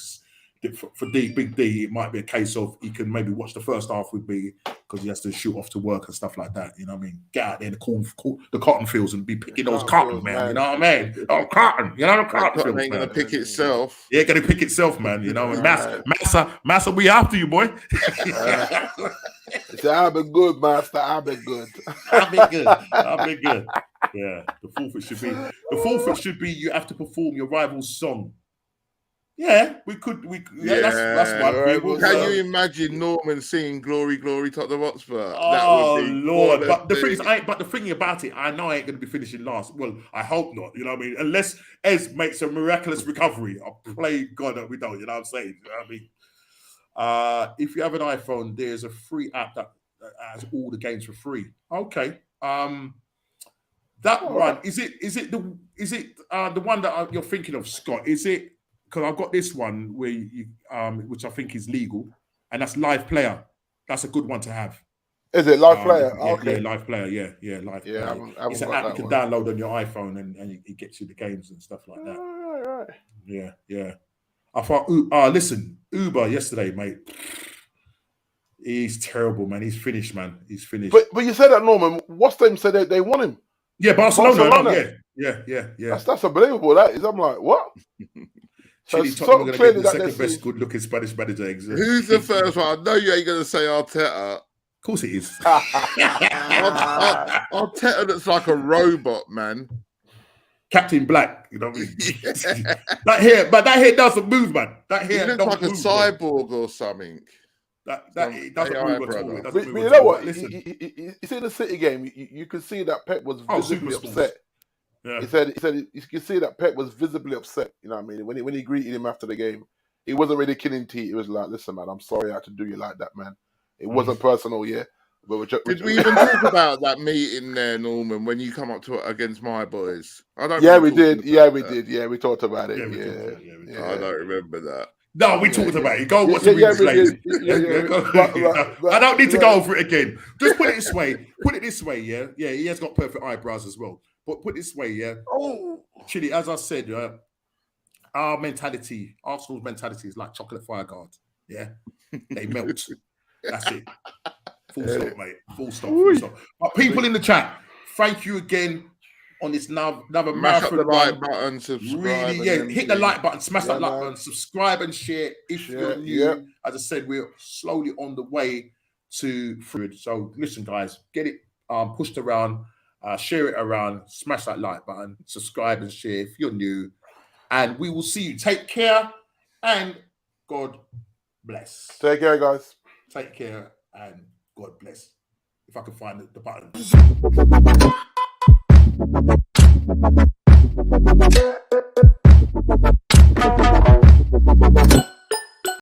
For Big D, it might be a case of he can maybe watch the first half with me because he has to shoot off to work and stuff like that. You know what I mean? Get out there in the cotton fields and be picking those cotton, man. You know what I mean? Oh, cotton. You know the cotton fields, ain't going to pick itself. Yeah, going to pick itself, man. You know, Massa, we after you, boy. I've been good, master. I've been good. I've been good. Yeah, the forfeit should be you have to perform your rival's song. Yeah, we could. That's one. Can you imagine Norman singing "Glory, Glory" Tottenham Hotspur? Oh Lord! But the thing about it, I know I ain't going to be finishing last. Well, I hope not. You know what I mean? Unless Ez makes a miraculous recovery, I pray God that we don't. You know what I'm saying? You know what I mean? If you have an iPhone, there's a free app that has all the games for free. Okay. That one is it the one that you're thinking of, Scott? Is it? Because I've got this one where you, which I think is legal, and that's Live Player. That's a good one to have. Is it Live Player? Yeah, okay. Yeah, Live Player. Yeah, Live Player. It's an app you can download on your iPhone, and it gets you the games and stuff like that. Right. Yeah. I thought, listen, Uber yesterday, mate. He's terrible, man. He's finished, man. He's finished. But you said that, Norman. What's them said they want him? Yeah, Barcelona. Yeah. That's unbelievable. That is. I'm like, what? Chile Tottenham going to get the second best good-looking Spanish manager. Who's the first one? I know you ain't going to say Arteta. Of course it is. Arteta looks like a robot, man. Captain Black, you know what I mean? That hair doesn't move, man. That hair looks like a cyborg or something. It doesn't move at all. But you know what? Listen, you see the City game. You could see that Pep was visibly upset. Yeah. He said you can see that Pep was visibly upset. You know what I mean? When he greeted him after the game, he wasn't really killing teeth. He was like, "Listen, man, I'm sorry I had to do you like that, man. It wasn't personal, yeah." But did we even talk about that meeting there, Norman, when you come up to it against my boys? We did. Yeah, we did. Yeah, we talked about it. Yeah. I don't remember that. No, we talked about it. Go watch the replay. I don't need to go over it again. Just put it this way. Yeah. He has got perfect eyebrows as well. But put it this way, yeah. Chile, as I said, our mentality, Arsenal's mentality is like chocolate fire guards. Yeah, they melt. That's it. Full stop, mate. Full stop. But people in the chat, thank you again on this another marathon. The like button, subscribe. Really, hit the like button, smash that like button, subscribe and share. If you're new, as I said, we're slowly on the way to food. So listen, guys, get it pushed around. Share it around, smash that like button, subscribe and share if you're new, and we will see you. Take care and God bless. Take care, guys. Take care and God bless. If I can find the button.